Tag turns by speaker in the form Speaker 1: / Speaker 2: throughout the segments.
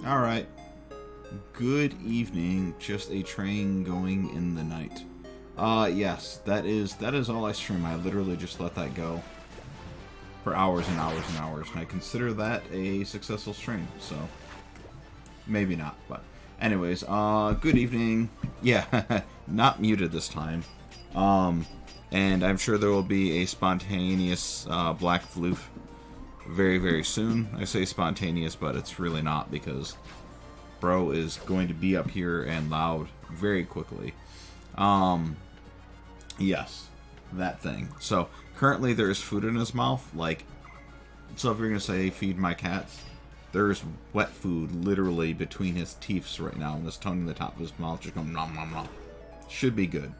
Speaker 1: Alright. Good evening. Just a train going in the night. Yes, that is all I stream. I literally just let that go for hours and hours and hours, and I consider that a successful stream, so maybe not, but anyways, good evening. Yeah, not muted this time. And I'm sure there will be a spontaneous black floof very, very soon. I say spontaneous, but it's really not because bro is going to be up here and loud very quickly. Yes, that thing. So currently there is food in his mouth, like, so if you're gonna say feed my cats, there's wet food literally between his teeth right now, and his tongue in the top of his mouth just going nom nom nom. Should be good.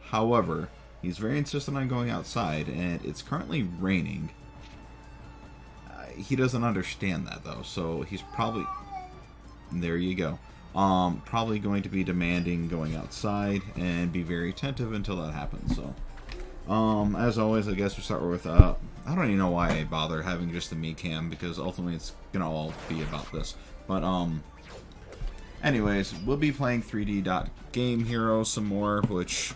Speaker 1: However, he's very insistent on going outside, and it's currently raining. He doesn't understand that though, so he's probably, there you go. Probably going to be demanding going outside and be very attentive until that happens. So, as always, I guess we start with, I don't even know why I bother having just the me cam, because ultimately it's gonna all be about this. But, anyways, we'll be playing 3D Game Hero some more, which,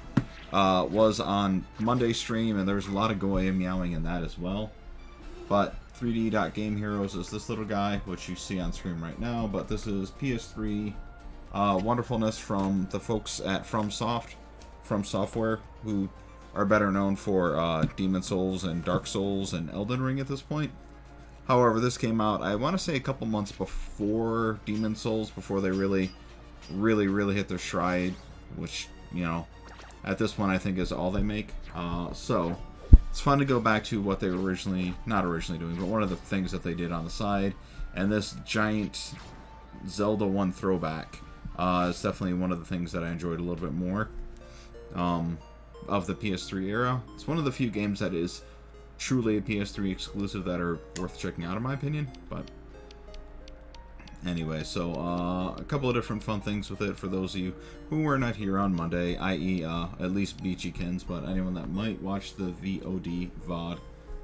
Speaker 1: was on Monday stream, and there was a lot of Goya meowing in that as well. But 3D Game Heroes is this little guy, which you see on screen right now, but this is PS3 wonderfulness from the folks at FromSoftware, who are better known for Demon Souls and Dark Souls and Elden Ring at this point. However, this came out, I want to say, a couple months before Demon Souls, before they really hit their stride, which, you know, at this point I think is all they make. So it's fun to go back to what they were not originally doing, but one of the things that they did on the side. And this giant Zelda 1 throwback is definitely one of the things that I enjoyed a little bit more of the PS3 era. It's one of the few games that is truly a PS3 exclusive that are worth checking out, in my opinion. But anyway, so a couple of different fun things with it for those of you who were not here on Monday, i.e. At least Beachykins, but anyone that might watch the VOD,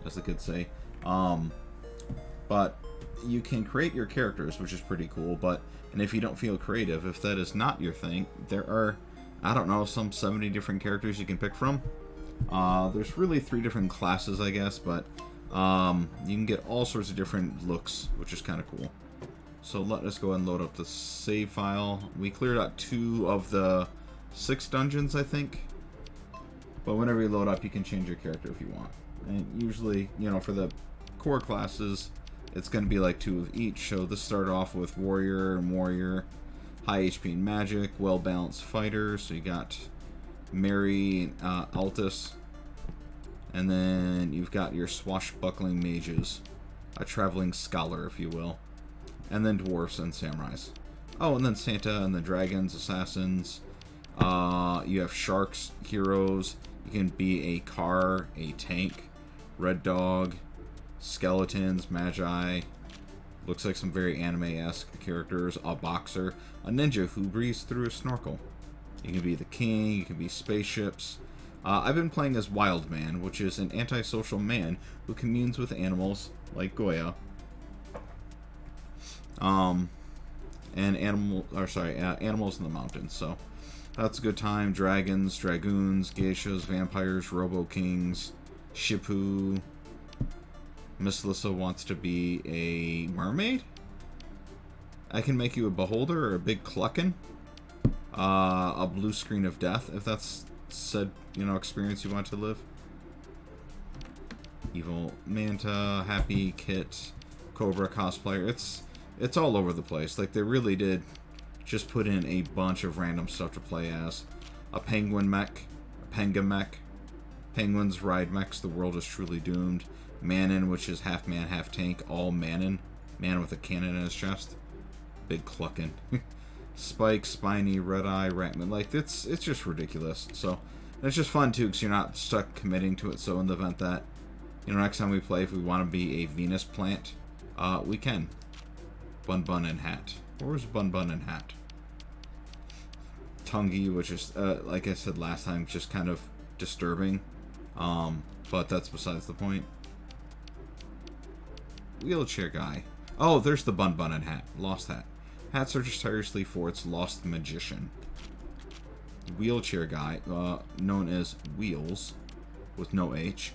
Speaker 1: as the kids say. But you can create your characters, which is pretty cool, and if you don't feel creative, if that is not your thing, there are, I don't know, some 70 different characters you can pick from. There's really 3 different classes, I guess, but you can get all sorts of different looks, which is kind of cool. So let us go ahead and load up the save file. We cleared out 2 of the 6 dungeons, I think. But whenever you load up, you can change your character if you want. And usually, you know, for the core classes, it's going to be like 2 of each. So this started off with Warrior and Warrior, high HP and Magic, well-balanced Fighter. So you got Mary and Altus. And then you've got your Swashbuckling Mages, a Traveling Scholar, if you will. And then Dwarfs and Samurais. Oh, and then Santa and the Dragons, Assassins. You have Sharks, Heroes. You can be a car, a tank, Red Dog, Skeletons, Magi. Looks like some very anime-esque characters. A Boxer. A Ninja who breathes through a snorkel. You can be the King. You can be spaceships. I've been playing as Wildman, which is an antisocial man who communes with animals like Goya. And animals in the mountains. So that's a good time. Dragons, Dragoons, Geishas, Vampires, Robo-Kings, Shippu. Miss Lissa wants to be a mermaid. I can make you a beholder or a big cluckin'. A blue screen of death, if that's said, you know, experience you want to live. Evil Manta, Happy Kit, Cobra cosplayer. It's all over the place. Like, they really did just put in a bunch of random stuff to play as. A penguin mech, a penga mech. Penguins ride mechs, the world is truly doomed. Manon, which is half man, half tank, all Manon. Man with a cannon in his chest. Big cluckin'. Spike, Spiny, Red Eye, Ratman. Like, it's just ridiculous. So, and it's just fun, too, because you're not stuck committing to it. So, in the event that, you know, next time we play, if we want to be a Venus plant, we can. Bun Bun and Hat. Where's Bun Bun and Hat? Tungi, which is, like I said last time, just kind of disturbing. But that's besides the point. Wheelchair guy. Oh, there's the Bun Bun and Hat. Lost that. Hat searches tirelessly for its lost magician. Wheelchair guy, known as Wheels, with no H.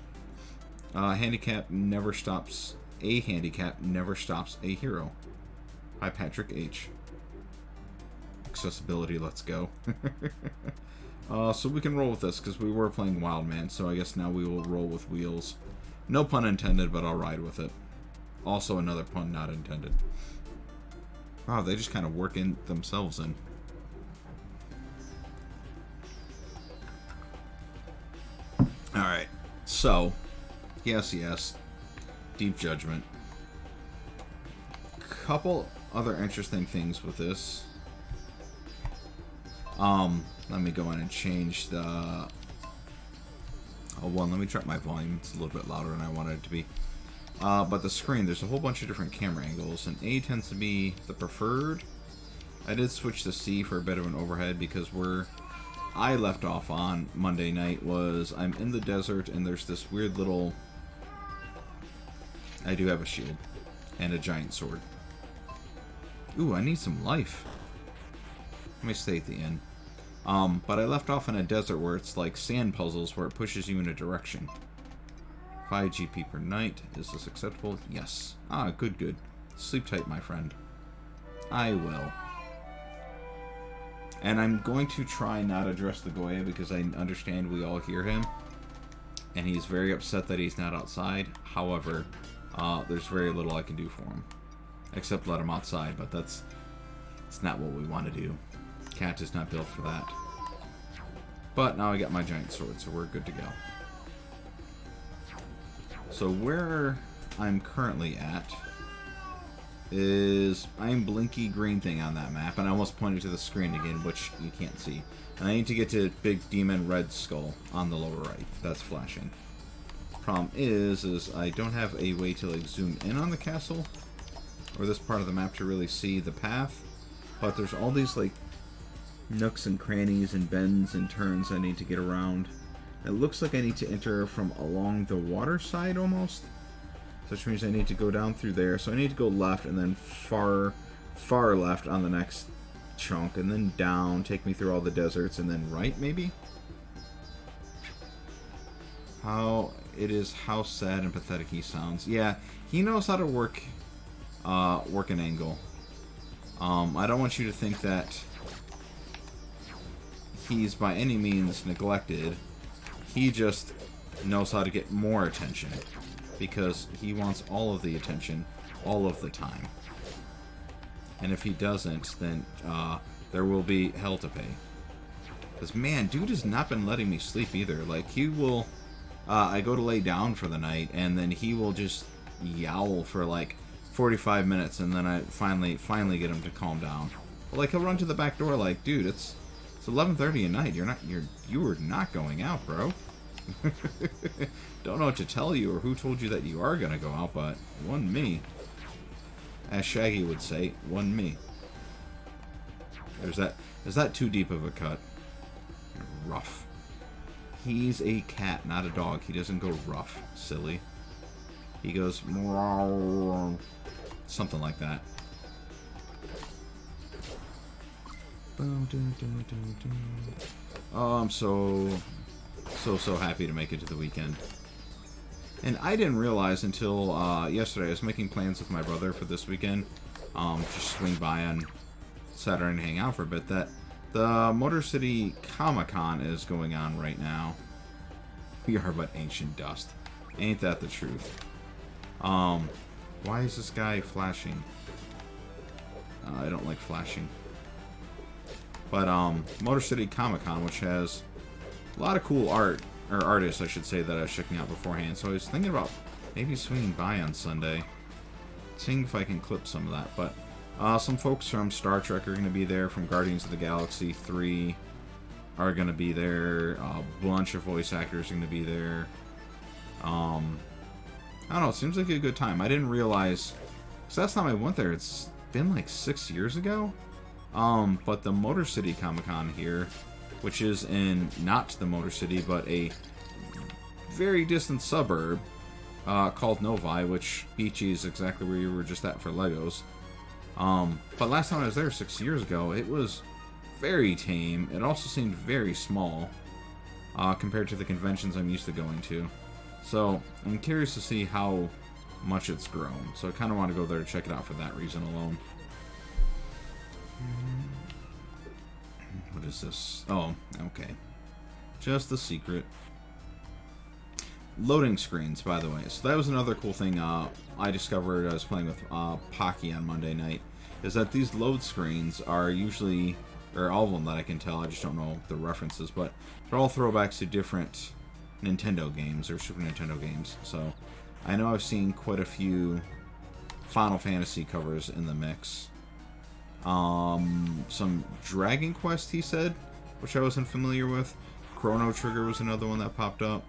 Speaker 1: Handicap never stops. A handicap never stops a hero. Hi, Patrick H. Accessibility, let's go. So we can roll with this, because we were playing Wildman, so I guess now we will roll with Wheels. No pun intended, but I'll ride with it. Also another pun not intended. Wow, they just kind of work in themselves in. Alright, so, yes, Deep Judgment. Couple other interesting things with this. Let me go in and change the... Oh, one, let me drop my volume. It's a little bit louder than I wanted it to be. But the screen, there's a whole bunch of different camera angles, and A tends to be the preferred. I did switch to C for a bit of an overhead, because where I left off on Monday night was I'm in the desert, and there's this weird little... I do have a shield and a giant sword. Ooh, I need some life. Let me stay at the end. But I left off in a desert where it's like sand puzzles where it pushes you in a direction. 5 GP per night. Is this acceptable? Yes. Ah, good. Sleep tight, my friend. I will. And I'm going to try not address the Goya because I understand we all hear him. And he's very upset that he's not outside. However, there's very little I can do for him. Except let him outside, but that's not what we want to do. Cat is not built for that. But now I got my giant sword, so we're good to go. So where I'm currently at is I'm blinky green thing on that map, and I almost pointed to the screen again, which you can't see. And I need to get to Big Demon Red Skull on the lower right. That's flashing. Problem is I don't have a way to like zoom in on the castle or this part of the map to really see the path. But there's all these like nooks and crannies and bends and turns I need to get around. It looks like I need to enter from along the water side almost, which means I need to go down through there. So I need to go left and then far left on the next chunk, and then down, take me through all the deserts, and then right maybe. How sad and pathetic he sounds. Yeah, he knows how to work an angle. I don't want you to think that he's by any means neglected. He just knows how to get more attention because he wants all of the attention all of the time. And if he doesn't, then there will be hell to pay. Because, man, dude has not been letting me sleep either. Like, he will... I go to lay down for the night, and then he will just yowl for, like, 45 minutes, and then I finally get him to calm down. But, like, he'll run to the back door like, dude, it's 11:30 at night. You are not going out, bro. Don't know what to tell you or who told you that you are gonna go out, but one me. As Shaggy would say, one me. Is that too deep of a cut? Rough. He's a cat, not a dog. He doesn't go rough, silly. He goes something like that. Oh, I'm so happy to make it to the weekend. And I didn't realize until yesterday, I was making plans with my brother for this weekend, just swing by on Saturday and hang out for a bit, that the Motor City Comic-Con is going on right now. We are but ancient dust. Ain't that the truth? Why is this guy flashing? I don't like flashing. But, Motor City Comic-Con, which has a lot of cool art, or artists, I should say, that I was checking out beforehand. So I was thinking about maybe swinging by on Sunday, seeing if I can clip some of that. But some folks from Star Trek are going to be there, from Guardians of the Galaxy 3 are going to be there. A bunch of voice actors are going to be there. I don't know, it seems like a good time. I didn't realize, because last time I went there, it's been like 6 years ago. But the Motor City Comic-Con here, which is in not the Motor City, but a very distant suburb called Novi, which Beachy is exactly where you were just at for Legos. But last time I was there 6 years ago, it was very tame. It also seemed very small compared to the conventions I'm used to going to. So I'm curious to see how much it's grown. So I kind of want to go there to check it out for that reason alone. What is this? Oh, okay. Just the secret. Loading screens, by the way. So that was another cool thing I discovered. I was playing with Pocky on Monday night. Is that these load screens are usually, or all of them that I can tell, I just don't know the references, but they're all throwbacks to different Nintendo games or Super Nintendo games. So I know I've seen quite a few Final Fantasy covers in the mix. Some Dragon Quest, he said, which I wasn't familiar with. Chrono Trigger was another one that popped up.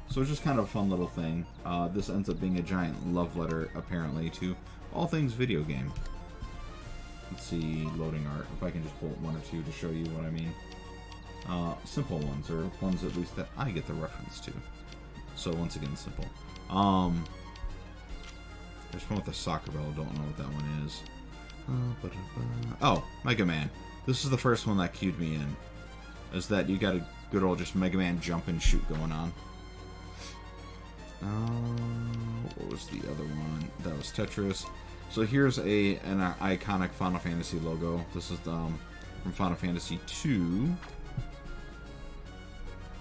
Speaker 1: So it's just kind of a fun little thing. This ends up being a giant love letter, apparently, to all things video game. Let's see, loading art. If I can just pull one or two to show you what I mean. Simple ones, or ones at least that I get the reference to. So once again, simple. There's one with the soccer ball. Don't know what that one is. Oh, Mega Man. This is the first one that cued me in. Is that you got a good old just Mega Man jump and shoot going on. What was the other one? That was Tetris. So here's an iconic Final Fantasy logo. This is from Final Fantasy 2.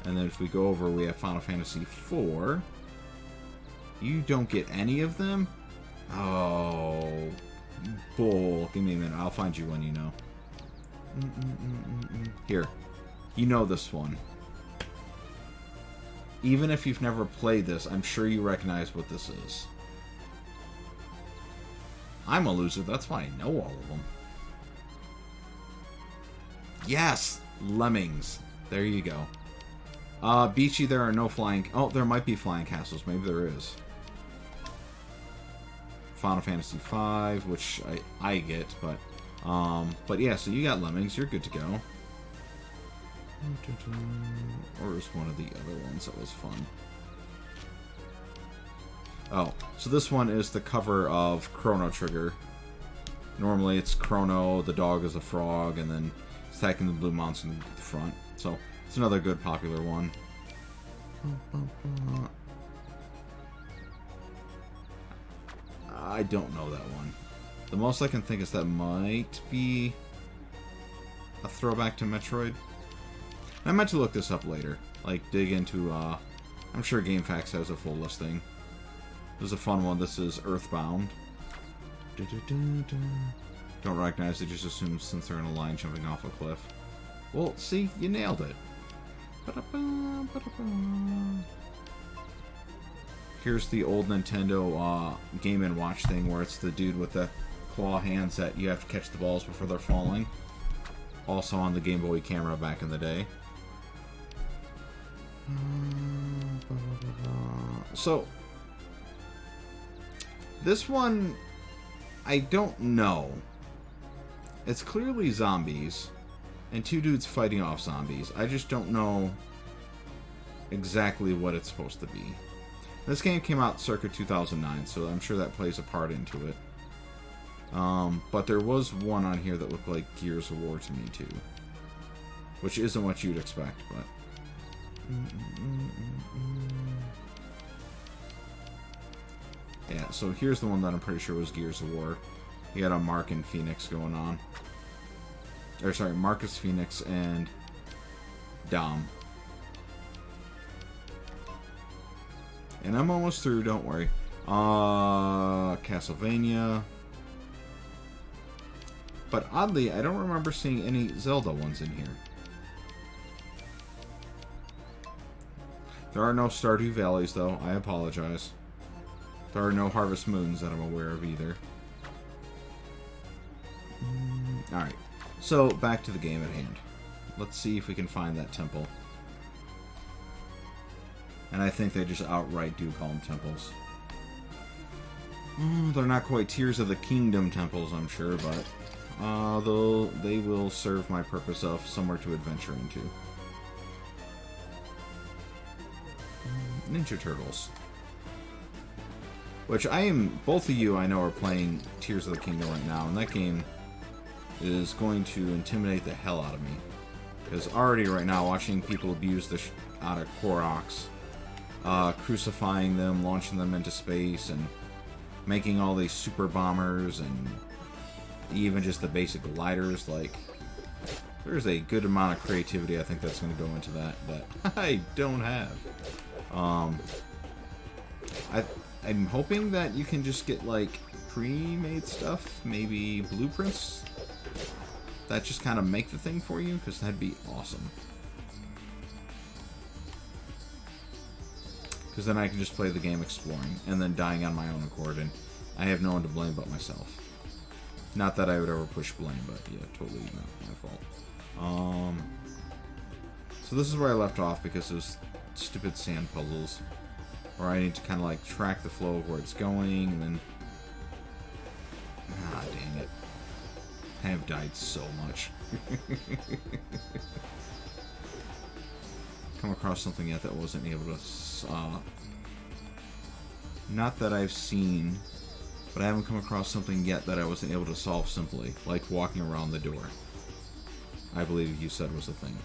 Speaker 1: And then if we go over, we have Final Fantasy 4. You don't get any of them? Oh, bull. Give me a minute. I'll find you one you know. Here. You know this one. Even if you've never played this, I'm sure you recognize what this is. I'm a loser. That's why I know all of them. Yes! Lemmings. There you go. Beachy, there are no flying... Oh, there might be flying castles. Maybe there is. Final Fantasy V, which I get, but yeah, so you got Lemmings. You're good to go. Or is one of the other ones that was fun? Oh, so this one is the cover of Chrono Trigger. Normally it's Chrono, the dog is a frog, and then it's attacking the blue monster in the front. So it's another good popular one. I don't know that one. The most I can think is that might be a throwback to Metroid. I meant to look this up later. Like, dig into, I'm sure GameFAQs has a full listing. This is a fun one. This is Earthbound. Don't recognize it, just assume since they're in a line jumping off a cliff. Well, see, you nailed it. Here's the old Nintendo Game & Watch thing where it's the dude with the claw hands that you have to catch the balls before they're falling. Also on the Game Boy camera back in the day. So, this one, I don't know. It's clearly zombies, and two dudes fighting off zombies. I just don't know exactly what it's supposed to be. This game came out circa 2009, so I'm sure that plays a part into it. But there was one on here that looked like Gears of War to me, too. Which isn't what you'd expect, but... Yeah, so here's the one that I'm pretty sure was Gears of War. You got a Mark and Phoenix going on. Or, sorry, Marcus Phoenix and Dom. And I'm almost through, don't worry. Castlevania. But oddly, I don't remember seeing any Zelda ones in here. There are no Stardew Valleys, though. I apologize. There are no Harvest Moons that I'm aware of either. Alright. So, back to the game at hand. Let's see if we can find that temple. And I think they just outright do call them temples. They're not quite Tears of the Kingdom temples, I'm sure, but... they will serve my purpose of somewhere to adventure into. Ninja Turtles. Which both of you I know are playing Tears of the Kingdom right now, and that game is going to intimidate the hell out of me. Because already right now, watching people abuse the out of Koroks, crucifying them, launching them into space, and making all these super bombers, and even just the basic gliders, like, there's a good amount of creativity I think that's going to go into that I don't have. I'm hoping that you can just get, like, pre-made stuff, maybe blueprints, that just kind of make the thing for you, because that'd be awesome. Because then I can just play the game exploring, and then dying on my own accord, and I have no one to blame but myself. Not that I would ever push blame, but yeah, totally not my fault. So this is where I left off, because those stupid sand puzzles, where I need to kind of like track the flow of where it's going, and then... Ah, dang it. I have died so much. Come across something yet that wasn't able to... not that I've seen, but I haven't come across something yet that I wasn't able to solve simply, like walking around the door. I believe you said was a thing.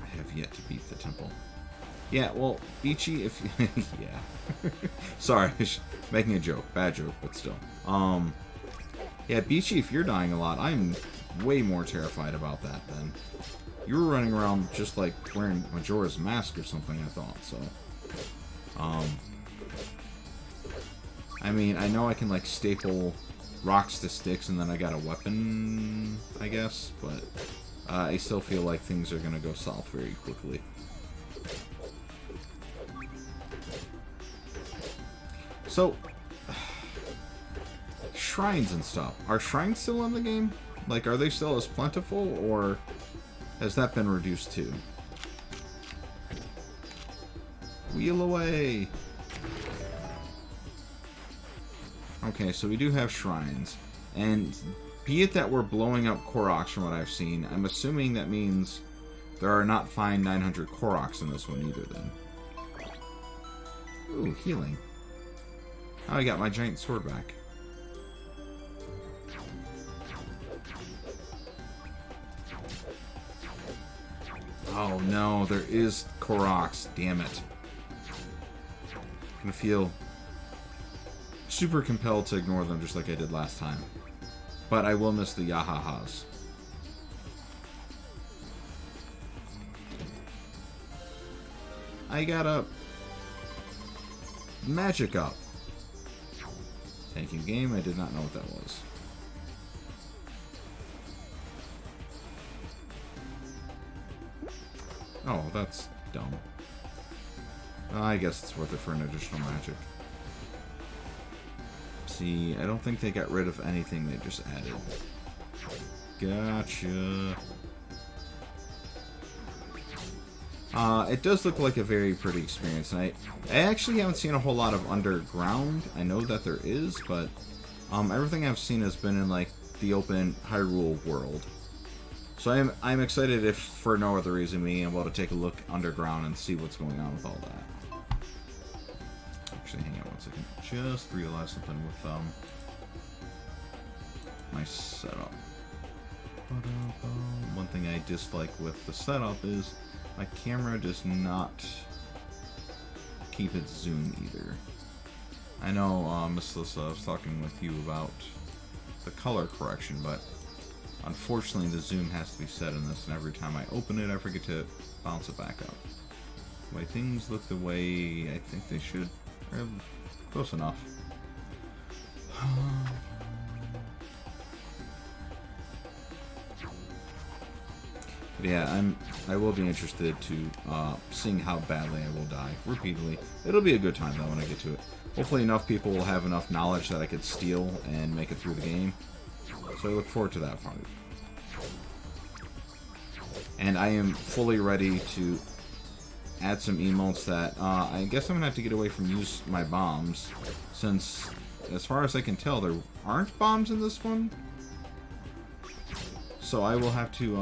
Speaker 1: I have yet to beat the temple. Yeah, well, Beachy, if yeah. Sorry, making a joke. Bad joke, but still. Yeah, Beachy, if you're dying a lot, I'm way more terrified about that than... You were running around just like wearing Majora's Mask or something, I thought, so... I mean, I know I can, like, staple rocks to sticks and then I got a weapon, I guess, but I still feel like things are gonna go south very quickly. So, shrines and stuff. Are shrines still in the game? Like, are they still as plentiful, or has that been reduced too? Wheel away! Okay, so we do have shrines. And be it that we're blowing up Koroks from what I've seen, I'm assuming that means there are not fine 900 Koroks in this one either then. Ooh, healing. Oh, I got my giant sword back. Oh no, there is Koroks. Damn it. I'm gonna feel super compelled to ignore them just like I did last time. But I will miss the Yahahas. I got a magic up. Thank you, game. I did not know what that was. Oh, that's dumb. I guess it's worth it for an additional magic. See, I don't think they got rid of anything they just added. Gotcha. It does look like a very pretty experience, and I actually haven't seen a whole lot of underground. I know that there is, but everything I've seen has been in like the open Hyrule world. So I'm excited, if for no other reason, being able to take a look underground and see what's going on with all that. Actually, hang on one second. Just realized something with my setup. One thing I dislike with the setup is my camera does not keep its zoom either. I know, Miss Lissa, I was talking with you about the color correction, but unfortunately the zoom has to be set in this, and every time I open it I forget to bounce it back up. The way things look the way I think they should, or close enough. But yeah, I will be interested to seeing how badly I will die repeatedly. It'll be a good time though when I get to it. Hopefully enough people will have enough knowledge that I could steal and make it through the game. So I look forward to that part. And I am fully ready to add some emotes that I guess I'm gonna have to get away from use my bombs, since as far as I can tell there aren't bombs in this one. So I will have to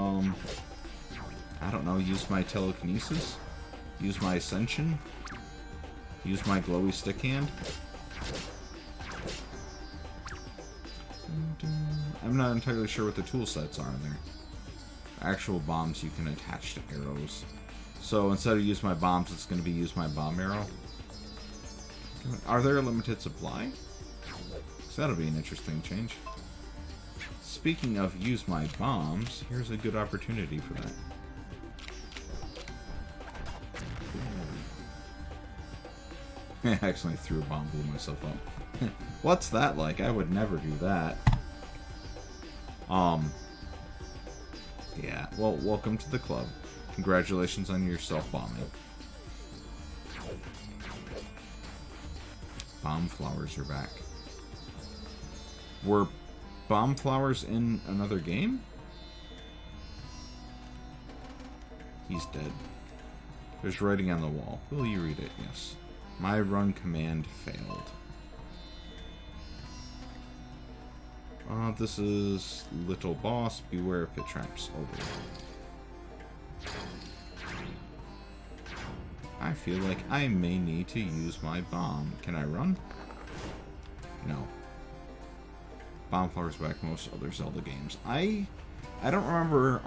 Speaker 1: I don't know, use my telekinesis, use my ascension, Use my glowy stick hand. I'm not entirely sure what the tool sets are in there. Actual bombs you can attach to arrows. So instead of use my bombs, it's going to be use my bomb arrow. Are there a limited supply? So that'll be an interesting change. Speaking of use my bombs, here's a good opportunity for that. I accidentally threw a bomb, blew myself up. What's that like? I would never do that. Yeah, well, welcome to the club. Congratulations on your self-bombing. Bomb flowers are back. Were bomb flowers in another game? He's dead. There's writing on the wall. Will you read it? Yes. My run command failed. This is Little Boss. Beware of pit traps. Over. I feel like I may need to use my bomb. Can I run? No. Bomb flowers back most other Zelda games. I don't remember.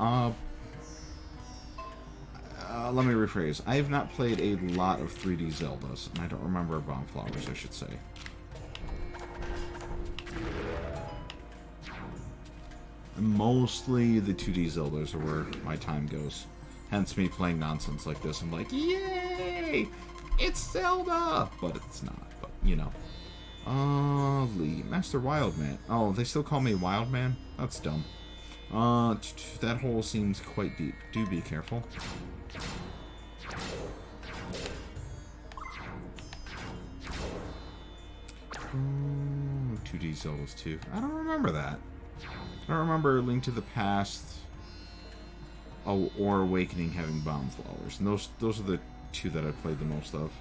Speaker 1: Let me rephrase. I have not played a lot of 3D Zeldas, and I don't remember bomb flowers, I should say. Mostly the 2D Zeldas are where my time goes. Hence me playing nonsense like this. I'm like, yay! It's Zelda! But it's not. But, you know. Lee. Master Wildman. Oh, they still call me Wildman? That's dumb. That hole seems quite deep. Do be careful. 2D Zeldas 2. I don't remember that. I don't remember Link to the Past or Awakening having bomb flowers. And those are the two that I played the most of.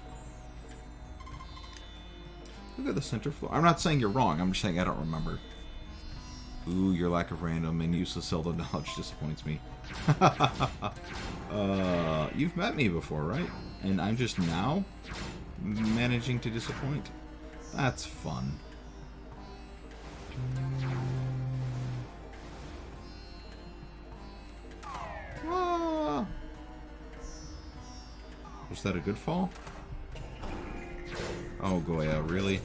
Speaker 1: Look at the center floor. I'm not saying you're wrong. I'm just saying I don't remember. Ooh, your lack of random and useless Zelda knowledge disappoints me. You've met me before, right? And I'm just now managing to disappoint. That's fun. Ah. Was that a good fall? Oh, Goya, really?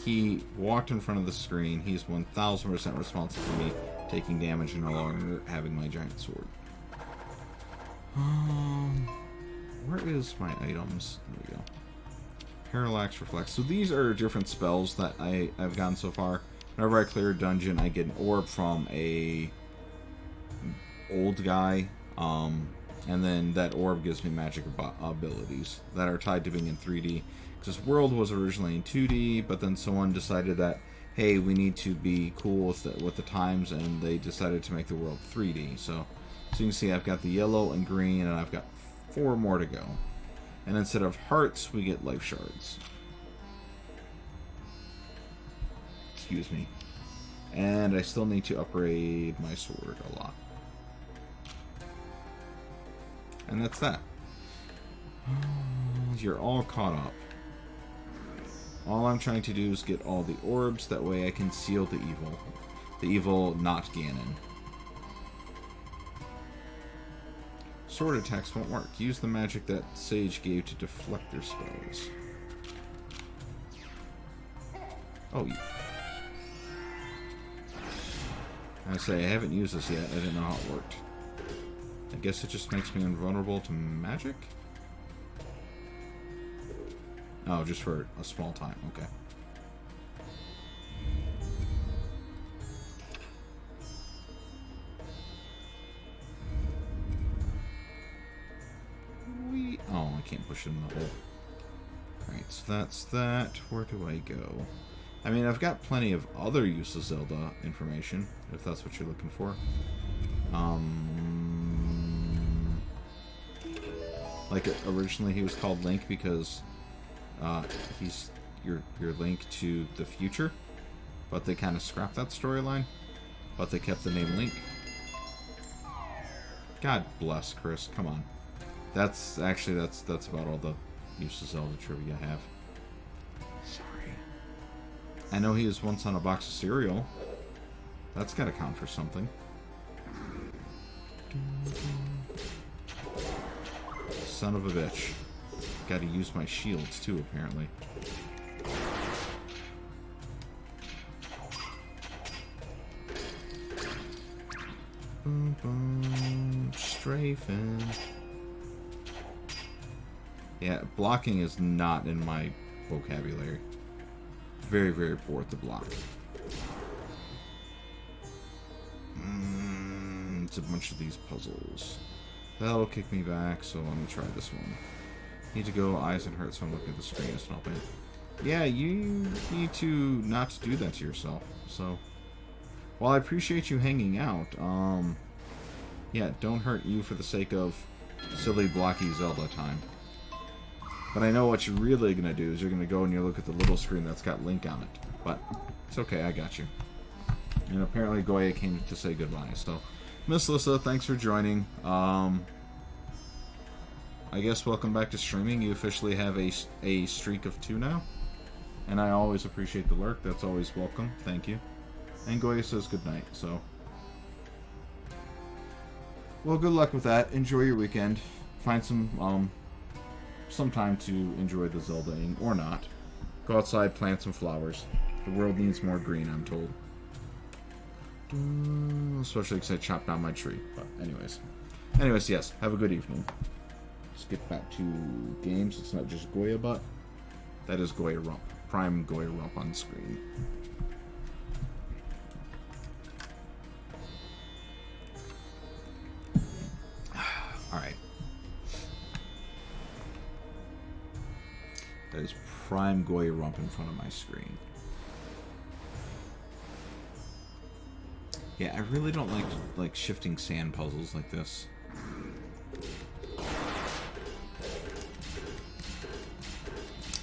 Speaker 1: He walked in front of the screen. He's 1000% responsible for me taking damage and no longer having my giant sword. Where is my items? There we go. Parallax, Reflex. So these are different spells that I've gotten so far. Whenever I clear a dungeon, I get an orb from a old guy. And then that orb gives me magic abilities that are tied to being in 3D. Because World was originally in 2D, but then someone decided that, hey, we need to be cool with the times, and they decided to make the world 3D. So you can see I've got the yellow and green, and I've got 4 more to go. And instead of hearts, we get life shards. Excuse me. And I still need to upgrade my sword a lot. And that's that. You're all caught up. All I'm trying to do is get all the orbs, that way I can seal the evil. The evil, not Ganon. Sword attacks won't work. Use the magic that Sage gave to deflect their spells. Oh, I say, I haven't used this yet. I didn't know how it worked. I guess it just makes me invulnerable to magic? Oh, just for a small time. Okay. Oh, I can't push it in the hole. Alright, so that's that. Where do I go? I mean, I've got plenty of other useless Zelda information, if that's what you're looking for. Like, originally he was called Link because he's your Link to the future, but they kind of scrapped that storyline, but they kept the name Link. God bless Chris, come on. That's about all the useless Zelda trivia I have. Sorry. I know he was once on a box of cereal. That's gotta count for something. Son of a bitch. Gotta use my shields too, apparently. Boom, boom, strafing. Yeah, blocking is not in my vocabulary. Very, very poor at the block. It's a bunch of these puzzles. That'll kick me back, so let me try this one. Need to go eyes and hearts, so I'm looking at the screen. It's not bad. Yeah, you need to not do that to yourself. So, while I appreciate you hanging out, yeah, don't hurt you for the sake of silly blocky Zelda time. But I know what you're really gonna do is you're gonna go and you look at the little screen that's got Link on it. But it's okay, I got you. And apparently Goya came to say goodbye. So, Miss Lissa, thanks for joining. I guess welcome back to streaming. You officially have a streak of 2 now. And I always appreciate the lurk. That's always welcome. Thank you. And Goya says goodnight, so. Well, good luck with that. Enjoy your weekend. Find some time to enjoy the Zeldaing, or not. Go outside, plant some flowers. The world needs more green, I'm told. Especially because I chopped down my tree. But anyways, yes. Have a good evening. Let's get back to games. It's not just Goya, but that is Goya Rump. Prime Goya Rump on the screen. Alright. That is Prime Goya Rump in front of my screen. Yeah, I really don't like shifting sand puzzles like this.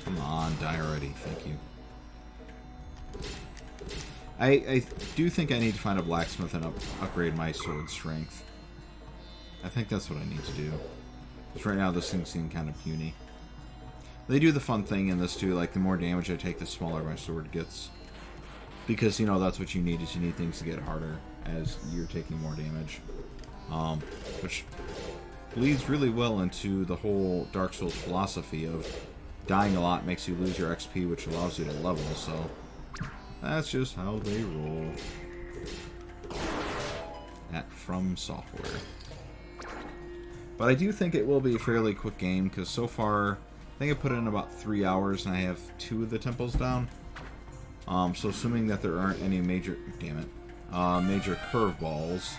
Speaker 1: Come on, die already. Thank you. I do think I need to find a blacksmith and upgrade my sword strength. I think that's what I need to do. Because right now this thing seems kind of puny. They do the fun thing in this too, like the more damage I take, the smaller my sword gets. Because, you know, that's what you need, is you need things to get harder as you're taking more damage. Which bleeds really well into the whole Dark Souls philosophy of dying a lot makes you lose your XP, which allows you to level, so that's just how they roll at FromSoftware. But I do think it will be a fairly quick game, because so far, I think I put in about 3 hours, and I have 2 of the temples down. So assuming that there aren't any major, major curveballs,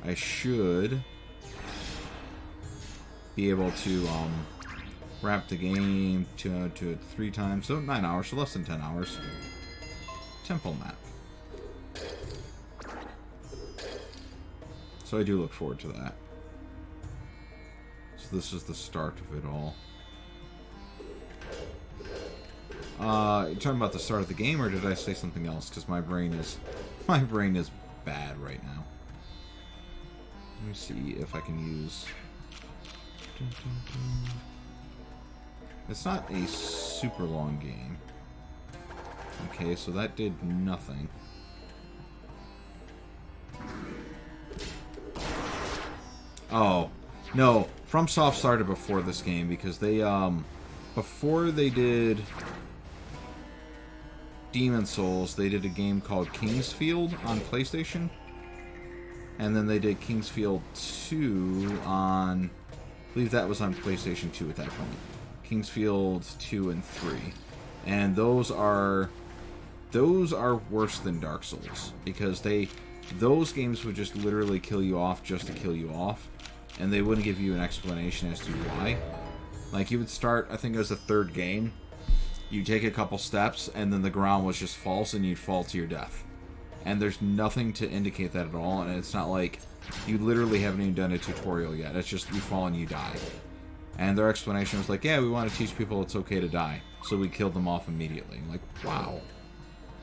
Speaker 1: I should be able to wrap the game to 3 times, so 9 hours, so less than 10 hours. Temple map. So I do look forward to that. So this is the start of it all. You talking about the start of the game, or did I say something else? Because my brain is bad right now. Let me see if I can use. It's not a super long game. Okay, so that did nothing. Oh no, FromSoft started before this game because they before they did Demon Souls, they did a game called Kingsfield on PlayStation. And then they did Kingsfield 2 on, I believe that was on PlayStation 2 at that point. Kingsfield 2 and 3. And those are worse than Dark Souls, because those games would just literally kill you off just to kill you off, and they wouldn't give you an explanation as to why. Like, you would start, I think it was the 3rd game, you take a couple steps, and then the ground was just false, and you'd fall to your death. And there's nothing to indicate that at all, and it's not like you literally haven't even done a tutorial yet. It's just you fall and you die. And their explanation was like, yeah, we want to teach people it's okay to die. So we killed them off immediately. I'm like, wow.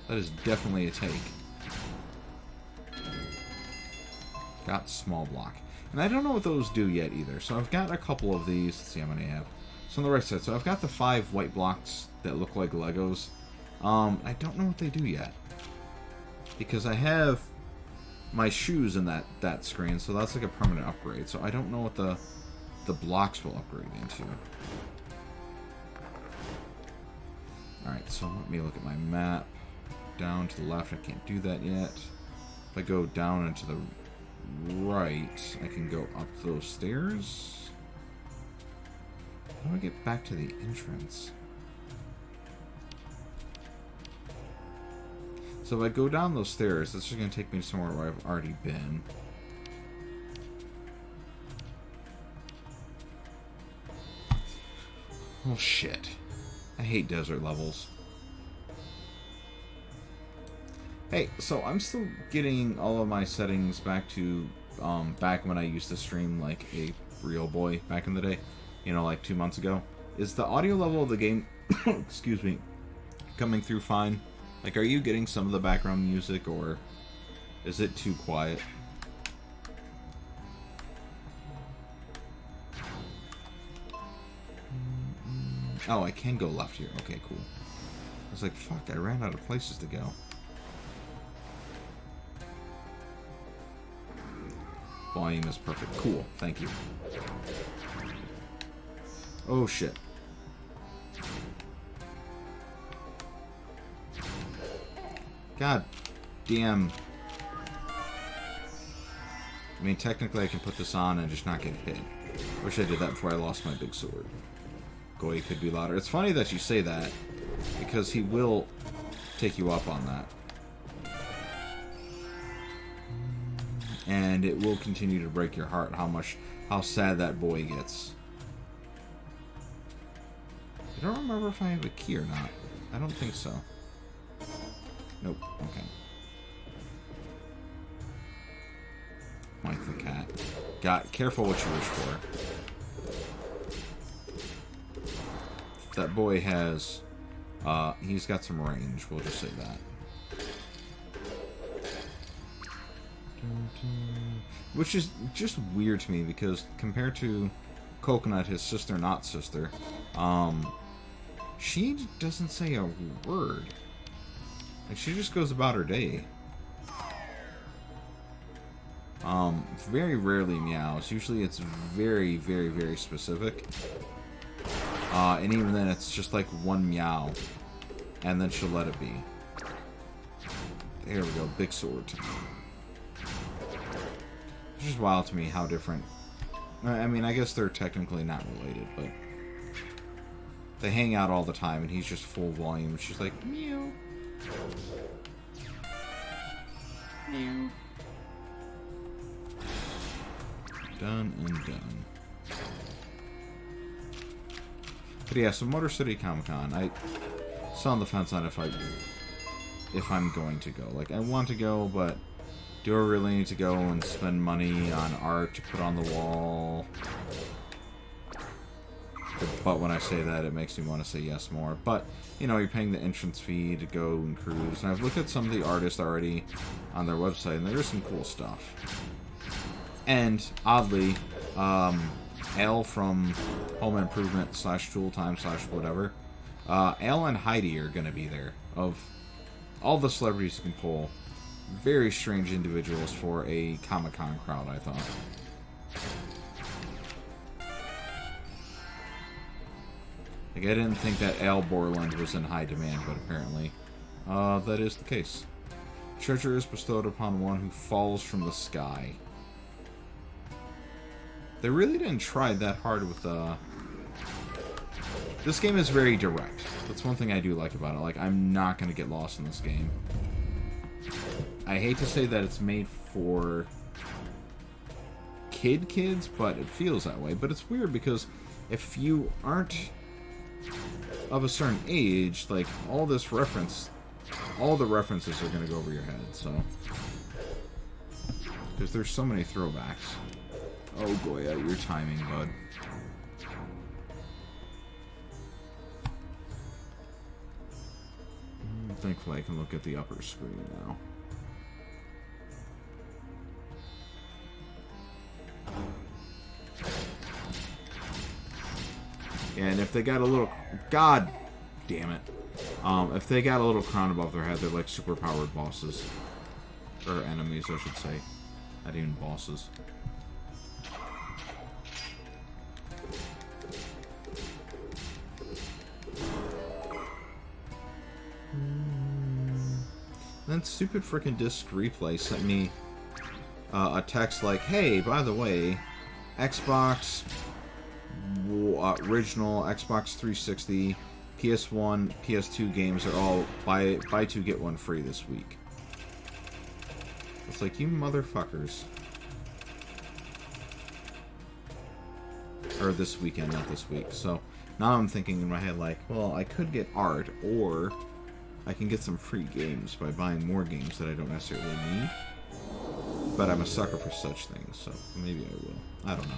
Speaker 1: That is definitely a take. Got small block. And I don't know what those do yet either. So I've got a couple of these. Let's see how many I have. So on the right side, so I've got the 5 white blocks that look like Legos. I don't know what they do yet. Because I have my shoes in that screen, so that's like a permanent upgrade. So I don't know what the blocks will upgrade into. Alright, so let me look at my map. Down to the left, I can't do that yet. If I go down and to the right, I can go up those stairs. How do I get back to the entrance? So if I go down those stairs, that's just going to take me somewhere where I've already been. Oh shit. I hate desert levels. Hey, so I'm still getting all of my settings back to back when I used to stream like a real boy back in the day. You know, like 2 months ago. Is the audio level of the game, excuse me, coming through fine? Like, are you getting some of the background music, or is it too quiet? Oh, I can go left here. Okay, cool. I was like, fuck, I ran out of places to go. Volume is perfect. Cool, thank you. Oh, shit. God damn. I mean, technically I can put this on and just not get hit. Wish I did that before I lost my big sword. Goy could be louder. It's funny that you say that, because he will take you up on that. And it will continue to break your heart how sad that boy gets. I don't remember if I have a key or not. I don't think so. Nope. Okay. Mike the cat. Careful what you wish for. That boy has, he's got some range, we'll just say that. Which is just weird to me, because compared to Coconut, his sister, not sister, she doesn't say a word. Like, she just goes about her day. Very rarely meows. Usually it's very, very, very specific. And even then, it's just like one meow. And then she'll let it be. There we go, big sword. It's just wild to me how different... I mean, I guess they're technically not related, but... They hang out all the time, and he's just full volume. She's like, meow. Meow. Done and done. But yeah, so Motor City Comic Con, I still on the fence on if I'm going to go. Like, I want to go, but do I really need to go and spend money on art to put on the wall? But when I say that, it makes me want to say yes more. But, you know, you're paying the entrance fee to go and cruise. And I've looked at some of the artists already on their website, and there's some cool stuff. And, oddly, Al from Home Improvement / Tool Time / whatever, Al and Heidi are going to be there. Of all the celebrities you can pull, very strange individuals for a Comic-Con crowd, I thought. Like, I didn't think that Al Borland was in high demand, but apparently that is the case. Treasure is bestowed upon one who falls from the sky. They really didn't try that hard with this game is very direct. That's one thing I do like about it. Like, I'm not going to get lost in this game. I hate to say that it's made for kids, but it feels that way. But it's weird, because if you aren't of a certain age, like, all the references are going to go over your head, so. Because there's so many throwbacks. Oh, Goya, your timing, bud. Thankfully, I can look at the upper screen now. And if they got a little... God damn it. If they got a little crown above their head, they're like super powered bosses. Or enemies, I should say. Not even bosses. Then stupid frickin' disc replay sent me a text like, hey, by the way, Xbox original, Xbox 360, PS1, PS2 games are all buy two get one free this week. It's like, you motherfuckers. Or this weekend, not this week. So now I'm thinking in my head like, well, I could get art, or I can get some free games by buying more games that I don't necessarily need. But I'm a sucker for such things, so maybe I will. I don't know.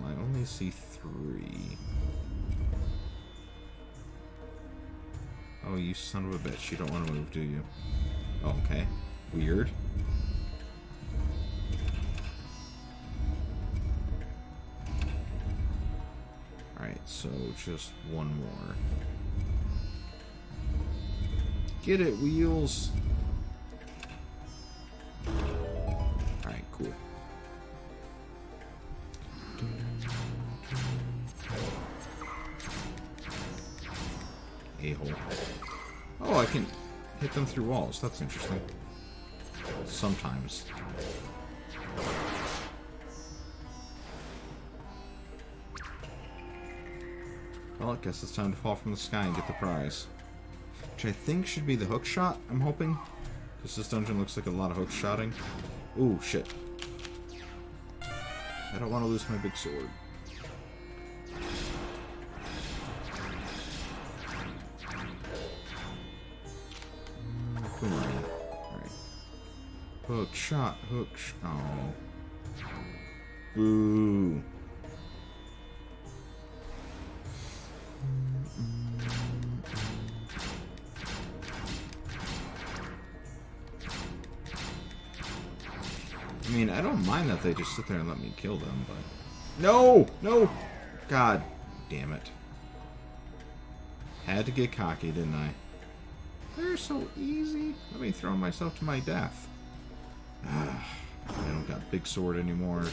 Speaker 1: I only see 3. Oh, you son of a bitch. You don't want to move, do you? Oh, okay. Weird. Alright, so just one more. Get it, wheels! Alright, cool. A-hole. Oh, I can hit them through walls. That's interesting. Sometimes. Well, I guess it's time to fall from the sky and get the prize. Which I think should be the hook shot, I'm hoping. Because this dungeon looks like a lot of hook shotting. Ooh, shit. I don't want to lose my big sword. Boomerang. Alright. Hook shot, hook shot. Oh. Boo. I mean, I don't mind that they just sit there and let me kill them, but... No! No! God damn it. Had to get cocky, didn't I? They're so easy. Let me throw myself to my death. I don't got big sword anymore.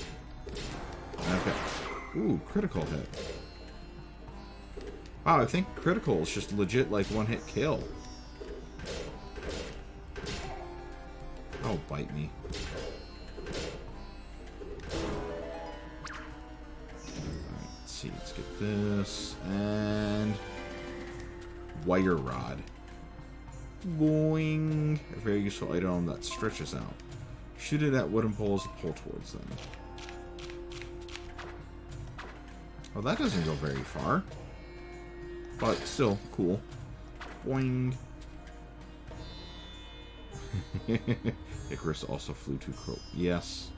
Speaker 1: I've got... Ooh, critical hit. Wow, I think critical is just legit, like, one-hit kill. Oh, bite me. Let's see, let's get this, and... Wire rod. Boing! A very useful item that stretches out. Shoot it at wooden poles and pull towards them. Oh, that doesn't go very far. But still, cool. Boing! Icarus also flew too close. Yes.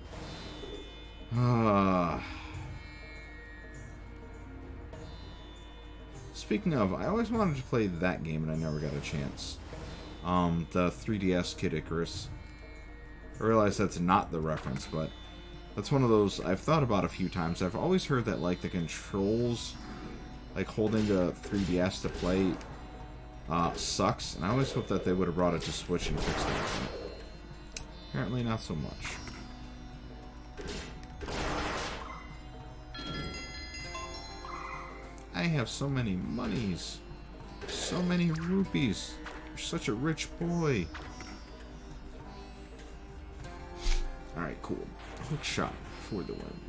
Speaker 1: Speaking of, I always wanted to play that game and I never got a chance. The 3DS Kid Icarus. I realize that's not the reference, but that's one of those I've thought about a few times. I've always heard that, like, the controls, like, holding the 3DS to play sucks, and I always hoped that they would have brought it to Switch and fixed it. Apparently not so much. I have so many monies. So many rupees. You're such a rich boy. Alright, cool. Hook shot for the win.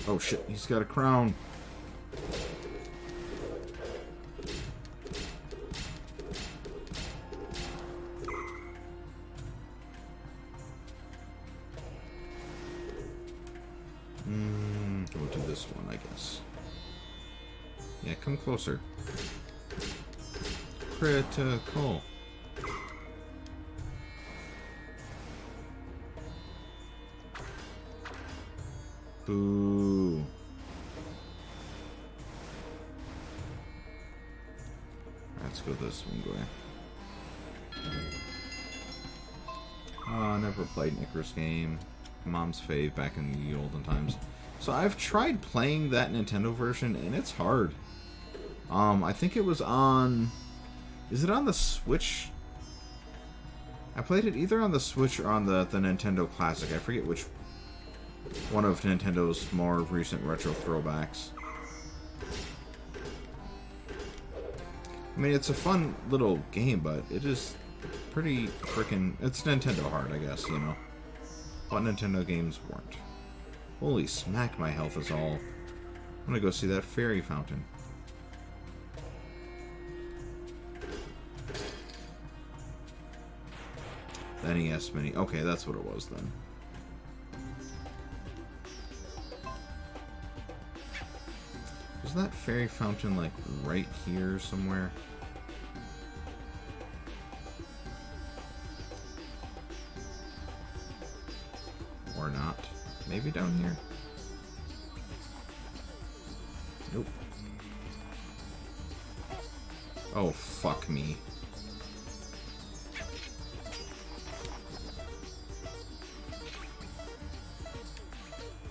Speaker 1: Oh shit, he's got a crown. We'll do this one, I guess. Yeah, come closer. Critical. Boo. Let's go this one, never played an Icarus game. Mom's fave back in the olden times. So I've tried playing that Nintendo version, and it's hard. I think it was on... Is it on the Switch? I played it either on the Switch or on the Nintendo Classic. I forget which one of Nintendo's more recent retro throwbacks. I mean, it's a fun little game, but it is pretty freaking... It's Nintendo hard, I guess, you know. But Nintendo games weren't. Holy smack, my health is all... I'm gonna go see that fairy fountain. The NES Mini. Okay, that's what it was then. Was that fairy fountain, like, right here somewhere? Or not. Maybe down here? Nope. Oh, fuck me.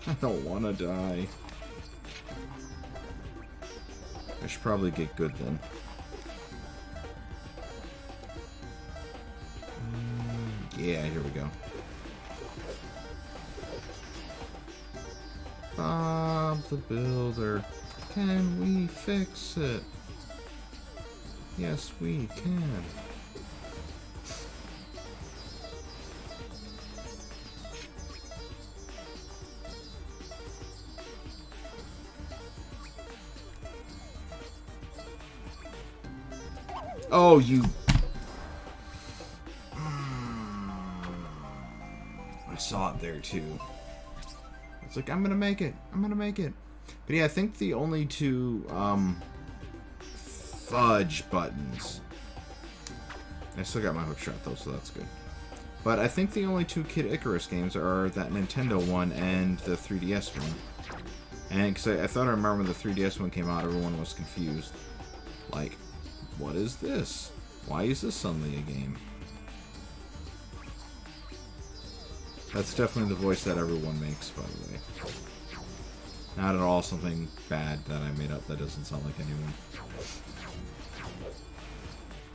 Speaker 1: I don't want to die. I should probably get good then. Yeah, here we go. Bob the Builder. Can we fix it? Yes, we can. Oh, you... I saw it there, too. It's like, I'm gonna make it. I'm gonna make it. But yeah, I think the only two, fudge buttons... I still got my hookshot, though, so that's good. But I think the only two Kid Icarus games are that Nintendo one and the 3DS one. And, because I thought I remember when the 3DS one came out, everyone was confused. Like... What is this? Why is this suddenly a game? That's definitely the voice that everyone makes, by the way. Not at all something bad that I made up that doesn't sound like anyone.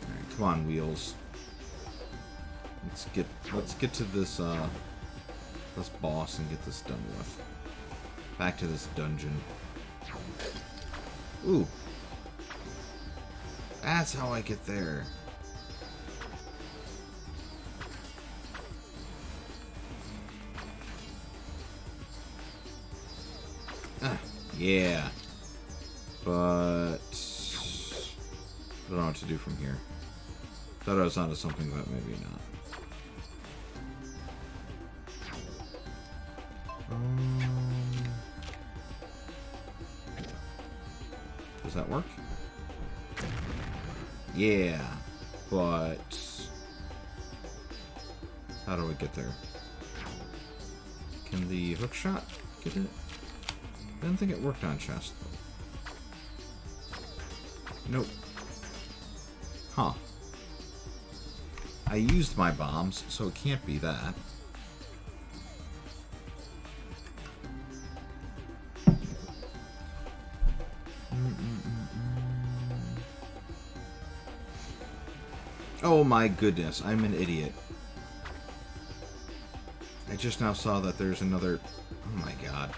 Speaker 1: Alright, come on, wheels. Let's get to this this boss and get this done with. Back to this dungeon. Ooh. That's how I get there. Ah, yeah. But... I don't know what to do from here. Thought I was onto something, but maybe not. Does that work? Yeah, but how do we get there? Can the hookshot get it? I didn't think it worked on chest. Nope. Huh. I used my bombs, so it can't be that. Oh my goodness, I'm an idiot. I just now saw that there's another... Oh my god.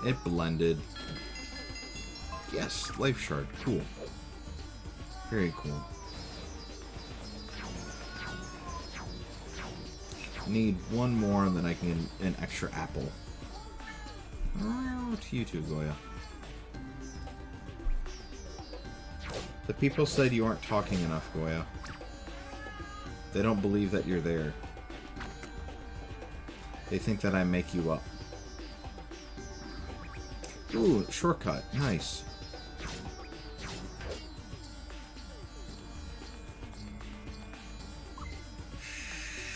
Speaker 1: It blended. Yes, life shard. Cool. Very cool. Need one more and then I can get an extra apple. Oh, to you too, Goya. The people said you aren't talking enough, Goya. They don't believe that you're there. They think that I make you up. Ooh, shortcut. Nice.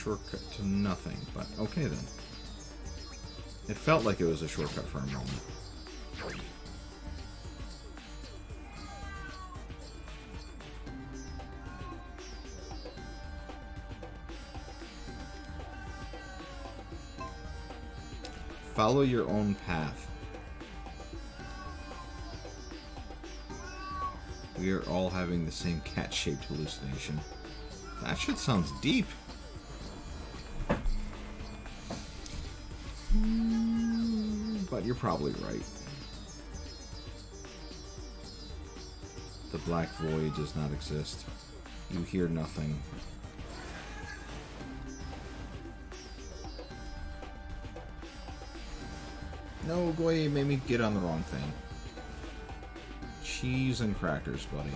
Speaker 1: Shortcut to nothing, but okay then. It felt like it was a shortcut for a moment. Follow your own path. We are all having the same cat-shaped hallucination. That shit sounds deep. But you're probably right. The black void does not exist. You hear nothing. No, Goy made me get on the wrong thing. Cheese and crackers, buddy.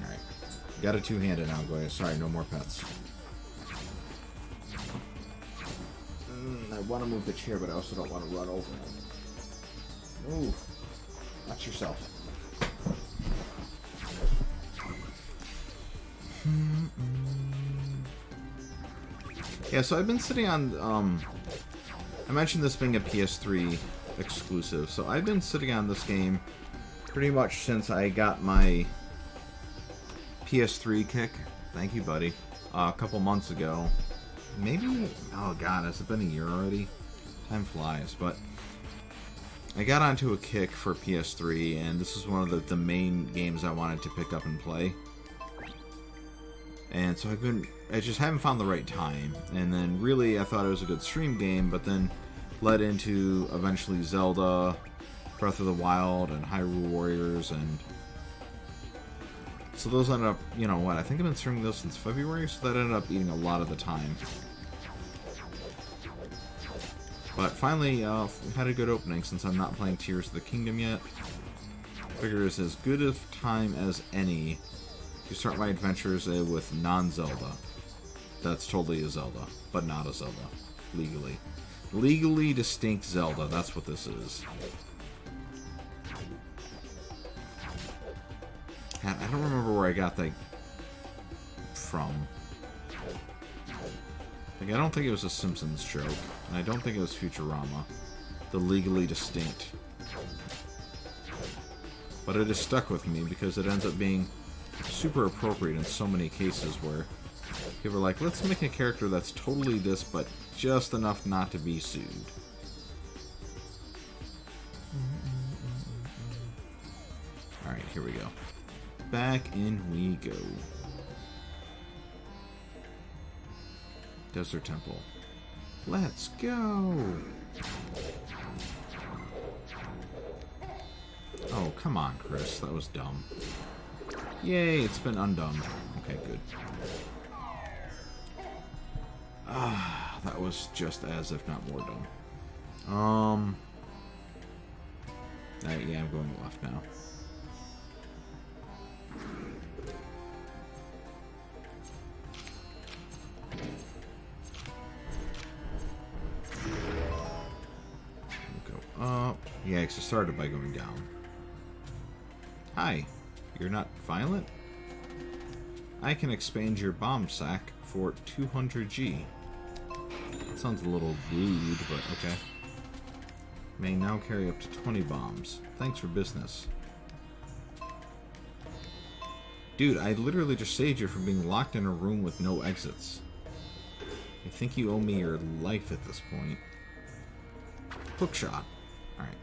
Speaker 1: Alright. Got a two-handed now, Goy. Sorry, no more pets. I want to move the chair, but I also don't want to run over it. Move. Watch yourself. Yeah, so I've been sitting on, I mentioned this being a PS3 exclusive, so I've been sitting on this game pretty much since I got my PS3 kick. Thank you, buddy. A couple months ago. Maybe, oh god, has it been a year already? Time flies, but I got onto a kick for PS3, and this is one of the main games I wanted to pick up and play. And so I just haven't found the right time. And then really I thought it was a good stream game, but then led into eventually Zelda, Breath of the Wild, and Hyrule Warriors, and so those ended up, you know what, I think I've been streaming those since February, so that ended up eating a lot of the time. But finally, had a good opening since I'm not playing Tears of the Kingdom yet. Figure it's as good of time as any to start my adventures with non-Zelda. That's totally a Zelda, but not a Zelda. Legally. Legally distinct Zelda, that's what this is. I don't remember where I got that from. Like, I don't think it was a Simpsons joke, and I don't think it was Futurama. The legally distinct. But it has stuck with me because it ends up being super appropriate in so many cases where people are like, let's make a character that's totally this, but just enough not to be sued. Alright, here we go. Back in we go. Desert Temple. Let's go! Oh, come on, Chris. That was dumb. Yay, it's been undone. Okay, good. Ah, that was just as, if not more dumb. Yeah, I'm going left now. Go up. Yeah, because it started by going down. Hi. You're not violent? I can expand your bomb sack for 200G. That sounds a little rude, but okay. May now carry up to 20 bombs. Thanks for business. Dude, I literally just saved you from being locked in a room with no exits. I think you owe me your life at this point. Hookshot. Alright.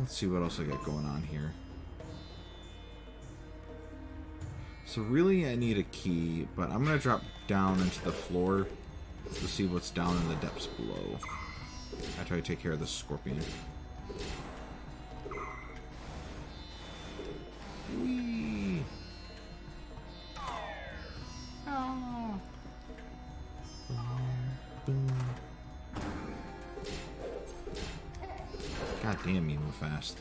Speaker 1: Let's see what else I got going on here. So really I need a key, but I'm going to drop down into the floor to see what's down in the depths below. After I take care of this scorpion. Whee! Oh. God damn, you move fast.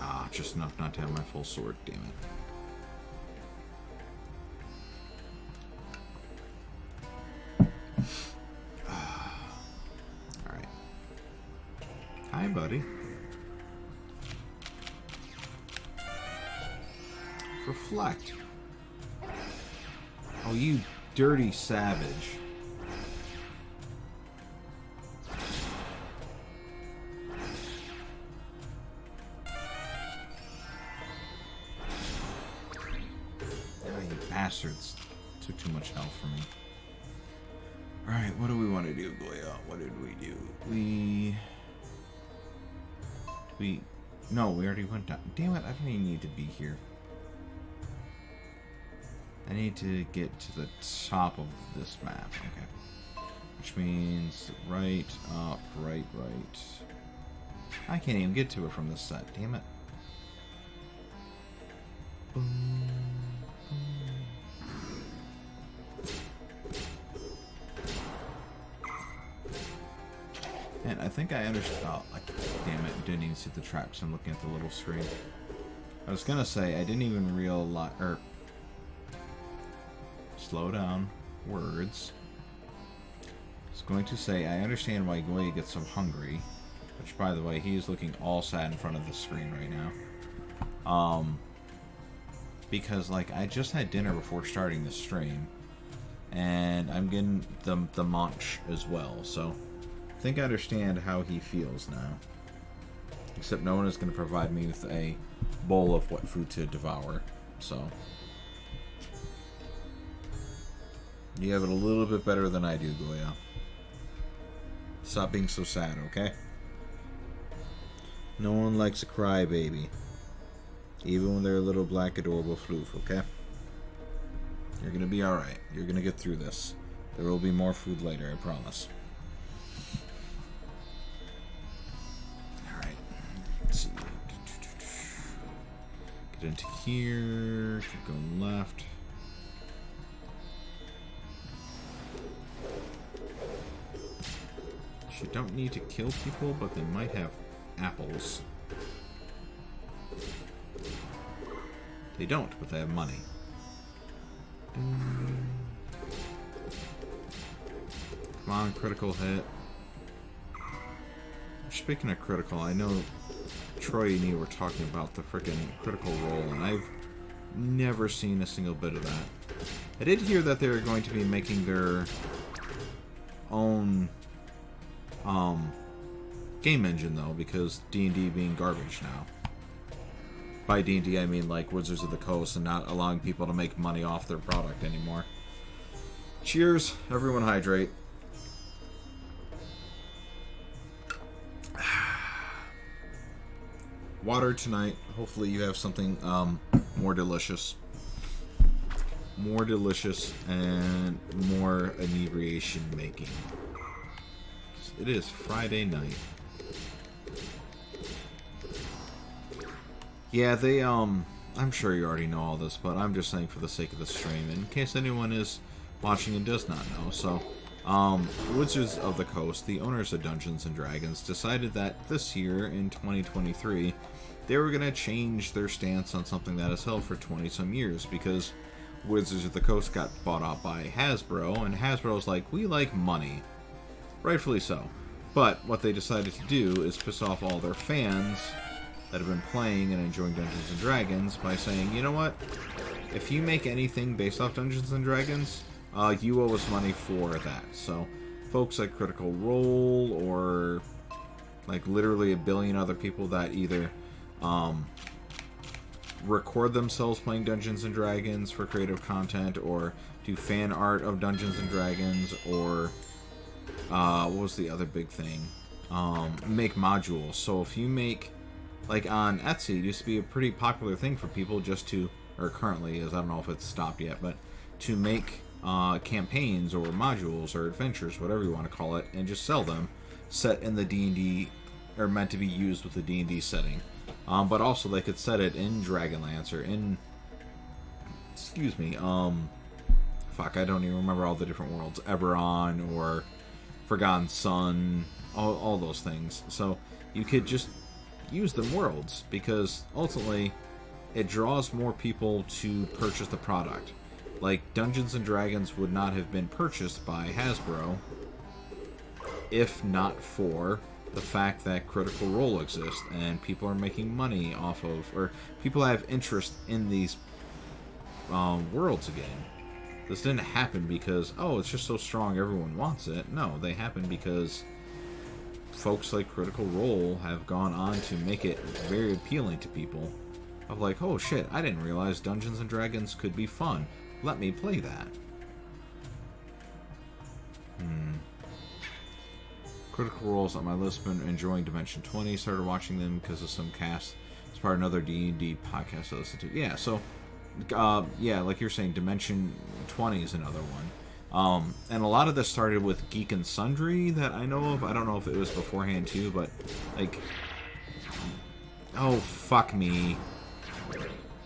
Speaker 1: Ah, just enough not to have my full sword, damn it. Alright. Hi, buddy. Reflect. Oh, you dirty savage. bastards took too much health from me. Alright, what do we want to do, Goya? What did we do? No, we already went down. Damn it, I didn't even need to be here. I need to get to the top of this map. Okay. Which means right, up, right. I can't even get to it from this side. Damn it. Boom. And I think I understand. Oh, damn it! Didn't even see the tracks. I'm looking at the little screen. I was gonna say I didn't even realize. Slow down. Words. I was going to say I understand why Goya gets so hungry. Which, by the way, he is looking all sad in front of the screen right now. Because like I just had dinner before starting the stream, and I'm getting the munch as well. So. I think I understand how he feels now. Except no one is going to provide me with a bowl of what food to devour. So. You have it a little bit better than I do, Goya. Stop being so sad, okay? No one likes a crybaby. Even when they're a little black adorable floof, okay? You're going to be alright. You're going to get through this. There will be more food later, I promise. See. Get into here. Keep going left. You don't need to kill people, but they might have apples. They don't, but they have money. Come on, critical hit. Speaking of critical, I know Troy and you were talking about the freaking critical role, and I've never seen a single bit of that. I did hear that they were going to be making their own game engine, though, because D&D being garbage now. By D&D, I mean like Wizards of the Coast and not allowing people to make money off their product anymore. Cheers, everyone hydrate. Water tonight. Hopefully you have something more delicious. More delicious and more inebriation making. It is Friday night. Yeah, they I'm sure you already know all this, but I'm just saying for the sake of the stream, in case anyone is watching and does not know. So, Wizards of the Coast, the owners of Dungeons and Dragons, decided that this year, in 2023, they were going to change their stance on something that has held for 20-some years, because Wizards of the Coast got bought out by Hasbro, and Hasbro's like, we like money. Rightfully so. But what they decided to do is piss off all their fans that have been playing and enjoying Dungeons and Dragons by saying, you know what? If you make anything based off Dungeons and Dragons, you owe us money for that. So, folks like Critical Role, or like literally a billion other people that either record themselves playing Dungeons and Dragons for creative content, or do fan art of Dungeons and Dragons, or what was the other big thing? Make modules. So if you make, like on Etsy, it used to be a pretty popular thing for people just to, or currently is, I don't know if it's stopped yet, but to make campaigns or modules or adventures, whatever you want to call it, and just sell them, set in the D&D, or meant to be used with the D&D setting. But also they could set it in Dragonlance or in, excuse me, fuck, I don't even remember all the different worlds, Eberron or Forgotten Sun, all those things. So you could just use the worlds, because ultimately it draws more people to purchase the product. Like, Dungeons and Dragons would not have been purchased by Hasbro if not for the fact that Critical Role exists and people are making money off of, or people have interest in these worlds again. This didn't happen because, oh, it's just so strong everyone wants it. No, they happen because folks like Critical Role have gone on to make it very appealing to people. Of like, oh shit, I didn't realize Dungeons and Dragons could be fun. let me play that. Critical Role's on my list. Been enjoying Dimension 20. Started watching them because of some cast. It's part of another D&D podcast I listen to. Yeah, so, yeah, like you're saying, Dimension 20 is another one. And a lot of this started with Geek and Sundry that I know of. I don't know if it was beforehand too, but, like... Oh, fuck me.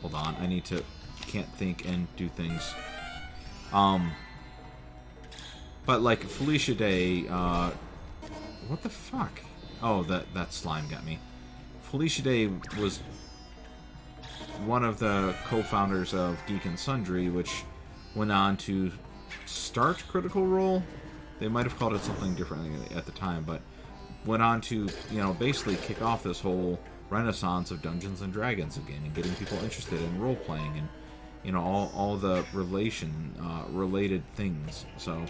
Speaker 1: Hold on, I need to... Can't think and do things. But, like, Felicia Day, what the fuck? Oh, that slime got me. Felicia Day was one of the co-founders of Geek and Sundry, which went on to start Critical Role. They might have called it something different at the time, but went on to, you know, basically kick off this whole renaissance of Dungeons and Dragons again, and getting people interested in role-playing and, you know, all the related things. So...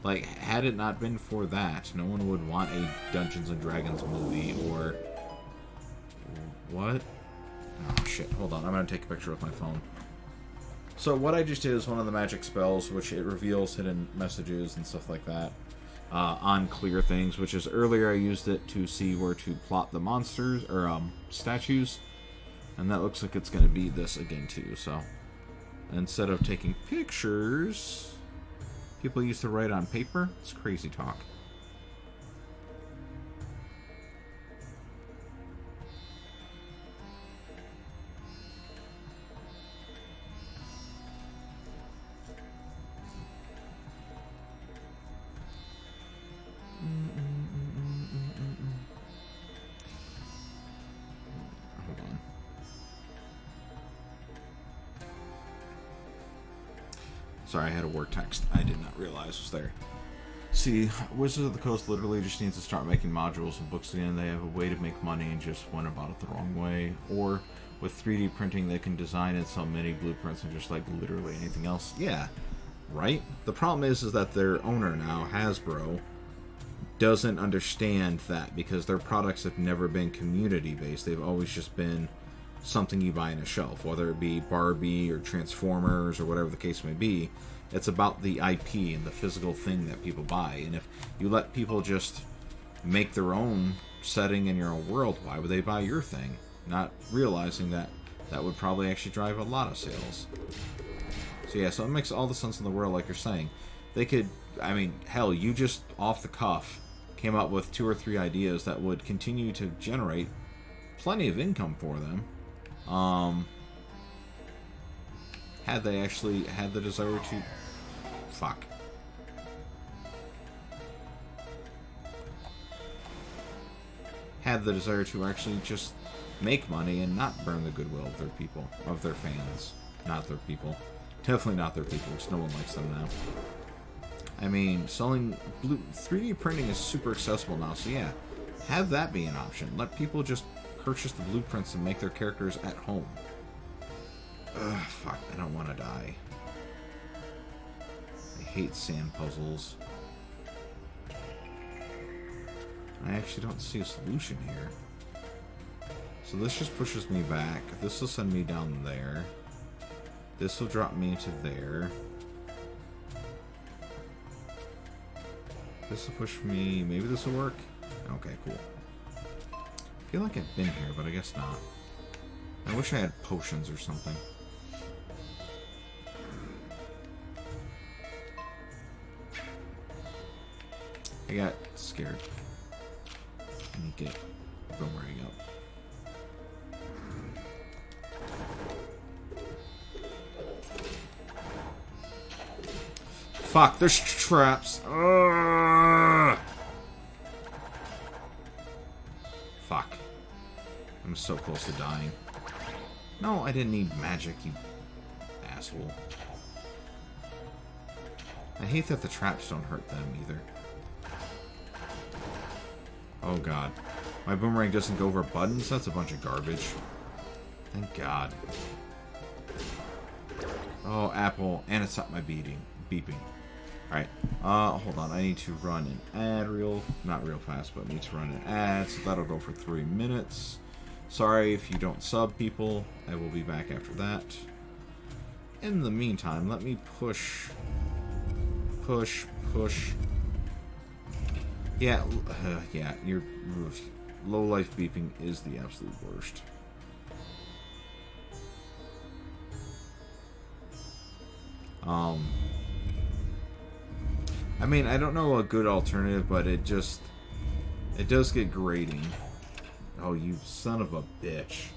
Speaker 1: Like, had it not been for that, no one would want a Dungeons and Dragons movie, or... What? Oh, shit. Hold on. I'm going to take a picture with my phone. So, what I just did is one of the magic spells, which it reveals hidden messages and stuff like that, on clear things, which is earlier I used it to see where to plot the monsters, or, statues, and that looks like it's going to be this again, too, so... Instead of taking pictures... People used to write on paper. It's crazy talk. Hold on. Sorry, I had a word text I did not realize was there. See, Wizards of the Coast literally just needs to start making modules and books again. They have a way to make money and just went about it the wrong way. Or with 3D printing, they can design and sell many blueprints and just like literally anything else. Yeah, right? The problem is that their owner now, Hasbro, doesn't understand that because their products have never been community-based. They've always just been something you buy on a shelf, whether it be Barbie or Transformers or whatever the case may be. It's about the IP and the physical thing that people buy. And if you let people just make their own setting in your own world, why would they buy your thing? Not realizing that that would probably actually drive a lot of sales. So yeah, so it makes all the sense in the world, like you're saying. They could, I mean, hell, you just off the cuff came up with 2 or 3 ideas that would continue to generate plenty of income for them. Had they actually had the desire to... Fuck. Had the desire to actually just make money and not burn the goodwill of their people, of their fans. Not their people. Definitely not their people, because no one likes them now. I mean, selling... 3D printing is super accessible now, so yeah. Have that be an option. Let people just purchase the blueprints and make their characters at home. Ugh, fuck, I don't want to die. I hate sand puzzles. I actually don't see a solution here. So this just pushes me back. This will send me down there. This will drop me to there. This will push me... Maybe this will work? Okay, cool. I feel like I've been here, but I guess not. I wish I had potions or something. I got scared. Let me get boomerang up. Fuck, there's traps. Ugh. Fuck. I'm so close to dying. No, I didn't need magic, you asshole. I hate that the traps don't hurt them either. Oh god. My boomerang doesn't go over buttons? That's a bunch of garbage. Thank god. Oh, Apple. And it stopped my beeping. Alright. Hold on. I need to run an ad not real fast, but I need to run an ad. So that'll go for 3 minutes. Sorry if you don't sub, people. I will be back after that. in the meantime, let me push. Yeah, yeah, your low life beeping is the absolute worst. I mean, I don't know a good alternative, but it does get grating. Oh, you son of a bitch.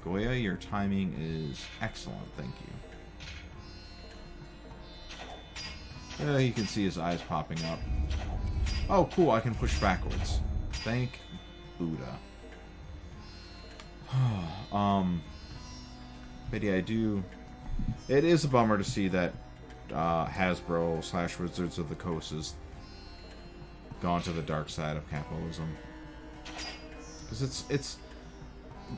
Speaker 1: Goya, your timing is excellent, thank you. Yeah, you can see his eyes popping up. Oh, cool, I can push backwards. Thank Buddha. But yeah, it is a bummer to see that Hasbro / Wizards of the Coast has gone to the dark side of capitalism. Because it's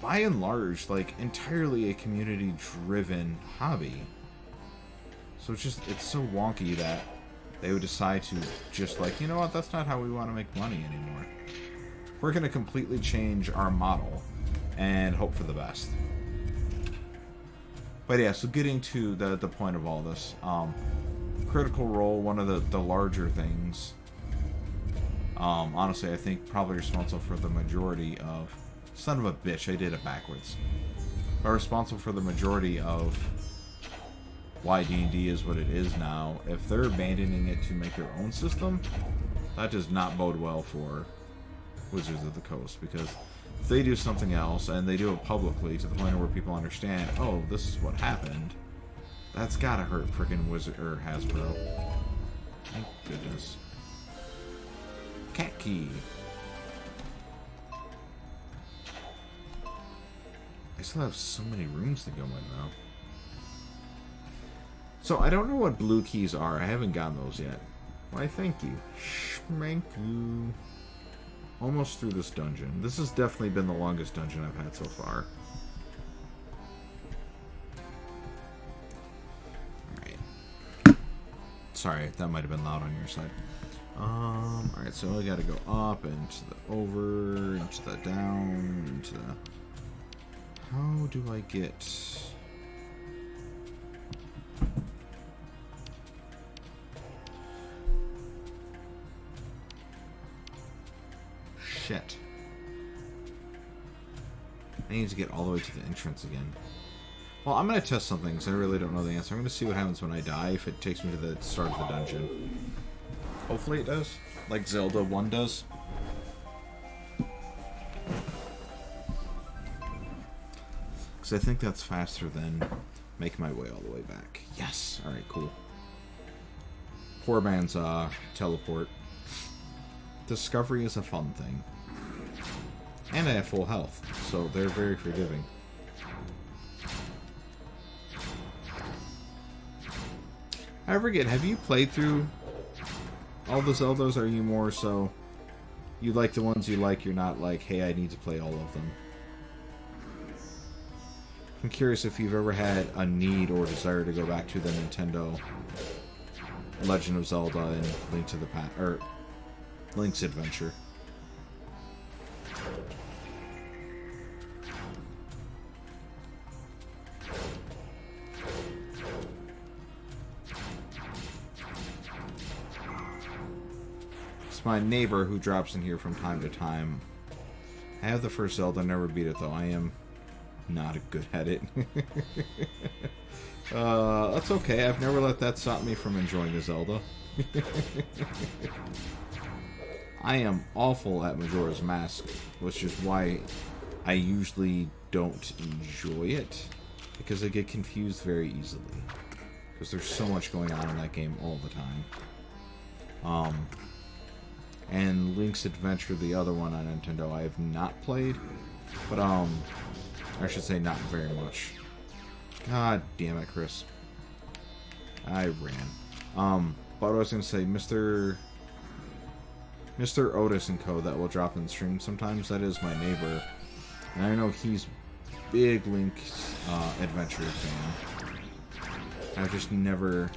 Speaker 1: by and large, like, entirely a community-driven hobby. So it's so wonky that they would decide to just, like, you know what, that's not how we want to make money anymore. We're going to completely change our model and hope for the best. But yeah, so getting to the point of all this, Critical Role, one of the larger things, honestly, I think probably responsible for the majority of, son of a bitch, I did it backwards, are responsible for the majority of why D&D is what it is now. If they're abandoning it to make their own system, that does not bode well for Wizards of the Coast, because if they do something else, and they do it publicly to the point where people understand, oh, this is what happened, that's gotta hurt frickin' Wizard or Hasbro. Thank goodness. Cat key. I still have so many rooms to go in now. So I don't know what blue keys are. I haven't gotten those yet. Why, thank you. Schmank you. Almost through this dungeon. This has definitely been the longest dungeon I've had so far. Alright. Sorry, that might have been loud on your side. Alright, so I gotta go up, into the over, into the down, into the... How do I get... Shit. I need to get all the way to the entrance again. Well, I'm going to test something because I really don't know the answer. I'm going to see what happens when I die, if it takes me to the start of the dungeon. Hopefully it does. Like Zelda 1 does. Because I think that's faster than making my way all the way back. Yes! Alright, cool. Poor man's teleport. Discovery is a fun thing. And I have full health, so they're very forgiving. I forget, have you played through all the Zeldas, or are you more so... You like the ones you like, you're not like, hey, I need to play all of them? I'm curious if you've ever had a need or desire to go back to the Nintendo Legend of Zelda and Link to the Past, or Link's Adventure. It's my neighbor who drops in here from time to time. I have the first Zelda, never beat it though. I am not good at it. That's okay. I've never let that stop me from enjoying a Zelda. I am awful at Majora's Mask, which is why I usually don't enjoy it, because I get confused very easily. Because there's so much going on in that game all the time. And Link's Adventure, the other one on Nintendo, I have not played, but I should say not very much. God damn it, Chris. I ran. But I was gonna say, Mr. Otis and Co. that will drop in stream sometimes, that is my neighbor. And I know he's big Link's Adventure fan. I've just never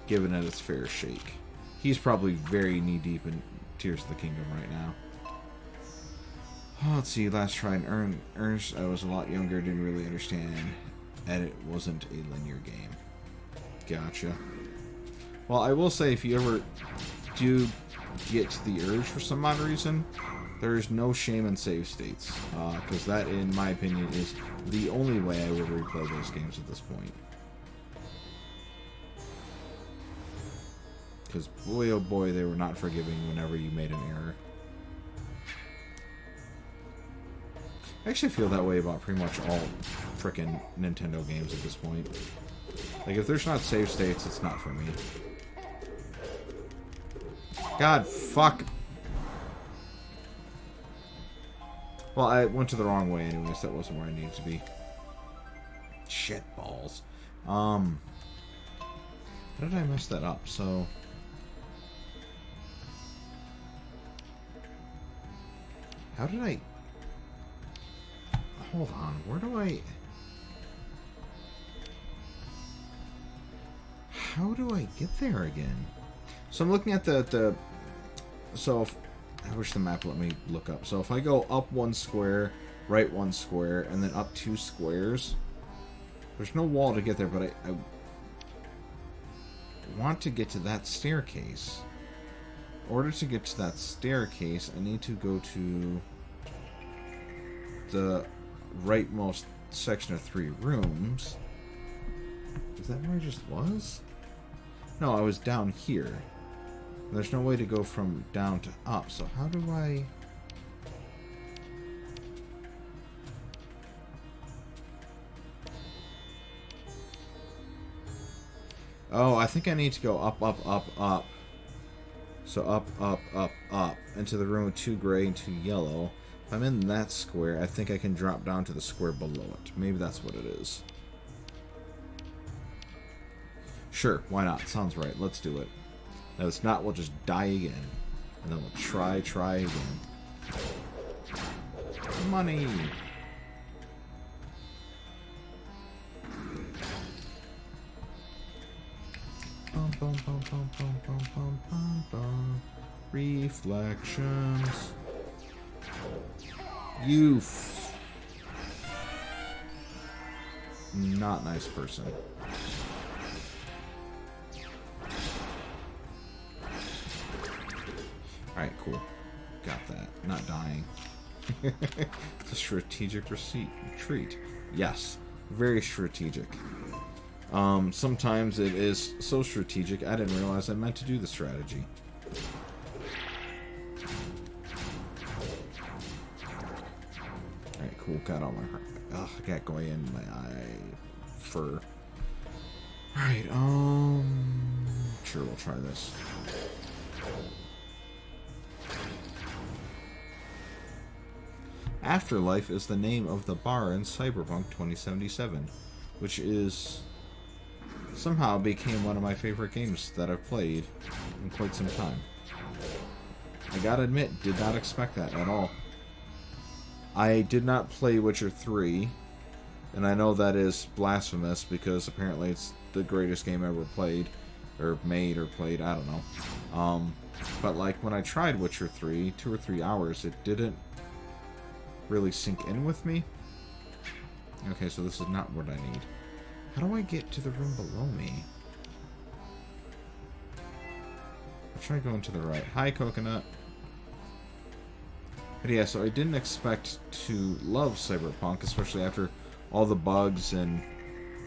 Speaker 1: given it its fair shake. He's probably very knee-deep in Tears of the Kingdom right now. Oh, let's see, last try and Ernst, I was a lot younger, didn't really understand, and it wasn't a linear game. Gotcha. Well, I will say, if you ever do get to the urge for some odd reason, there is no shame in save states, because that, in my opinion, is the only way I would replay those games at this point. Because boy oh boy, they were not forgiving whenever you made an error. I actually feel that way about pretty much all frickin' Nintendo games at this point. Like, if there's not save states, it's not for me. God, fuck. Well, I went to the wrong way anyways. That wasn't where I needed to be. Shit balls. How did I mess that up? So... how did I... hold on. Where do I... how do I get there again? So I'm looking at the so if, I wish the map let me look up. So if I go up 1 square, right 1 square, and then up 2 squares, there's no wall to get there, but I want to get to that staircase. In order to get to that staircase, I need to go to the rightmost section of 3 rooms. Is that where I just was? No, I was down here. There's no way to go from down to up, so how do I... oh, I think I need to go up, up, up, up. So up, up, up, up. Into the room with 2 gray and 2 yellow. If I'm in that square, I think I can drop down to the square below it. Maybe that's what it is. Sure, why not? Sounds right. Let's do it. Now, if not, we'll just die again. And then we'll try again. Money! Bum, bum, bum, bum, bum, bum, bum, bum, bum. Reflections. You not nice person. Alright, cool. Got that. Not dying. It's a strategic retreat. Yes. Very strategic. Sometimes it is so strategic, I didn't realize I meant to do the strategy. Alright, cool. Got all my heart. Ugh, I got going in my eye fur. Alright, sure, we'll try this. Afterlife is the name of the bar in Cyberpunk 2077, which is somehow became one of my favorite games that I've played in quite some time. I gotta admit, did not expect that at all. I did not play Witcher 3, and I know that is blasphemous because apparently it's the greatest game ever played, or made, or played, I don't know. But like when I tried Witcher 3, 2 or 3 hours, it didn't really sink in with me. Okay, so this is not what I need. How do I get to the room below me? I'll try going to the right. Hi, Coconut. But yeah, so I didn't expect to love Cyberpunk, especially after all the bugs and...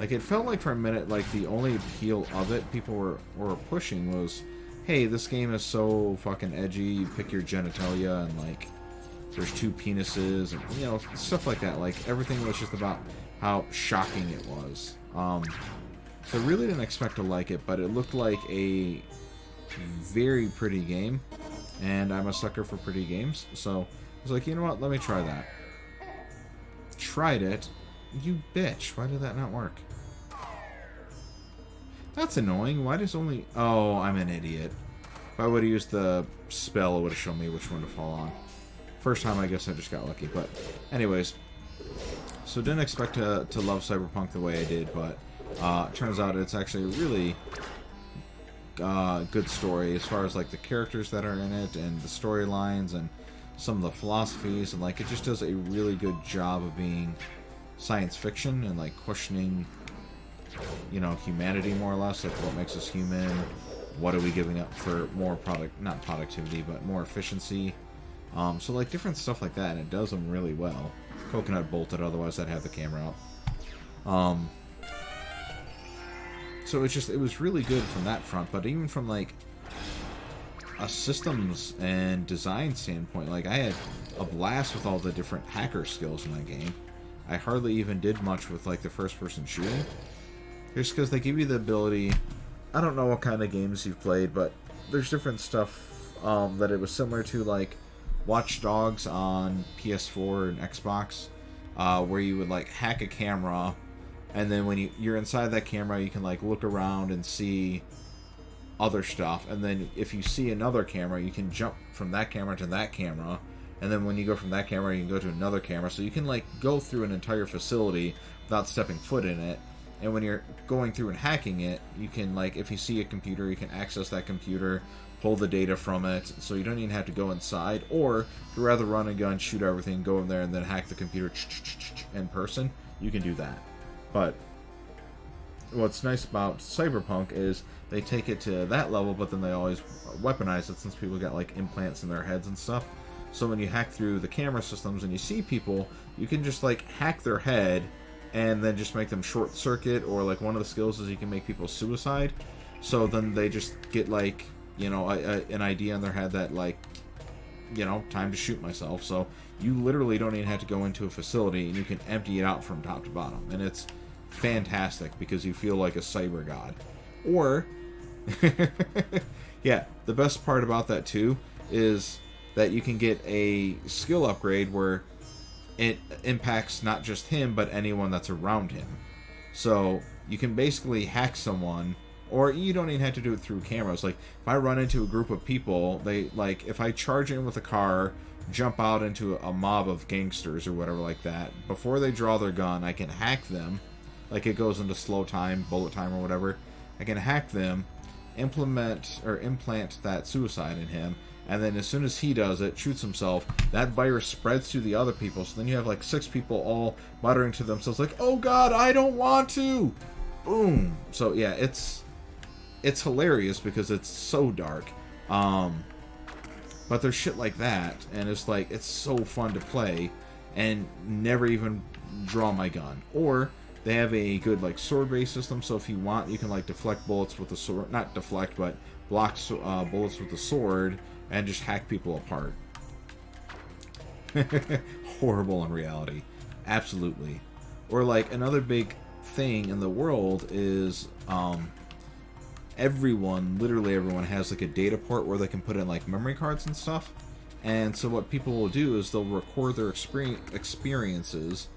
Speaker 1: like, it felt like for a minute, like, the only appeal of it people were pushing was, hey, this game is so fucking edgy, you pick your genitalia and, like, there's 2 penises, and, you know, stuff like that. Like, everything was just about how shocking it was. So I really didn't expect to like it, but it looked like a very pretty game, and I'm a sucker for pretty games, so I was like, you know what, let me try that. Tried it. You bitch, why did that not work? That's annoying. Why does only... oh, I'm an idiot. If I would have used the spell, it would have shown me which one to fall on. First time, I guess I just got lucky, but anyways. So didn't expect to love Cyberpunk the way I did, but turns out it's actually a really good story as far as like the characters that are in it and the storylines and some of the philosophies, and like it just does a really good job of being science fiction and like questioning, you know, humanity more or less, like what makes us human, what are we giving up for more not productivity, but more efficiency. So like different stuff like that, and it does them really well. Coconut bolted, otherwise I'd have the camera up. So it was really good from that front, but even from like a systems and design standpoint, like I had a blast with all the different hacker skills in that game. I hardly even did much with like the first person shooting. Just because they give you the ability, I don't know what kind of games you've played, but there's different stuff that it was similar to like Watch Dogs on PS4 and Xbox, where you would like hack a camera, and then when you're inside that camera, you can like look around and see other stuff, and then if you see another camera, you can jump from that camera to that camera, and then when you go from that camera, you can go to another camera, so you can like go through an entire facility without stepping foot in it. And when you're going through and hacking it, you can like, if you see a computer, you can access that computer, pull the data from it, so you don't even have to go inside. Or if you'd rather run a gun, shoot everything, go in there, and then hack the computer in person, you can do that. But what's nice about Cyberpunk is they take it to that level, but then they always weaponize it, since people got like implants in their heads and stuff. So when you hack through the camera systems and you see people, you can just like hack their head and then just make them short circuit, or like one of the skills is you can make people suicide. So then they just get like, you know, an idea in their head that like, you know, time to shoot myself. So you literally don't even have to go into a facility, and you can empty it out from top to bottom, and it's fantastic because you feel like a cyber god. Or yeah, the best part about that too is that you can get a skill upgrade where it impacts not just him, but anyone that's around him. So you can basically hack someone, or you don't even have to do it through cameras. Like if I run into a group of people, they like, if I charge in with a car, jump out into a mob of gangsters or whatever like that, before they draw their gun, I can hack them. Like it goes into slow time, bullet time, or whatever. I can hack them, implant that suicide in him, and then as soon as he does it, shoots himself, that virus spreads to the other people. So then you have like 6 people all muttering to themselves like, "Oh God, I don't want to!" Boom. So yeah, it's hilarious because it's so dark. But there's shit like that, and it's like, it's so fun to play and never even draw my gun. Or they have a good like sword-based system, so if you want, you can like deflect bullets with the sword, not deflect, but block bullets with the sword, and just hack people apart. Horrible in reality. Absolutely. Or like another big thing in the world is literally everyone has like a data port where they can put in like memory cards and stuff. And so what people will do is they'll record their experiences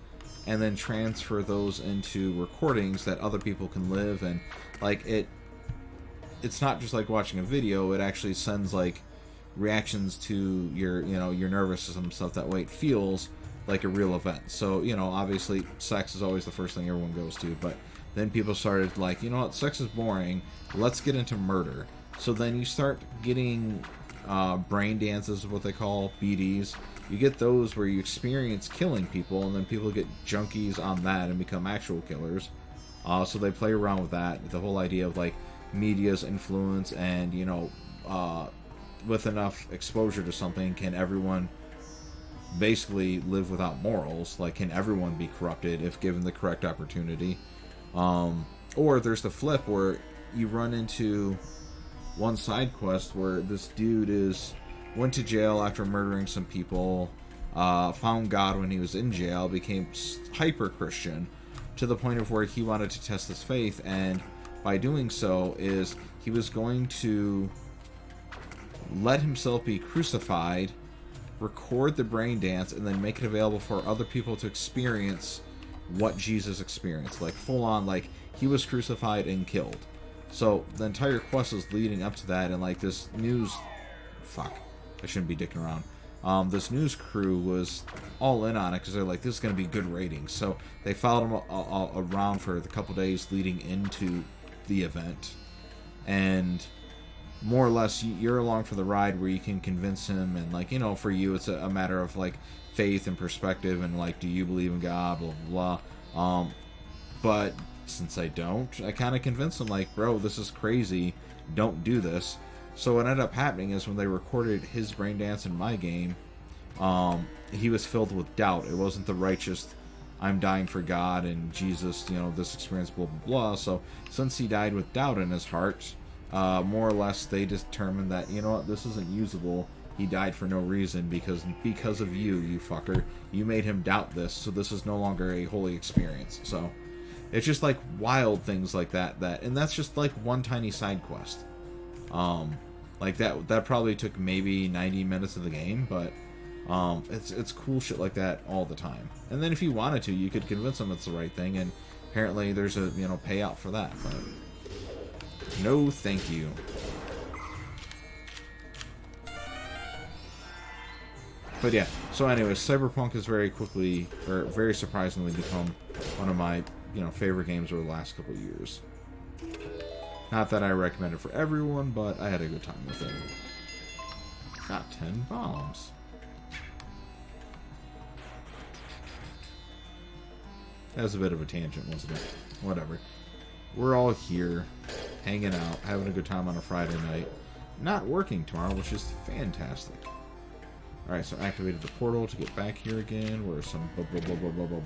Speaker 1: and then transfer those into recordings that other people can live. And like it's not just like watching a video, it actually sends like reactions to your, you know, your nervous system stuff. That way it feels like a real event. So, you know, obviously sex is always the first thing everyone goes to, but then people started like, you know what, sex is boring, let's get into murder. So then you start getting brain dances, is what they call BDs. You get those where you experience killing people, and then people get junkies on that and become actual killers. So they play around with that, the whole idea of like media's influence, and you know, with enough exposure to something, can everyone basically live without morals? Like, can everyone be corrupted if given the correct opportunity? Or there's the flip where you run into one side quest where this dude went to jail after murdering some people, found God when he was in jail, became hyper Christian to the point of where he wanted to test his faith, and by doing so is he was going to let himself be crucified, record the brain dance, and then make it available for other people to experience what Jesus experienced. Like full on, like he was crucified and killed. So the entire quest is leading up to that, and like this news, I shouldn't be dicking around. This news crew was all in on it because they're like, this is going to be good ratings. So they followed him around for the couple days leading into the event, and more or less you're along for the ride where you can convince him, and like, you know, for you it's a matter of like faith and perspective and like, do you believe in God, blah blah blah. But since I don't, I kind of convince him like, bro, this is crazy, don't do this. So what ended up happening is when they recorded his brain dance in my game, he was filled with doubt. It wasn't the righteous, I'm dying for God and Jesus, you know, this experience, blah blah blah. So since he died with doubt in his heart, more or less they determined that, you know what, this isn't usable. He died for no reason because of you, you fucker. You made him doubt this, so this is no longer a holy experience. So it's just like wild things like that, and that's just like one tiny side quest. Like that probably took maybe 90 minutes of the game, but it's cool shit like that all the time. And then if you wanted to, you could convince them it's the right thing, and apparently there's a, you know, payout for that. But no, thank you. But yeah, so anyways, Cyberpunk has very quickly, or very surprisingly, become one of my, you know, favorite games over the last couple of years. Not that I recommend it for everyone, but I had a good time with it. Got 10 bombs. That was a bit of a tangent, wasn't it? Whatever. We're all here, hanging out, having a good time on a Friday night. Not working tomorrow, which is fantastic. Alright, so activated the portal to get back here again. Where are some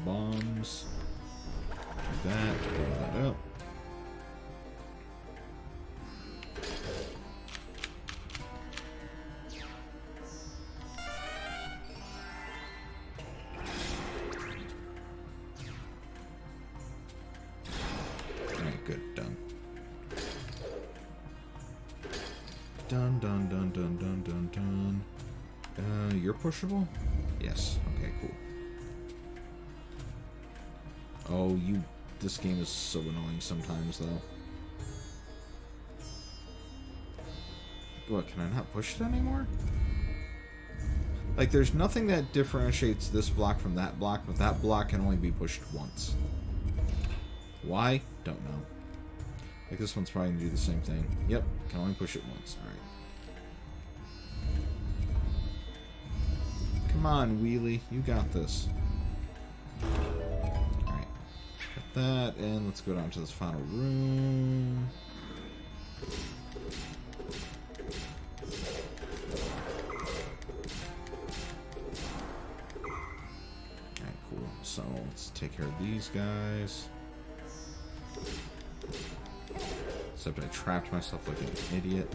Speaker 1: bombs? Do that, blow that up. Alright, good, done. Dun dun dun dun dun dun dun. You're pushable? Yes. Okay, cool. Oh, this game is so annoying sometimes, though. What, can I not push it anymore? Like, there's nothing that differentiates this block from that block, but that block can only be pushed once. Why? Don't know. Like, this one's probably going to do the same thing. Yep, can only push it once. Alright. Come on, Wheelie. You got this. Alright. Got that, and let's go down to this final room. Alright, cool. So, let's take care of these guys. Except I trapped myself like an idiot.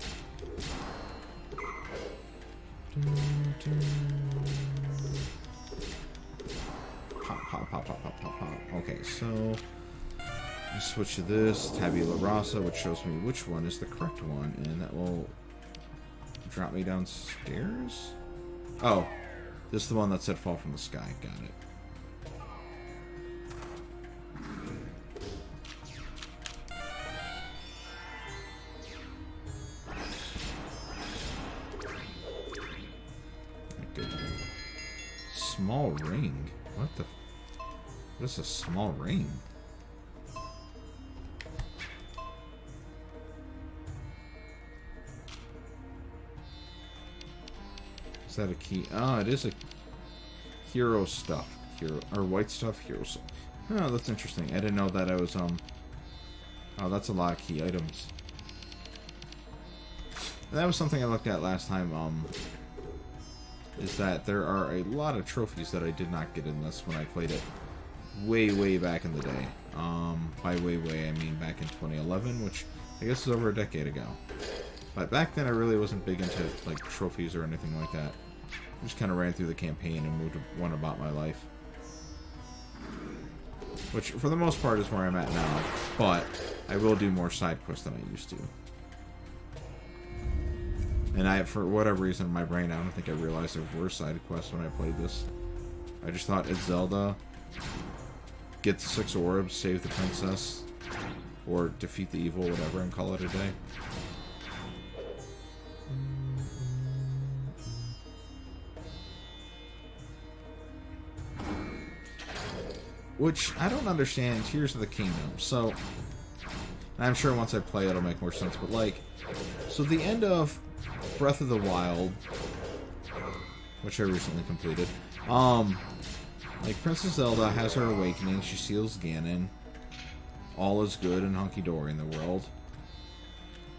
Speaker 1: Pop, pop, pop, pop, pop, pop, pop. Okay, so I switch to this tabula rasa, which shows me which one is the correct one, and that will drop me downstairs. Oh, this is the one that said fall from the sky. Got it. Small ring? What the? What is a small ring? Is that a key? Oh, it is a hero stuff. Hero or white stuff. Hero stuff. Oh, that's interesting. I didn't know that I was Oh, that's a lot of key items. And that was something I looked at last time. Is that there are a lot of trophies that I did not get in this when I played it way back in the day. By way, I mean back in 2011, which I guess is over a decade ago. But back then I really wasn't big into like trophies or anything like that. I just kind of ran through the campaign and went about my life. Which, for the most part, is where I'm at now. But I will do more side quests than I used to. And for whatever reason in my brain, I don't think I realized there were side quests when I played this. I just thought it's Zelda, get the 6 orbs, save the princess, or defeat the evil, whatever, and call it a day. Which, I don't understand Tears of the Kingdom. So, And I'm sure once I play it'll make more sense, but like, so the end of Breath of the Wild, which I recently completed, like Princess Zelda has her awakening, she seals Ganon, all is good and hunky-dory in the world.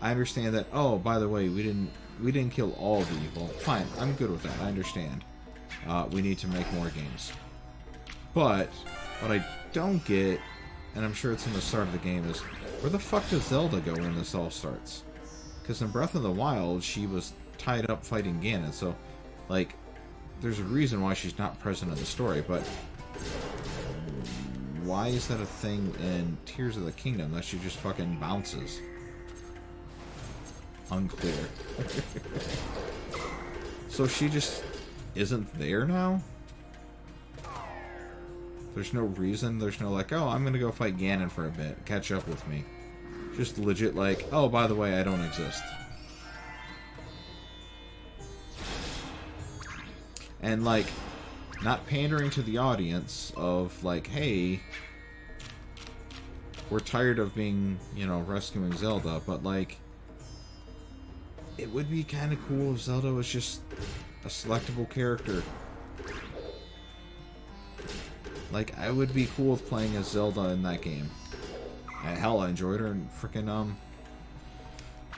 Speaker 1: I understand that, oh, by the way, we didn't kill all the evil. Fine, I'm good with that, I understand. We need to make more games. But, what I don't get, and I'm sure it's in the start of the game, is where the fuck does Zelda go when this all starts? Because in Breath of the Wild, she was tied up fighting Ganon, so, like, there's a reason why she's not present in the story, but why is that a thing in Tears of the Kingdom that she just fucking bounces? Unclear. So she just isn't there now? There's no reason, there's no like, oh, I'm gonna go fight Ganon for a bit, catch up with me. Just legit like, oh, by the way, I don't exist. And like, not pandering to the audience of like, hey, we're tired of being, you know, rescuing Zelda, but like, it would be kind of cool if Zelda was just a selectable character. Like, I would be cool with playing as Zelda in that game. And hell, I enjoyed her in frickin'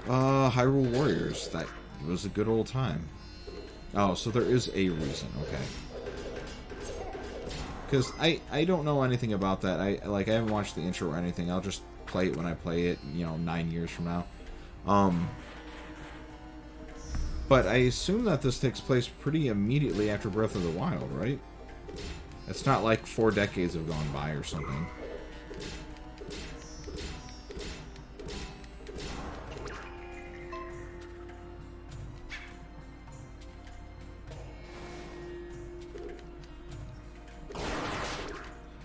Speaker 1: Hyrule Warriors. That was a good old time. Oh, so there is a reason, okay. Because I don't know anything about that. I haven't watched the intro or anything. I'll just play it when I play it, you know, 9 years from now. But I assume that this takes place pretty immediately after Breath of the Wild, right? It's not like 4 decades have gone by or something.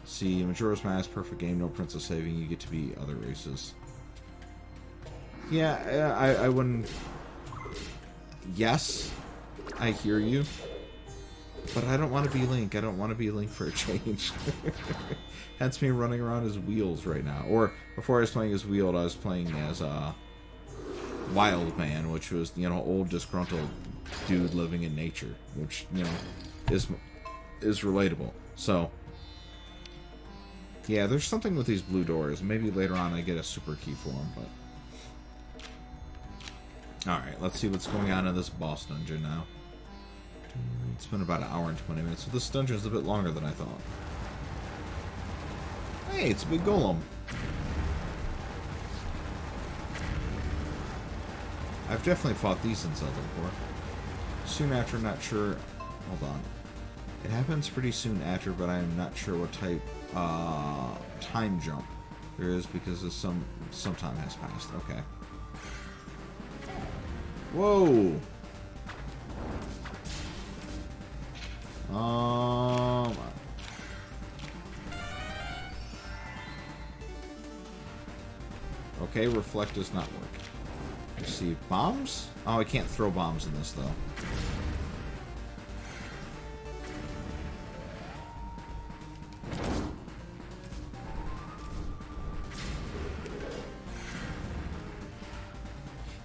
Speaker 1: See, Majora's Mask, perfect game, no princess saving, you get to be other races. Yeah, I wouldn't... Yes, I hear you. But I don't want to be Link. I don't want to be Link for a change. Hence me running around as Wheels right now. Or, before I was playing as Wheeled, I was playing as Wild Man, which was, you know, old disgruntled dude living in nature. Which, you know, is relatable. So, yeah, there's something with these blue doors. Maybe later on I get a super key for them, but... Alright, let's see what's going on in this boss dungeon now. It's been about 1 hour and 20 minutes, so this dungeon is a bit longer than I thought. Hey, it's a big golem. I've definitely fought these in Zelda before. Soon after, not sure... Hold on. It happens pretty soon after, but I'm not sure what type time jump there is because of some time has passed. Okay. Whoa! Okay, reflect does not work. Let's see, bombs? Oh, I can't throw bombs in this, though.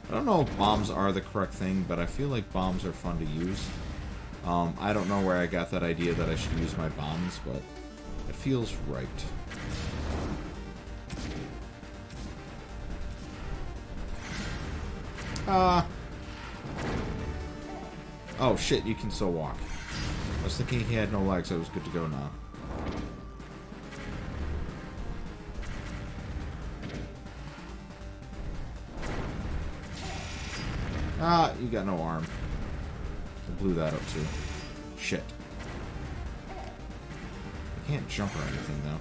Speaker 1: I don't know if bombs are the correct thing, but I feel like bombs are fun to use. I don't know where I got that idea that I should use my bombs, but it feels right. Oh shit, you can still walk. I was thinking he had no legs, so it was good to go now. Ah, you got no arm. I blew that up too. Shit. I can't jump or anything though.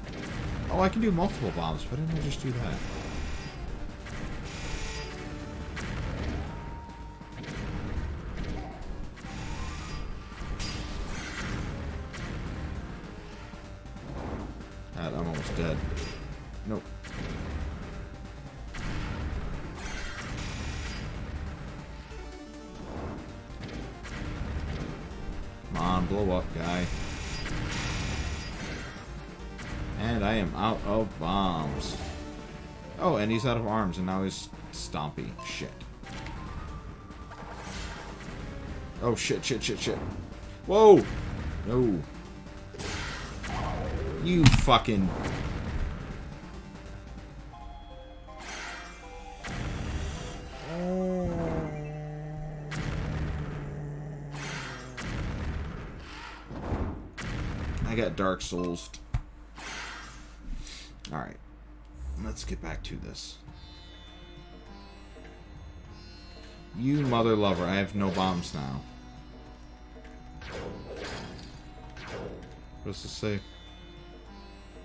Speaker 1: Oh, I can do multiple bombs, but didn't I just do that? I'm almost dead. Nope. Come on, blow up, guy. And I am out of bombs. Oh, and he's out of arms, and now he's stompy. Shit. Oh, shit, shit, shit, shit. Whoa! No. You fucking... I got Dark Souls. Alright. Let's get back to this. You mother lover, I have no bombs now. What does this say?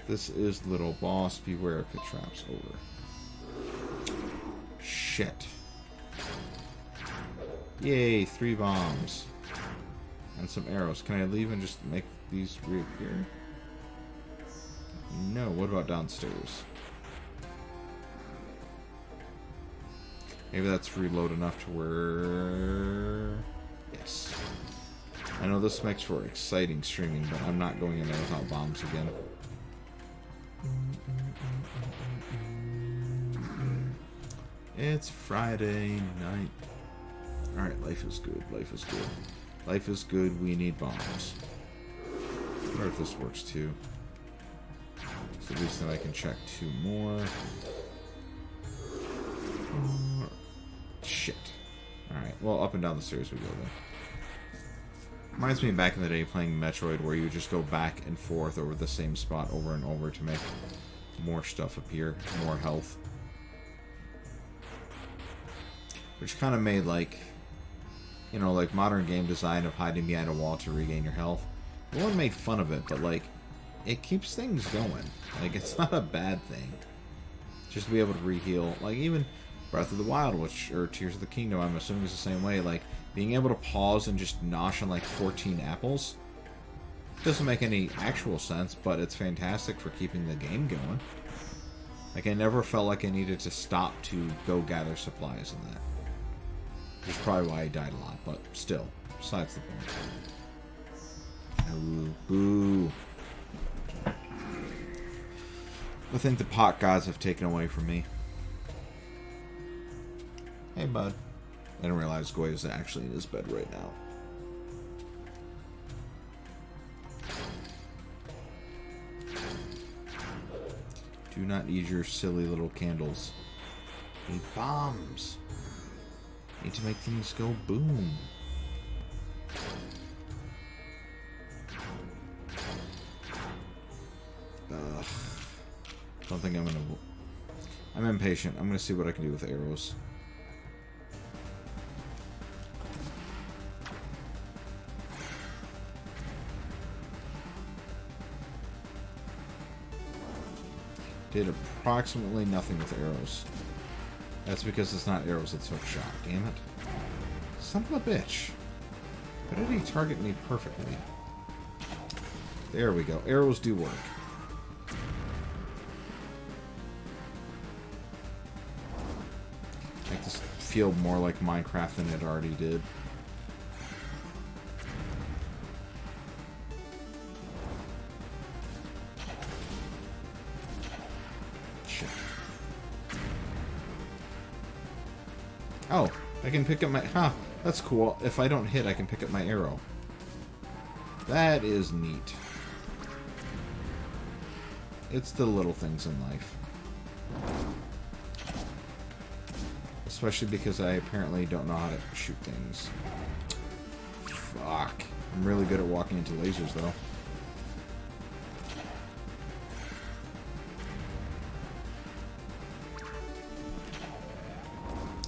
Speaker 1: This is little boss, beware of pit traps. Over. Shit. Yay, 3 bombs. And some arrows. Can I leave and just make these reappear? No, what about downstairs? Maybe that's reload enough to where... Yes. I know this makes for exciting streaming, but I'm not going in there without bombs again. It's Friday night. Alright, life is good, life is good. Life is good, we need bombs. I wonder if this works too. So at least then I can check 2 more. Shit. Alright, well, up and down the stairs we go then. Reminds me back in the day playing Metroid where you just go back and forth over the same spot over and over to make more stuff appear, more health. Which kind of made, like, you know, like modern game design of hiding behind a wall to regain your health. No one made fun of it, but, like, it keeps things going. Like, it's not a bad thing. Just to be able to re-heal. Like, even Breath of the Wild, which, or Tears of the Kingdom, I'm assuming is the same way. Like, being able to pause and just nosh on, like, 14 apples doesn't make any actual sense, but it's fantastic for keeping the game going. Like, I never felt like I needed to stop to go gather supplies in that. Which is probably why I died a lot, but still, besides the point. Oh, boo. I think the pot gods have taken away from me. Hey, bud. I didn't realize Goy is actually in his bed right now. Do not eat your silly little candles. Need bombs. Need to make things go boom. Ugh. Don't think I'm gonna... I'm impatient. I'm gonna see what I can do with arrows. Did approximately nothing with arrows. That's because it's not arrows, it's hookshot. Damn it. Son of a bitch. How did he target me perfectly? There we go. Arrows do work. Make this feel more like Minecraft than it already did. Oh, I can pick up my... Huh, that's cool. If I don't hit, I can pick up my arrow. That is neat. It's the little things in life. Especially because I apparently don't know how to shoot things. Fuck. I'm really good at walking into lasers, though.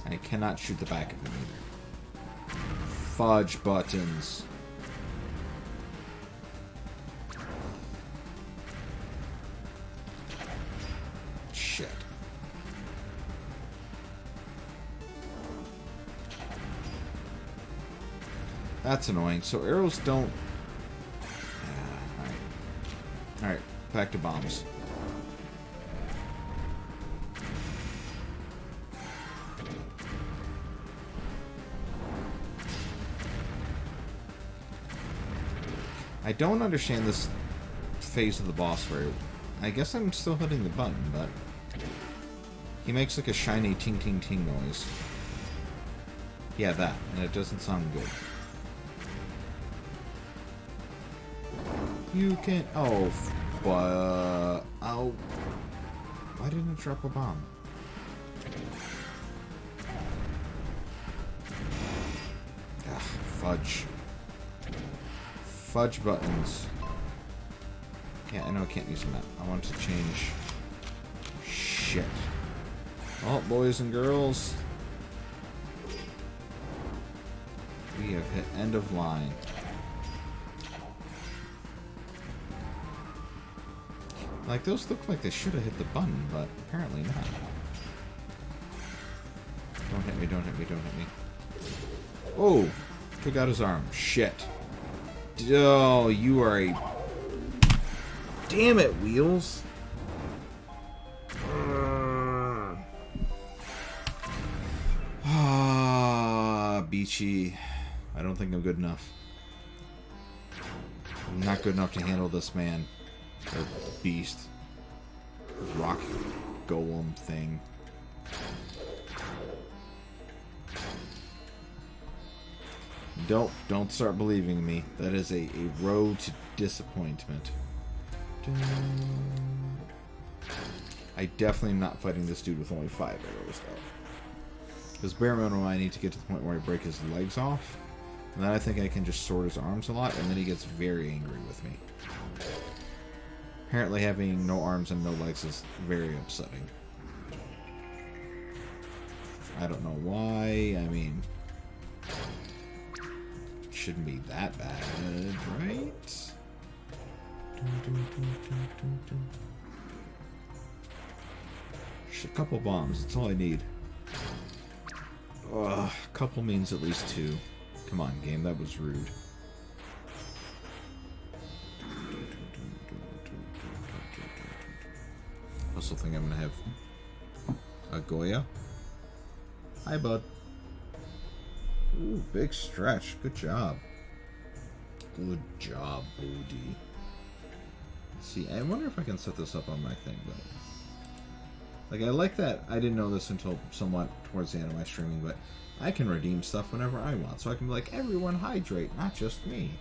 Speaker 1: I cannot shoot the back of them either. Fudge buttons. Shit. That's annoying. So arrows don't... Alright. Alright, back to bombs. I don't understand this phase of the boss very well. I guess I'm still hitting the button, but... He makes like a shiny ting ting ting noise. Yeah, that. And it doesn't sound good. You can... Oh, but... Oh. Why didn't it drop a bomb? Ugh, fudge. Fudge buttons. Yeah, I know I can't use them. I want to change... Shit. Oh, boys and girls. We have hit end of line. Like, those look like they should have hit the button, but apparently not. Don't hit me, don't hit me, don't hit me. Oh! Took out his arm. Shit. Oh, you are a... Damn it, Wheels! Ah, Beachy. I don't think I'm good enough. I'm not good enough to handle this man. Or beast. Rock golem thing. Don't start believing me. That is a road to disappointment. I definitely am not fighting this dude with only 5 arrows, though. Because bare minimum, I need to get to the point where I break his legs off. And then I think I can just sword his arms a lot, and then he gets very angry with me. Apparently having no arms and no legs is very upsetting. I don't know why. I mean... It shouldn't be that bad, right? Just a couple bombs. That's all I need. Ugh, a couple means at least 2. Come on, game. That was rude. I also think I'm gonna have a Goya. Hi, bud. Ooh, big stretch. Good job. Good job, Bodie. See, I wonder if I can set this up on my thing, but... Like, I like that. I didn't know this until somewhat towards the end of my streaming, but I can redeem stuff whenever I want. So I can be like, everyone hydrate, not just me.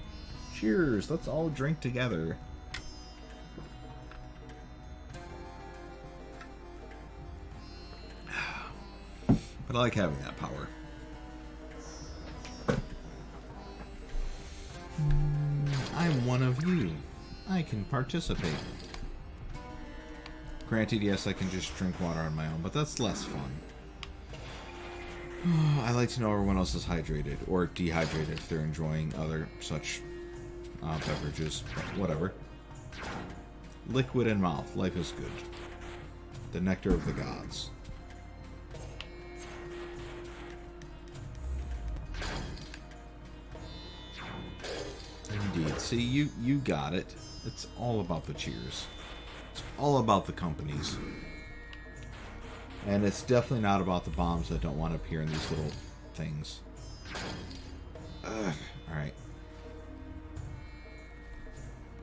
Speaker 1: Cheers, let's all drink together. But I like having that power. I'm one of you. I can participate. Granted, yes, I can just drink water on my own, but that's less fun. I like to know everyone else is hydrated, or dehydrated if they're enjoying other such beverages, but whatever. Liquid in mouth, life is good. The nectar of the gods. Indeed. See, you got it. It's all about the cheers. It's all about the companies. And it's definitely not about the bombs that don't want to appear in these little things. Alright.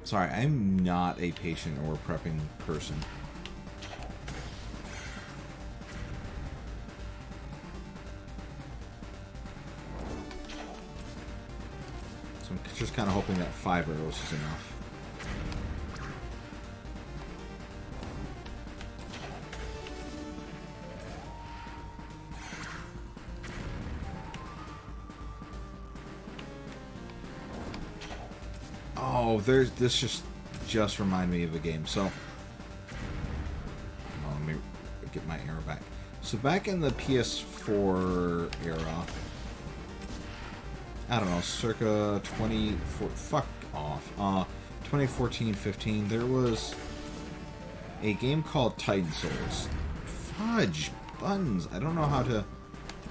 Speaker 1: Sorry, I'm not a patient or prepping person. So I'm just kind of hoping that 5 arrows is enough. Oh, this just reminded me of a game. So, let me get my arrow back. So back in the PS4 era, I don't know, circa 2014-15, there was a game called Titan Souls. Fudge buttons! I don't know how to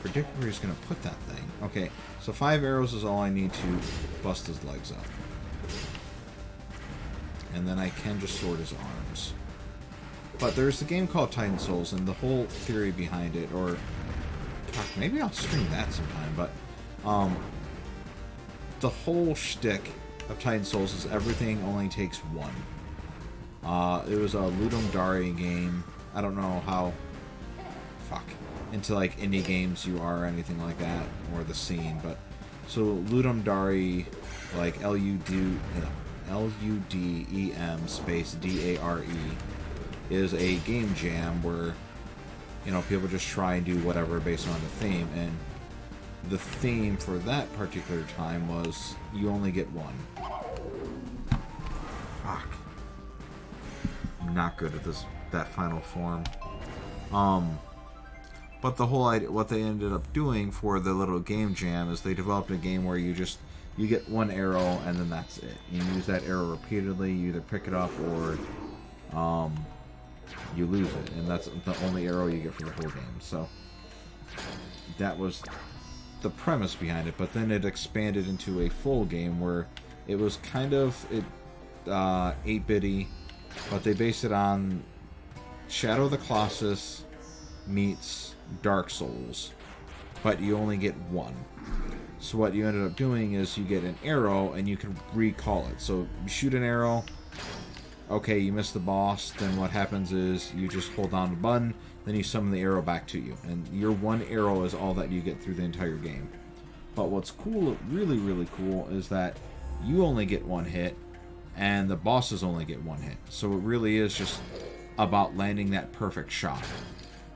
Speaker 1: predict where he's going to put that thing. Okay, so 5 arrows is all I need to bust his legs up. And then I can just sword his arms. But there's a game called Titan Souls, and the whole theory behind it, or... Fuck, maybe I'll stream that sometime, but... the whole shtick of Titan Souls is everything only takes 1. It was a Ludum Dare game. I don't know how fuck, into like indie games you are or anything like that, or the scene. But so Ludum Dare, like LUDEM space DARE, is a game jam where, you know, people just try and do whatever based on the theme, and the theme for that particular time was you only get one. Fuck. I'm not good at that final form. But the whole idea, what they ended up doing for the little game jam is they developed a game where you get one arrow and then that's it. You use that arrow repeatedly, you either pick it up or you lose it, and that's the only arrow you get for the whole game. So that was the premise behind it, but then it expanded into a full game where it was kind of 8-bitty, but they based it on Shadow of the Colossus meets Dark Souls, but you only get one. So what you ended up doing is you get an arrow and you can recall it. So you shoot an arrow, okay, you missed the boss, then what happens is you just hold down the button, then you summon the arrow back to you, and your one arrow is all that you get through the entire game. But what's cool, really, really cool, is that you only get one hit, and the bosses only get one hit. So it really is just about landing that perfect shot.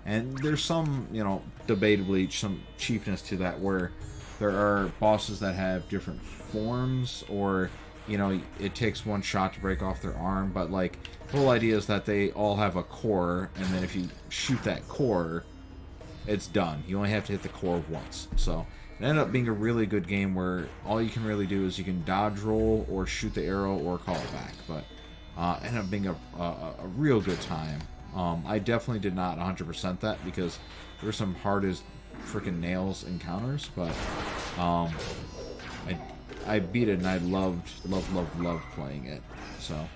Speaker 1: And there's some, you know, debatably some cheapness to that, where there are bosses that have different forms, or, you know, it takes one shot to break off their arm, but like the whole idea is that they all have a core, and then if you shoot that core, it's done. You only have to hit the core once. So it ended up being a really good game where all you can really do is you can dodge roll or shoot the arrow or call it back. But it ended up being a real good time. I definitely did not 100% that because there were some hard as freaking nails encounters, but I beat it and I loved playing it. So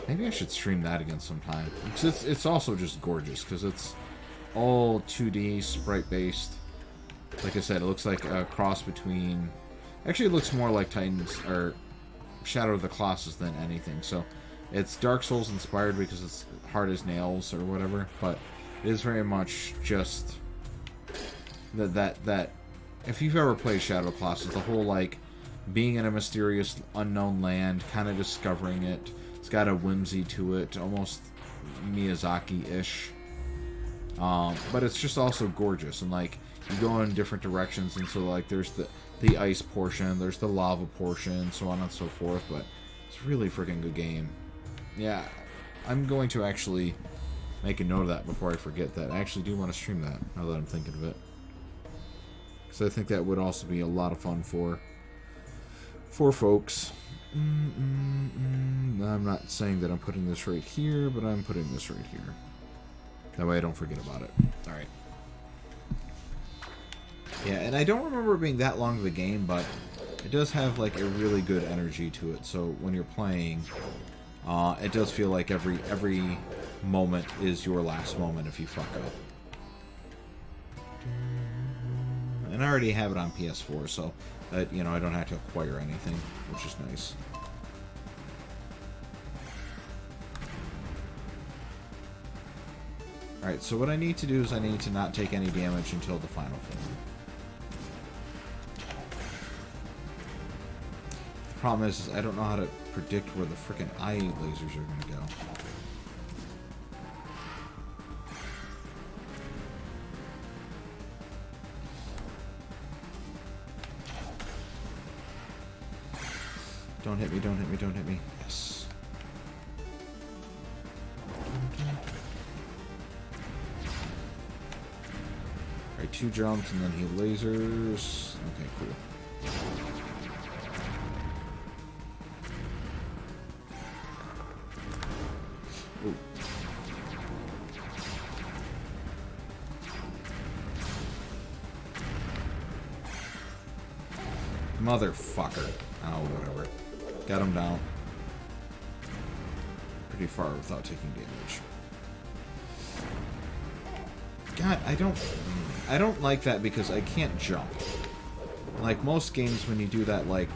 Speaker 1: maybe I should stream that again sometime. It's also just gorgeous because it's all 2D sprite based. Like I said, it looks like a cross between. Actually, it looks more like Titans or Shadow of the Colossus than anything. So it's Dark Souls inspired because it's hard as nails or whatever, but it is very much just that. If you've ever played Shadow of the Colossus, the whole like being in a mysterious unknown land, kind of discovering it. It's got a whimsy to it, almost Miyazaki-ish. But it's just also gorgeous, and like you go in different directions, and so like there's the ice portion, there's the lava portion, so on and so forth. But it's a really freaking good game. Yeah, I'm going to actually make a note of that before I forget that. I actually do want to stream that now that I'm thinking of it, because I think that would also be a lot of fun for folks. I'm not saying that I'm putting this right here, but I'm putting this right here. That way I don't forget about it. Alright. Yeah, and I don't remember it being that long of a game, but it does have like a really good energy to it. So when you're playing, it does feel like every moment is your last moment if you fuck up. And I already have it on PS4, so that, you know, I don't have to acquire anything, which is nice. Alright, so what I need to do is I need to not take any damage until the final form. The problem is I don't know how to predict where the frickin' eye lasers are going to go. Don't hit me, don't hit me, don't hit me. Yes. Alright, 2 jumps and then he lasers. Okay, cool. Ooh. Motherfucker. Oh, whatever. Got him down. Pretty far without taking damage. God, I don't like that because I can't jump. Like most games, when you do that, like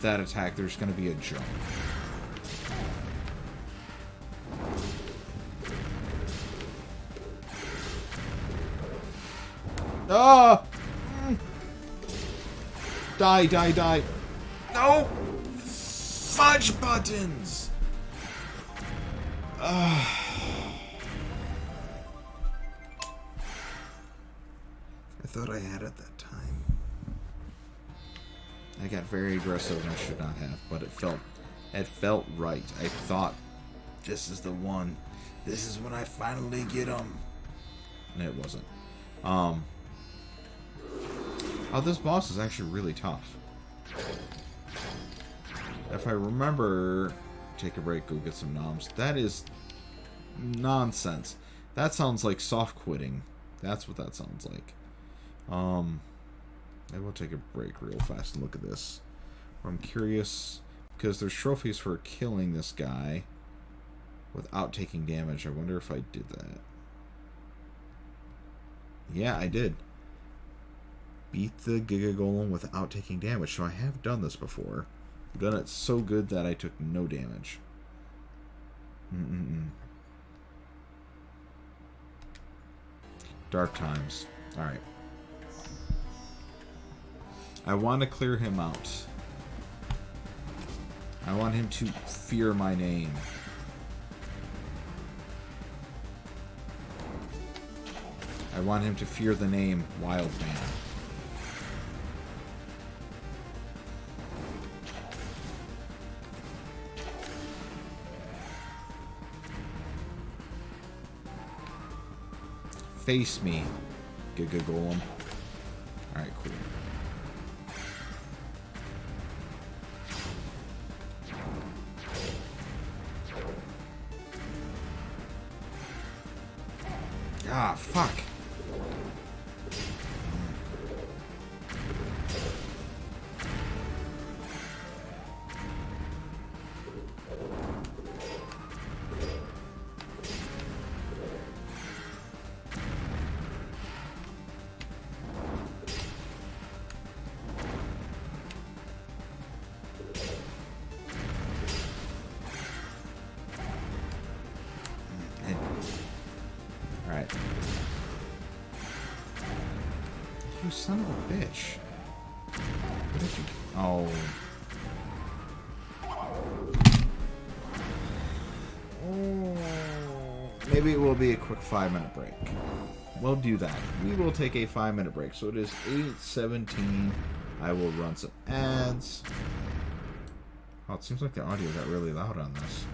Speaker 1: that attack, there's going to be a jump. Ah! Die, die, die. No! Fudge buttons! I thought I had at that time. I got very aggressive and I should not have, but it felt right. I thought, this is the one. This is when I finally get him. And it wasn't. Oh, this boss is actually really tough. If I remember, take a break, go get some noms. That is nonsense. That sounds like soft quitting. That's what that sounds like. I will take a break real fast and look at this. I'm curious, because there's trophies for killing this guy without taking damage. I wonder if I did that. Yeah, I did. Beat the Giga Golem without taking damage. So I have done this before. I've done it so good that I took no damage. Dark times. Alright. I want to clear him out. I want him to fear my name. I want him to fear the name Wild Man. Face me, Giga Golem. Alright, cool. Ah, fuck. Alright. You son of a bitch. What did you... Oh. Maybe it will be a quick 5-minute break. We'll do that. We will take a 5-minute break. So it is 8:17. I will run some ads. Oh, it seems like the audio got really loud on this.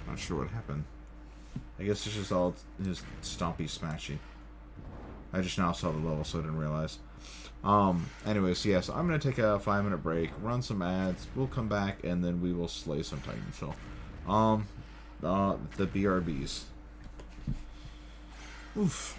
Speaker 1: Not sure what happened. I guess it's just all his stompy smashy. I just now saw the level, so I didn't realize. Anyways, yes, I'm going to take a 5-minute break, run some ads, we'll come back, and then we will slay some Titans. So, the BRBs. Oof.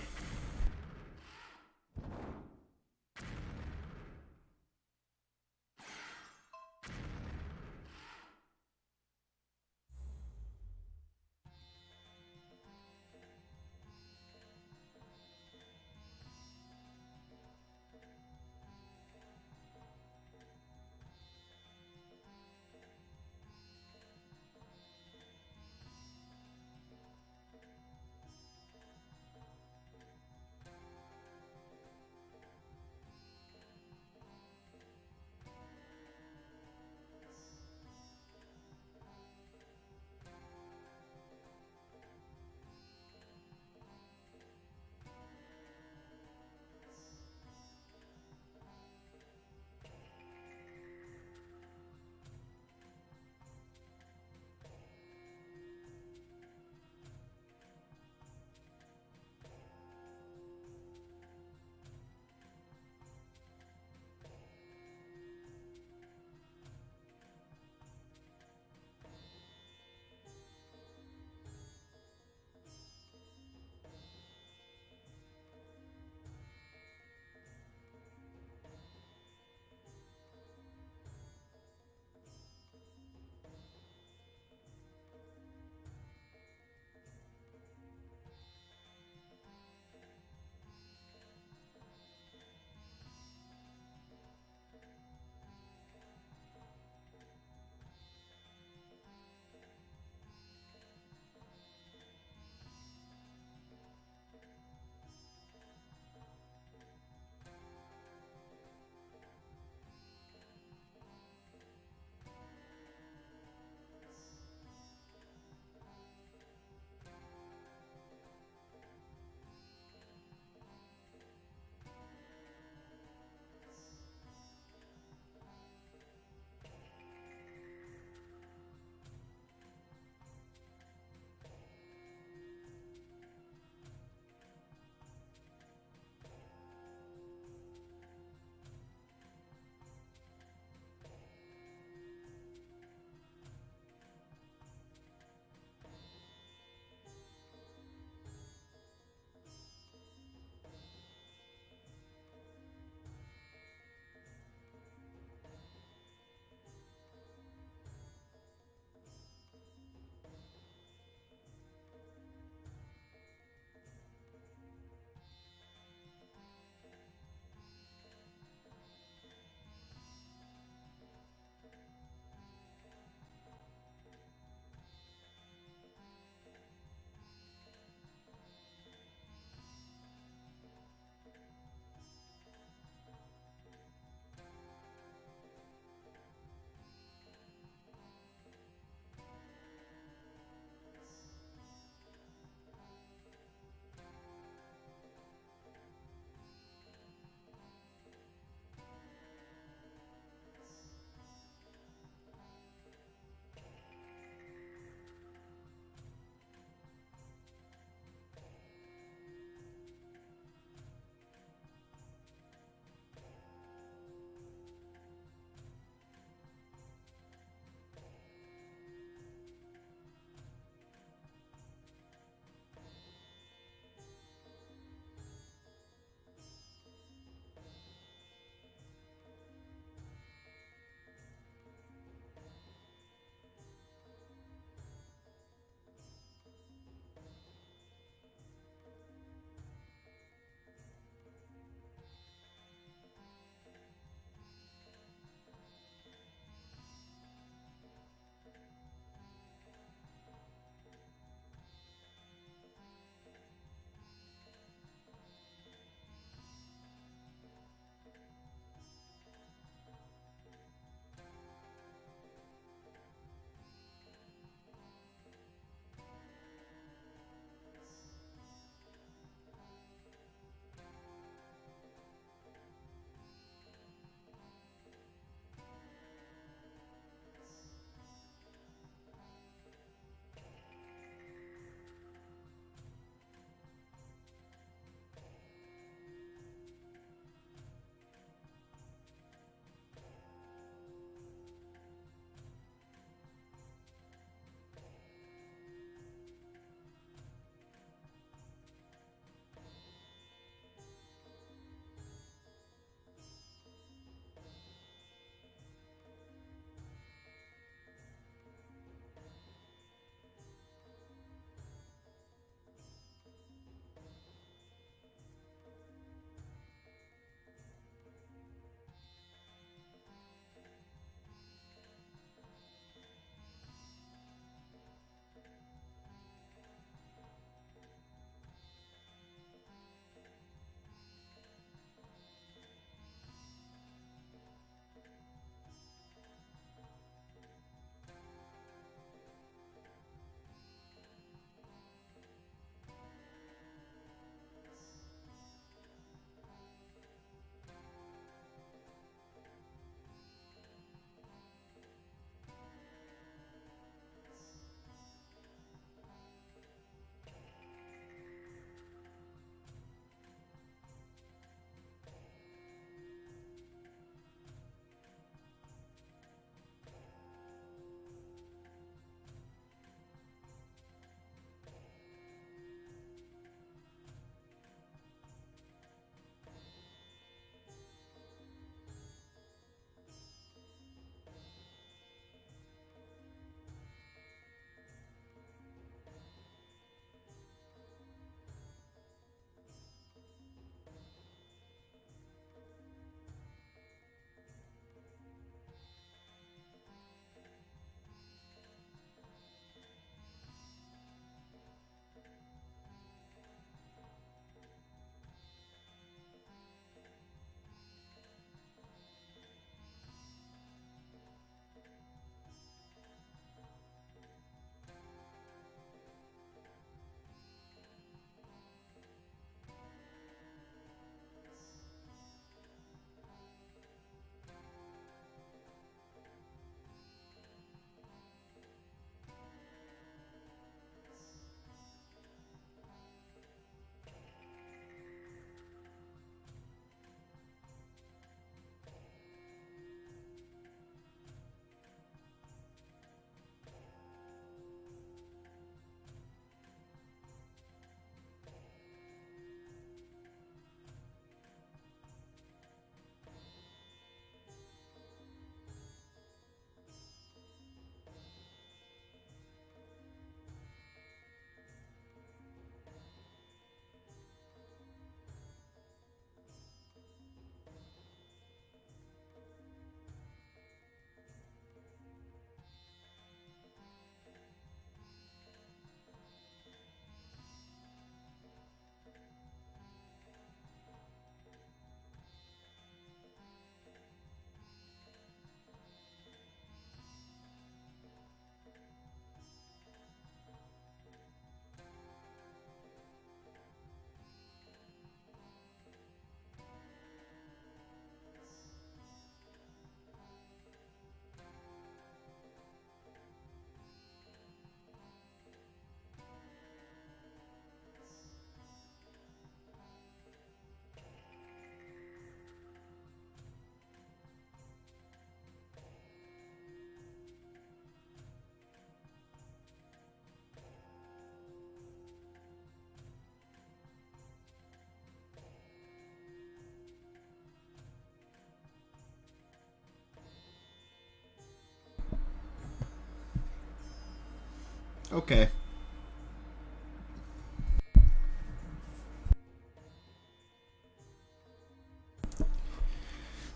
Speaker 1: Okay.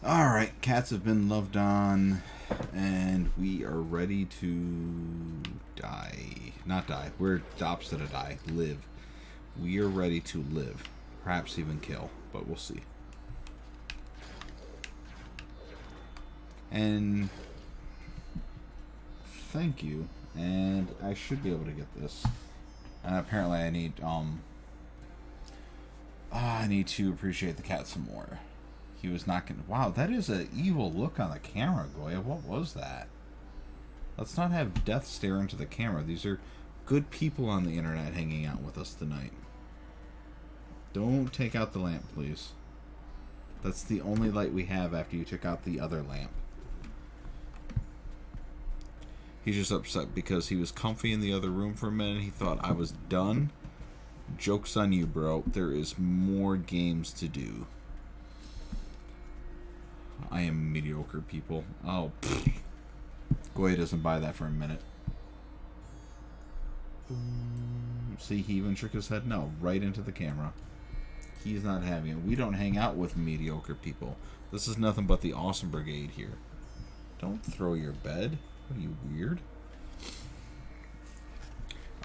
Speaker 1: Alright, cats have been loved on, and we are ready to die. Not die. We're the opposite of die. Live. We are ready to live. Perhaps even kill, but we'll see. And thank you. And I should be able to get this. And apparently I need to appreciate the cat some more. He was not gonna... Wow, that is an evil look on the camera, Goya. What was that? Let's not have death stare into the camera. These are good people on the internet hanging out with us tonight. Don't take out the lamp, please. That's the only light we have after you took out the other lamp. He's just upset because he was comfy in the other room for a minute. He thought I was done. Joke's on you, bro. There is more games to do. I am mediocre, people. Oh, pfft. Goya doesn't buy that for a minute. See, he even shook his head no, right into the camera. He's not having it. We don't hang out with mediocre people. This is nothing but the awesome brigade here. Don't throw your bed. What are you, weird?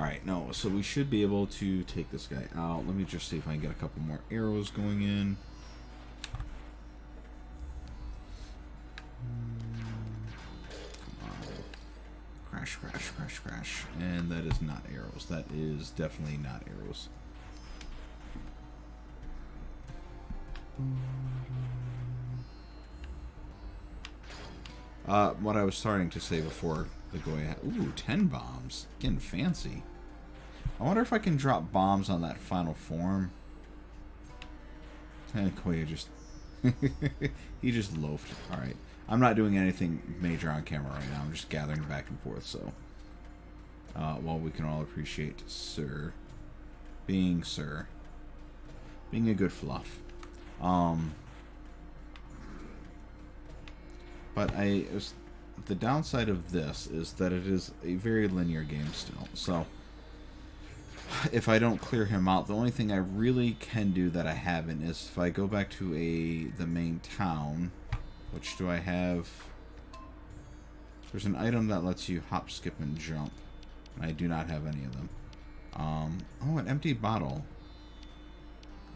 Speaker 1: Alright, no, so we should be able to take this guy out. Let me just see if I can get a couple more arrows going in. Come on. Crash, crash, crash, crash. And that is not arrows. That is definitely not arrows. What I was starting to say before the Goya... Ooh, 10 bombs. Getting fancy. I wonder if I can drop bombs on that final form. And Goya just... he just loafed. Alright. I'm not doing anything major on camera right now. I'm just gathering back and forth, so... well, we can all appreciate Sir. Being Sir. Being a good fluff. But the downside of this is that it is a very linear game still. So, if I don't clear him out, the only thing I really can do that I haven't is if I go back to the main town, which do I have? There's an item that lets you hop, skip, and jump. I do not have any of them. Oh, an empty bottle.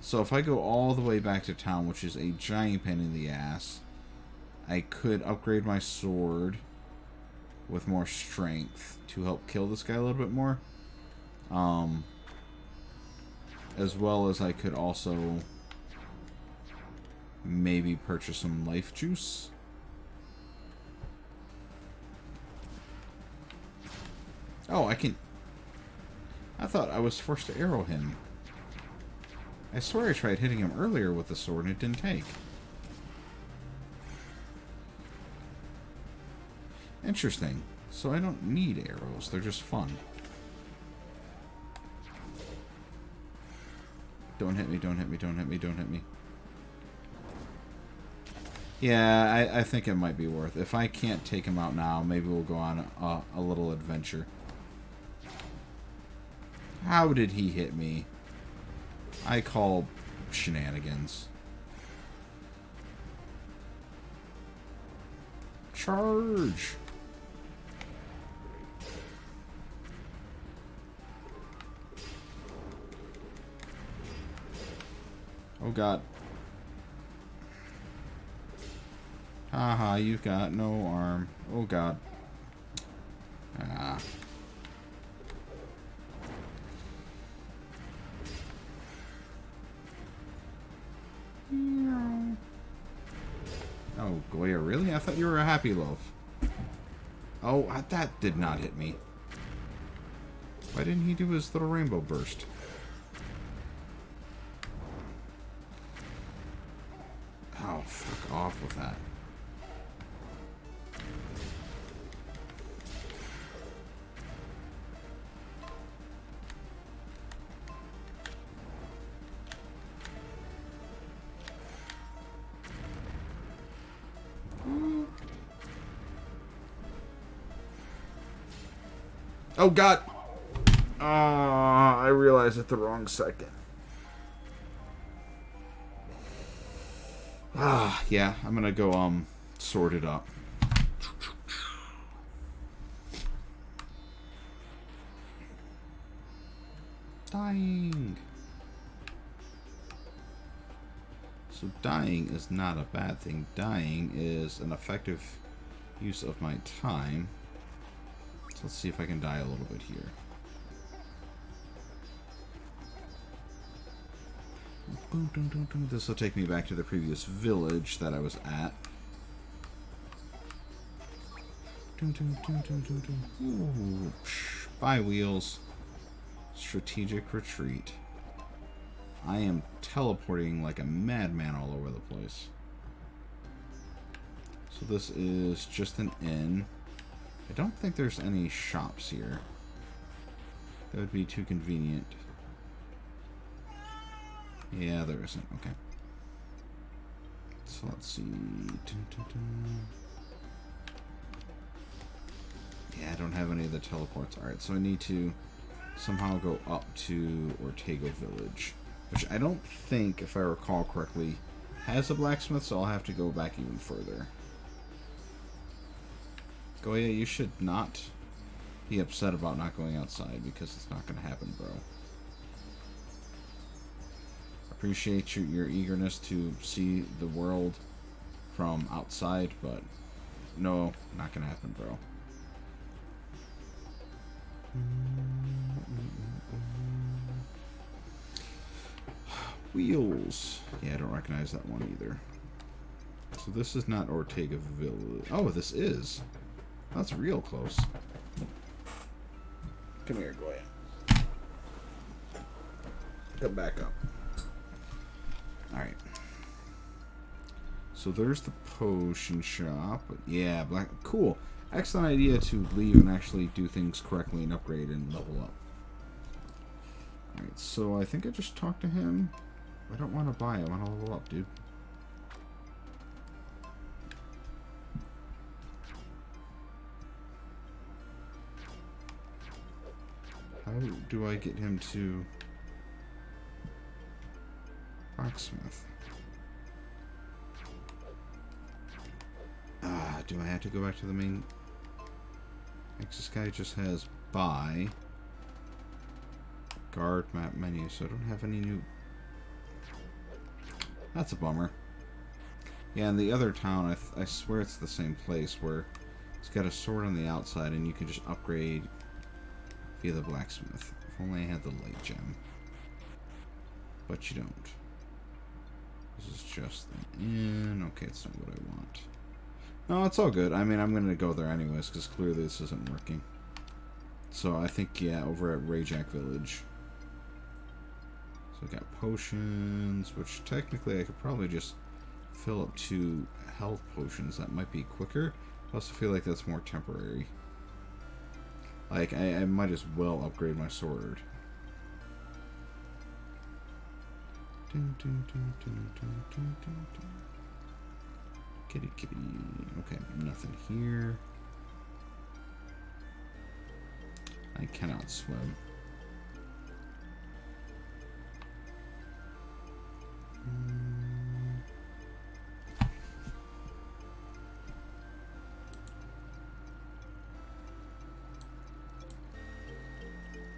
Speaker 1: So if I go all the way back to town, which is a giant pain in the ass, I could upgrade my sword with more strength to help kill this guy a little bit more. As well as I could also maybe purchase some life juice. Oh, I can... I thought I was forced to arrow him. I swear I tried hitting him earlier with the sword and it didn't take. Interesting. So I don't need arrows. They're just fun. Don't hit me, don't hit me, don't hit me, don't hit me. Yeah, I think it might be worth it. If I can't take him out now, maybe we'll go on a little adventure. How did he hit me? I call shenanigans. Charge! Oh god. Haha, you've got no arm. Oh god. Ah. Oh, Goya, really? I thought you were a happy loaf. Oh, that did not hit me. Why didn't he do his little rainbow burst? Oh, fuck off with that. Oh, God. I realized at the wrong second. Yeah, I'm gonna go, sort it up. Dying. So dying is not a bad thing. Dying is an effective use of my time. So let's see if I can die a little bit here. This will take me back to the previous village that I was at. Ooh, buy wheels. Strategic retreat. I am teleporting like a madman all over the place. So this is just an inn. I don't think there's any shops here. That would be too convenient. Yeah, there isn't. Okay. So let's see. Yeah, I don't have any of the teleports. Alright, so I need to somehow go up to Ortega Village, which I don't think, if I recall correctly, has a blacksmith, so I'll have to go back even further. Goya, you should not be upset about not going outside, because it's not going to happen, bro. Appreciate your eagerness to see the world from outside, but no, not going to happen, bro. Wheels. Yeah, I don't recognize that one either. So this is not Ortega Village. Oh, this is. That's real close. Come here, Goya. Come back up. Alright. So there's the potion shop. Yeah, black. Cool. Excellent idea to leave and actually do things correctly and upgrade and level up. Alright, so I think I just talked to him. I don't want to buy it. I want to level up, dude. How do I get him to Locksmith? Do I have to go back to the main? This guy just has buy, guard, map, menu, so I don't have any new. That's a bummer. Yeah, in the other town, I swear it's the same place where it's got a sword on the outside and you can just upgrade via the blacksmith. If only I had the light gem. But you don't. This is just an inn. Okay, it's not what I want. No, it's all good. I mean, I'm going to go there anyways, because clearly this isn't working. So I think, yeah, over at Rajak Village. So I got potions, which technically I could probably just fill up 2 health potions. That might be quicker. I also feel like that's more temporary. Like, I might as well upgrade my sword. Kitty, kitty. Okay, nothing here. I cannot swim.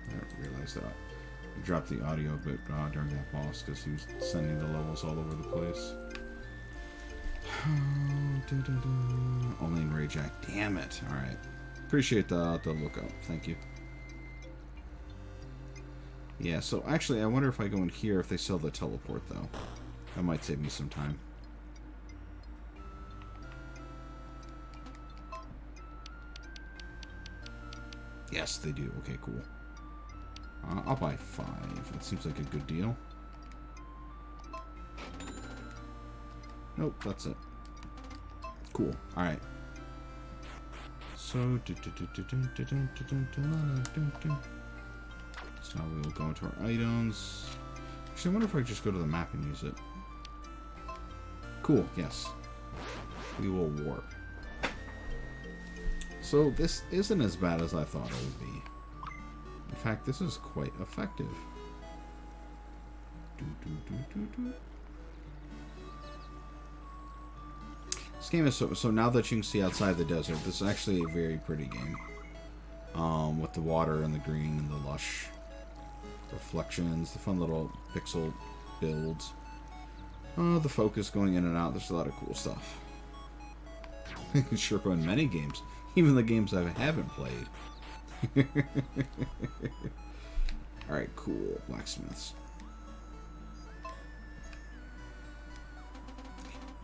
Speaker 1: I didn't realize that. I dropped the audio a bit during that boss because he was sending the levels all over the place. Only in Rajak. Damn it. Alright. Appreciate the lookout. Thank you. Yeah, so actually, I wonder if I go in here if they sell the teleport, though. That might save me some time. Yes, they do. Okay, cool. I'll buy 5. That seems like a good deal. Nope, that's it. Cool. Alright. So, so now we will go into our items. Actually, I wonder if I just go to the map and use it. Cool, yes. We will warp. So this isn't as bad as I thought it would be. In fact, this is quite effective. This game is so now that you can see outside the desert, this is actually a very pretty game. With the water and the green and the lush reflections, the fun little pixel builds. The focus going in and out, there's a lot of cool stuff. Sure in many games, even the games I haven't played. Alright, cool. Blacksmiths.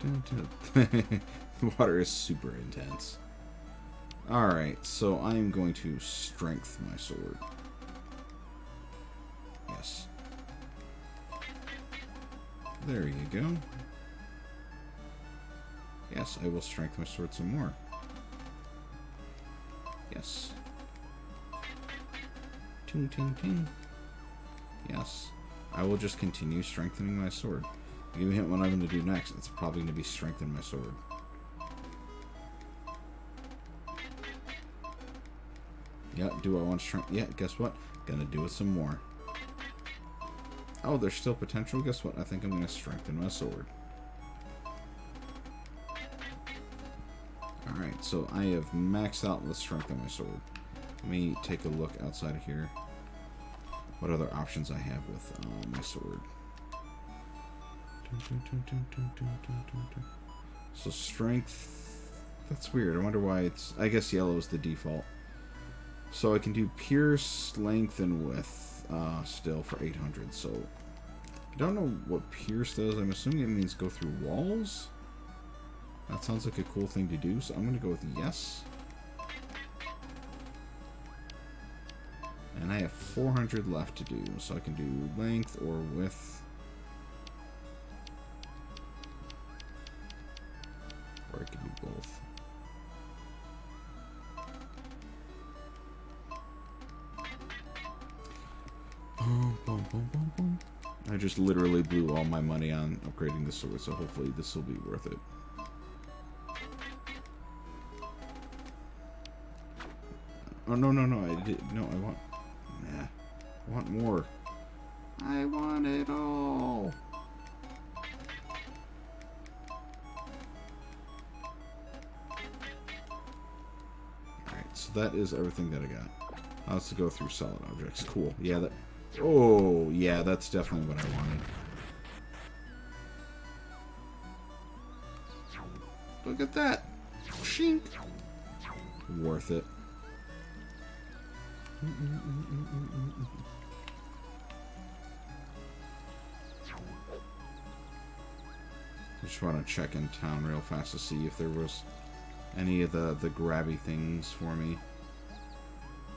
Speaker 1: The water is super intense. Alright, so I am going to strength my sword. Yes. There you go. Yes, I will strengthen my sword some more. Yes. Ting, ting, ting. Yes. I will just continue strengthening my sword. Give me a hint what I'm going to do next. It's probably going to be strengthen my sword. Yeah, do I want to strengthen? Yeah, guess what? Gonna do it some more. Oh, there's still potential. Guess what? I think I'm going to strengthen my sword. Alright, so I have maxed out the strength of my sword. Let me take a look outside of here. What other options I have with my sword. So strength, that's weird. I wonder why it's, I guess yellow is the default. So I can do pierce, length, and width still for 800. So I don't know what pierce does. I'm assuming it means go through walls. That sounds like a cool thing to do. So I'm going to go with yes. And I have 400 left to do. So I can do length or width. Or I can do both. Boom, boom, boom, boom, boom. I just literally blew all my money on upgrading the sword, so hopefully this will be worth it. Oh, no, no, no, I did, no, I want, nah, I want more. I want it all. Alright, so that is everything that I got. Now let's go through solid objects. Cool. Yeah, that, oh, yeah, that's definitely what I wanted. Look at that. Shink. Worth it. I just want to check in town real fast to see if there was any of the grabby things for me.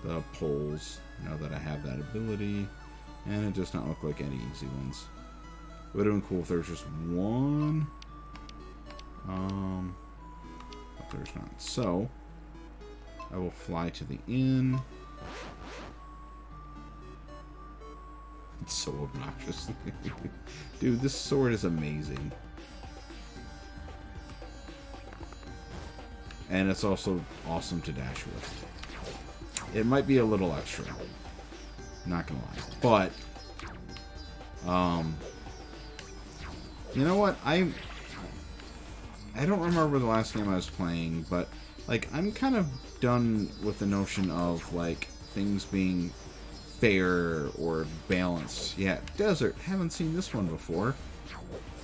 Speaker 1: The poles, now that I have that ability, and it does not look like any easy ones. Would have been cool if there was just one, but there's not. So I will fly to the inn. It's so obnoxious. Dude, this sword is amazing. And it's also awesome to dash with. It might be a little extra. Not gonna lie. But you know what? I don't remember the last game I was playing, but like I'm kind of done with the notion of like things being fair or balanced. Yeah, desert. Haven't seen this one before.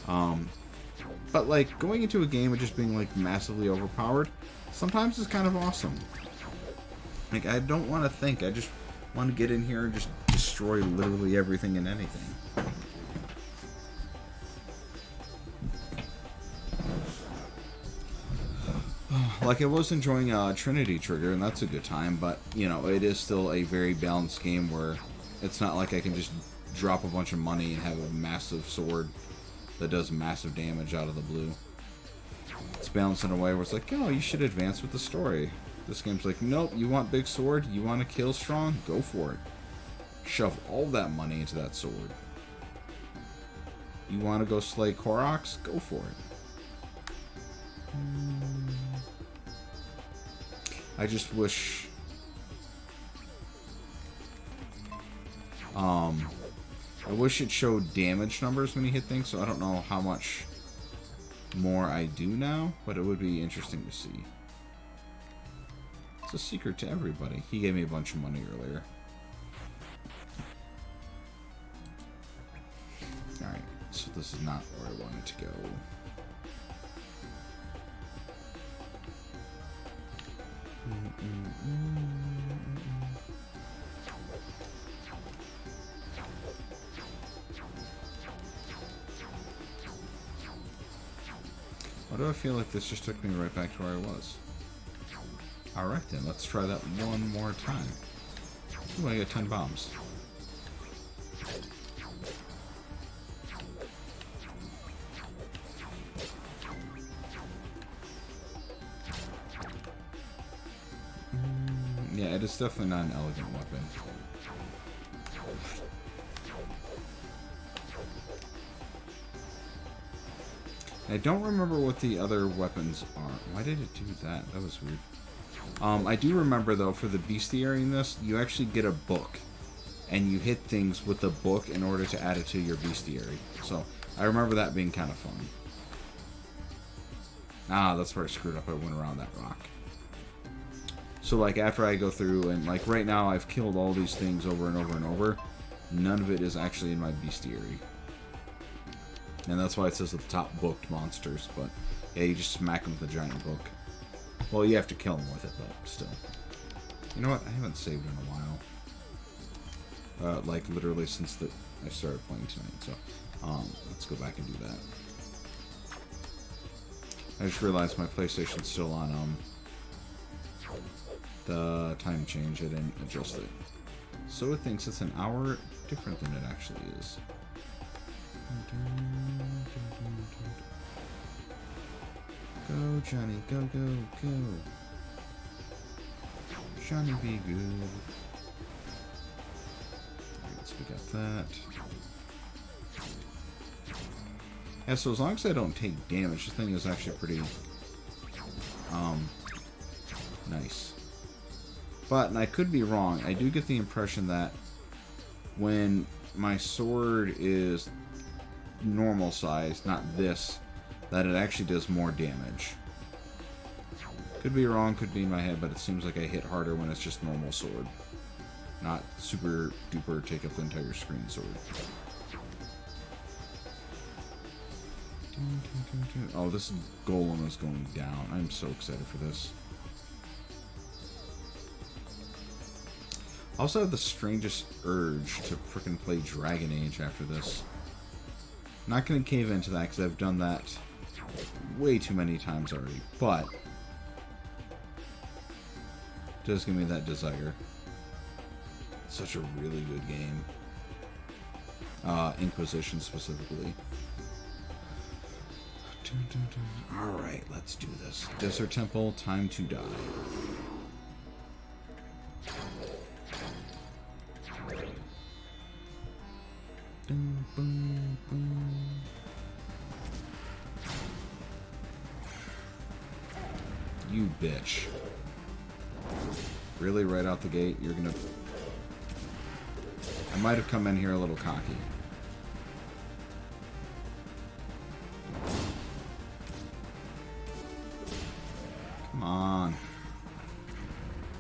Speaker 1: But like going into a game and just being like massively overpowered sometimes is kind of awesome. Like I don't want to think. I just want to get in here and just destroy literally everything and anything. Like I was enjoying Trinity Trigger, and that's a good time, but you know, it is still a very balanced game where it's not like I can just drop a bunch of money and have a massive sword that does massive damage out of the blue. It's balanced in a way where it's like, oh, you should advance with the story. This game's like, nope, you want big sword, you want to kill strong, go for it. Shove all that money into that sword. You want to go slay Koroks, go for it. I just wish I wish it showed damage numbers when you hit things, so I don't know how much more I do now, but it would be interesting to see. It's a secret to everybody. He gave me a bunch of money earlier. Alright, so this is not where I wanted to go. Why do I feel like this just took me right back to where I was? Alright then, let's try that one more time. Ooh, I got 10 bombs. Yeah, it is definitely not an elegant weapon. I don't remember what the other weapons are. Why did it do that? That was weird. I do remember, though, for the bestiary in this, you actually get a book. And you hit things with the book in order to add it to your bestiary. So, I remember that being kind of fun. Ah, that's where I screwed up. I went around that rock. So, like, after I go through, and, like, right now I've killed all these things over and over and over. None of it is actually in my bestiary. And that's why it says at the top, booked monsters. But, yeah, you just smack them with a giant book. Well, you have to kill them with it, but still. You know what? I haven't saved in a while. Like, literally since I started playing tonight. So, let's go back and do that. I just realized my PlayStation's still on, the time change. I didn't adjust it. So it thinks it's an hour different than it actually is. Go, Johnny, go, go, go. Johnny, be good. Alright, so we got that. Yeah, so as long as I don't take damage, this thing is actually pretty, nice. But, and I could be wrong, I do get the impression that when my sword is normal size, not this, that it actually does more damage. Could be wrong, could be in my head, but it seems like I hit harder when it's just normal sword. Not super duper take up the entire screen sword. Oh, this golem is going down. I'm so excited for this. I also have the strangest urge to frickin' play Dragon Age after this. Not gonna cave into that because I've done that way too many times already, but it does give me that desire. Such a really good game. Inquisition specifically. Alright, let's do this. Desert Temple, time to die. Boom, boom, boom. You bitch. Really, right out the gate, you're gonna... I might have come in here a little cocky. Come on.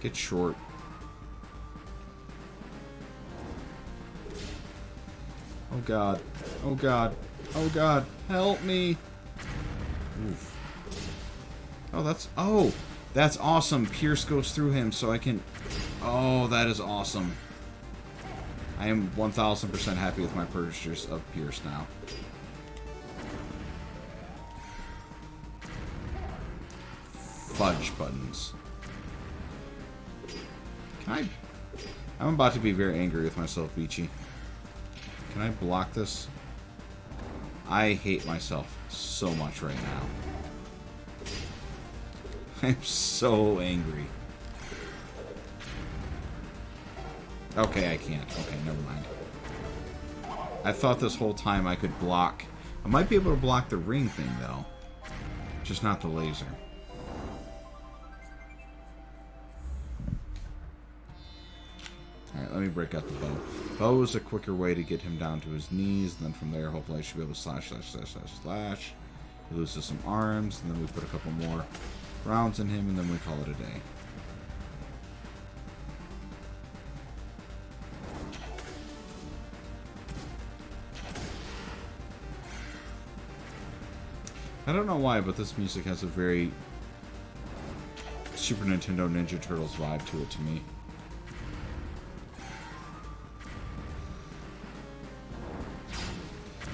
Speaker 1: Get short. Oh god. Oh god. Oh god. Help me. Oof. Oh, that's... Oh! That's awesome. Pierce goes through him so I can... Oh, that is awesome. I am 1000% happy with my purchase of Pierce now. Fudge buttons. Can I... I'm about to be very angry with myself, Beachy. Can I block this? I hate myself so much right now. I'm so angry. Okay, I can't. Okay, never mind. I thought this whole time I could block... I might be able to block the ring thing, though. Just not the laser. Alright, let me break out the bow. Bow is a quicker way to get him down to his knees, and then from there, hopefully I should be able to slash, slash, slash, slash, slash. He loses some arms, and then we put a couple more rounds in him, and then we call it a day. I don't know why, but this music has a very Super Nintendo Ninja Turtles vibe to it to me.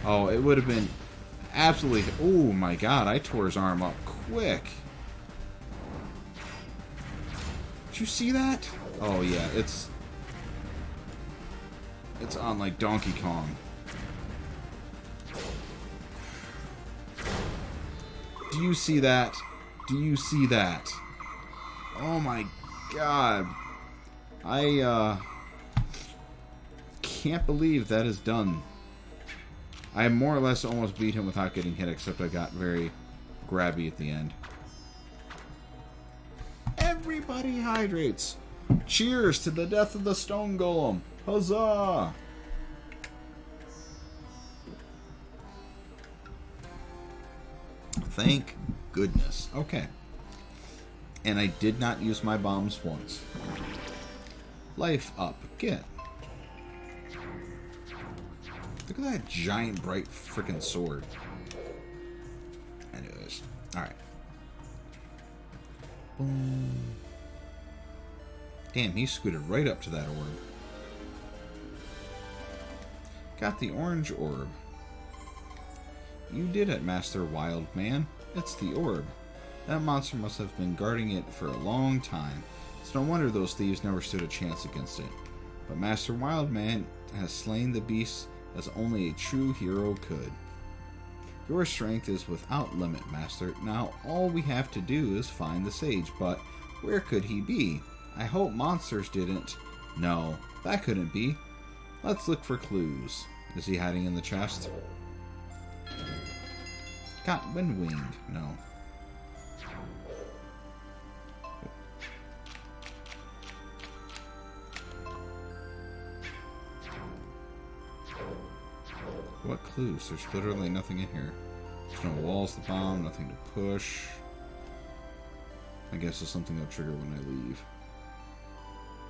Speaker 1: Oh, it would have been absolutely... Oh my god, I tore his arm up quick. Did you see that? Oh yeah, it's on like Donkey Kong. Do you see that? Do you see that? Oh my god. I can't believe that is done. I more or less almost beat him without getting hit, except I got very grabby at the end. Everybody hydrates. Cheers to the death of the stone golem. Huzzah! Thank goodness. Okay. And I did not use my bombs once. Life up again. Look at that giant, bright freaking sword. Anyways. Alright. Boom. Damn, he scooted right up to that orb. Got the orange orb. You did it, Master Wild Man. It's the orb. That monster must have been guarding it for a long time. It's no wonder those thieves never stood a chance against it. But Master Wild Man has slain the beast as only a true hero could. Your strength is without limit, Master. Now all we have to do is find the sage, but where could he be? I hope monsters didn't. No, that couldn't be. Let's look for clues. Is he hiding in the chest? Got wind-winged. No. What clues? There's literally nothing in here. There's no walls to bomb, nothing to push. I guess it's something that'll trigger when I leave.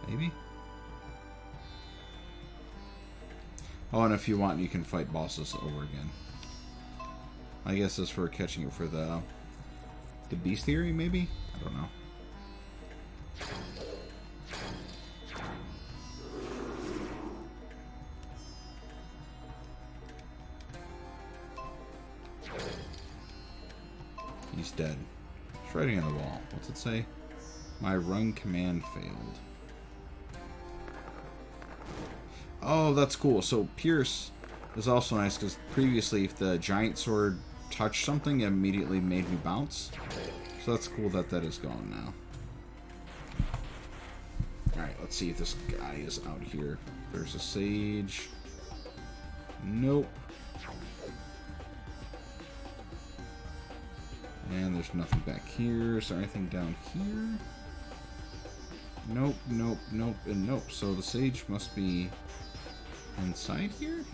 Speaker 1: Maybe? Oh, and if you want, you can fight bosses over again. I guess that's for catching it for the beast theory, maybe? I don't know. He's dead. It's writing on the wall. What's it say? My run command failed. Oh, that's cool. So Pierce is also nice because previously if the giant sword touched something, it immediately made me bounce. So that's cool that that is gone now. Alright, let's see if this guy is out here. There's a sage. Nope. And there's nothing back here. Is there anything down here? Nope, nope, nope, and nope. So the sage must be inside here?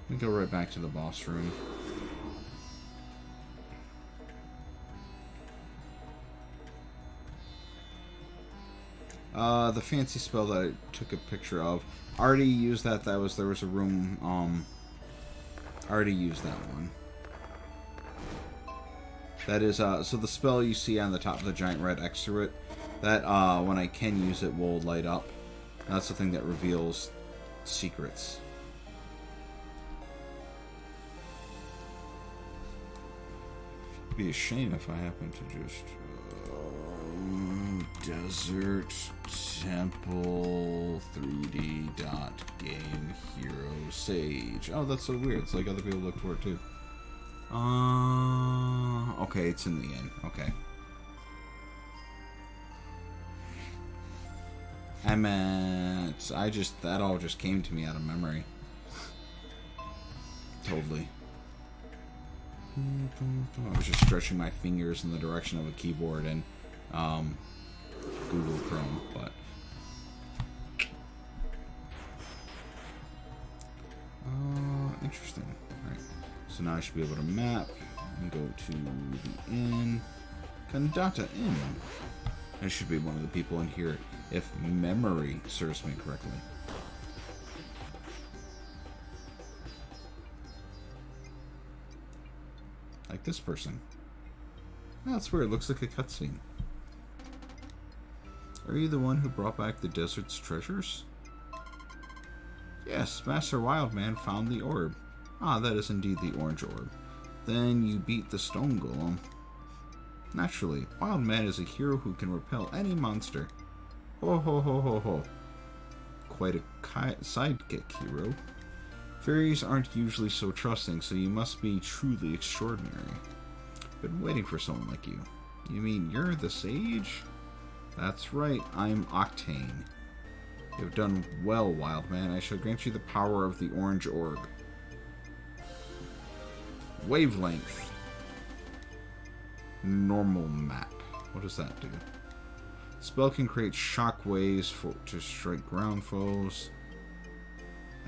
Speaker 1: We go right back to the boss room. The fancy spell that I took a picture of. Already used that. There was a room, already used that one. That is, so the spell you see on the top of the giant red X through it, that, when I can use it, will light up. That's the thing that reveals secrets. It'd be a shame if I happen to just... Desert Temple 3D Game Hero Sage. Oh, that's so weird. It's like other people look for it too. Okay, it's in the end. Okay. I meant... that all just came to me out of memory. Totally. I was just stretching my fingers in the direction of a keyboard and, Google Chrome, but interesting. Alright, so now I should be able to map and go to the inn. Kandata Inn. I should be one of the people in here, if memory serves me correctly. Like this person. Oh, that's weird. It looks like a cutscene. Are you the one who brought back the desert's treasures? Yes, Master Wildman found the orb. Ah, that is indeed the orange orb. Then you beat the stone golem. Naturally, Wildman is a hero who can repel any monster. Ho ho ho ho ho. Quite a sidekick hero. Fairies aren't usually so trusting, so you must be truly extraordinary. Been waiting for someone like you. You mean you're the sage? That's right, I'm Octane. You've done well, Wildman. I shall grant you the power of the orange orb. Wavelength. Normal map. What does that do? Spell can create shock waves to strike ground foes.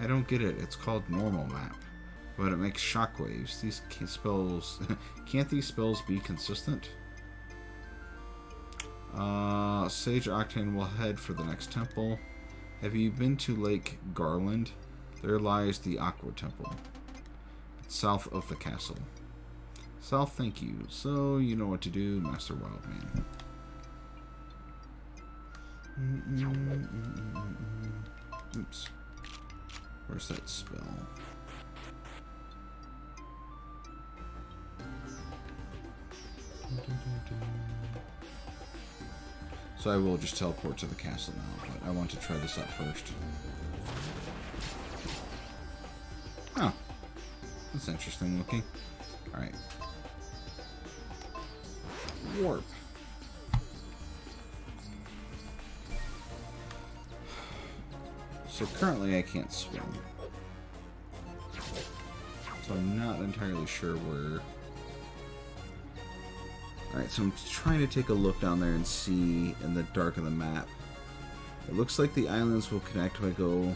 Speaker 1: I don't get it. It's called normal map, but it makes shock waves. These spells can't these spells be consistent? Sage Octane will head for the next temple. Have you been to Lake Garland? There lies the Aqua Temple. It's south of the castle. South, thank you. So you know what to do, Master Wildman. Oops. Where's that spell? So I will just teleport to the castle now, but I want to try this out first. Oh. That's interesting looking. Alright. Warp. So currently I can't swim. So I'm not entirely sure where... Alright, so I'm trying to take a look down there and see in the dark of the map. It looks like the islands will connect if I go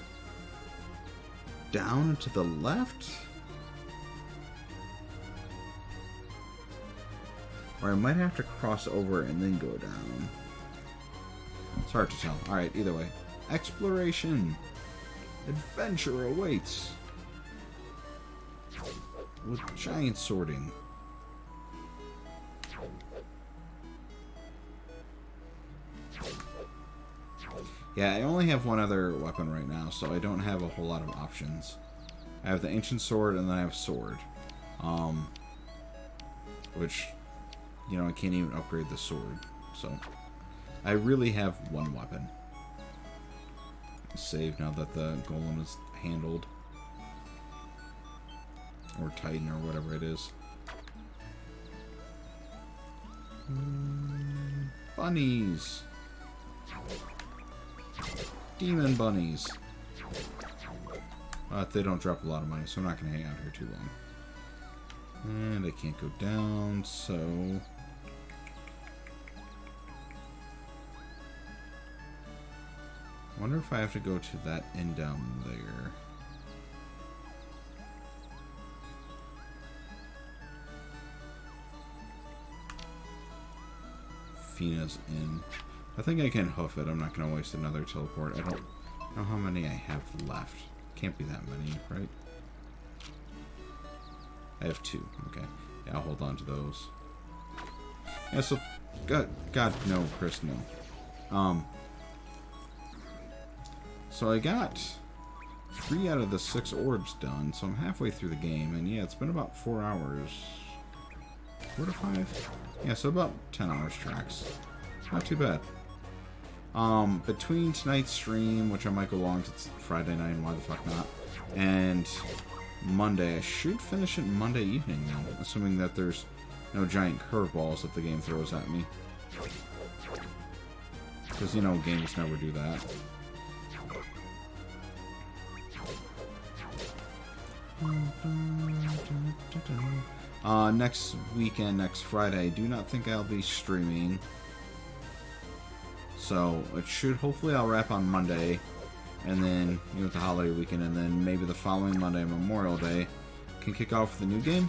Speaker 1: down to the left? Or I might have to cross over and then go down. It's hard to tell. Alright, either way. Exploration! Adventure awaits! With giant sorting. Yeah, I only have one other weapon right now, so I don't have a whole lot of options. I have the ancient sword and then I have sword. Which, you know, I can't even upgrade the sword. So, I really have one weapon. Save now that the golem is handled. Or Titan or whatever it is. Bunnies! Demon bunnies! They don't drop a lot of money, so I'm not going to hang out here too long. And I can't go down, so... I wonder if I have to go to that end down there. Fina's Inn. I think I can hoof it. I'm not going to waste another teleport. I don't know how many I have left. Can't be that many, right? I have 2. Okay. Yeah, I'll hold on to those. Yeah, so... God, no, Chris, no. So I got 3 out of the 6 orbs done, so I'm halfway through the game, and yeah, it's been about 4 hours. 4 to 5? Yeah, so about 10 hours tracks. Not too bad. Between tonight's stream, which I might go long, it's Friday night, and why the fuck not, and Monday, I should finish it Monday evening now, assuming that there's no giant curveballs that the game throws at me. Because, you know, games never do that. Next weekend, next Friday, I do not think I'll be streaming. So it should, hopefully I'll wrap on Monday, and then, you know, with the holiday weekend, and then maybe the following Monday, Memorial Day, can kick off the new game.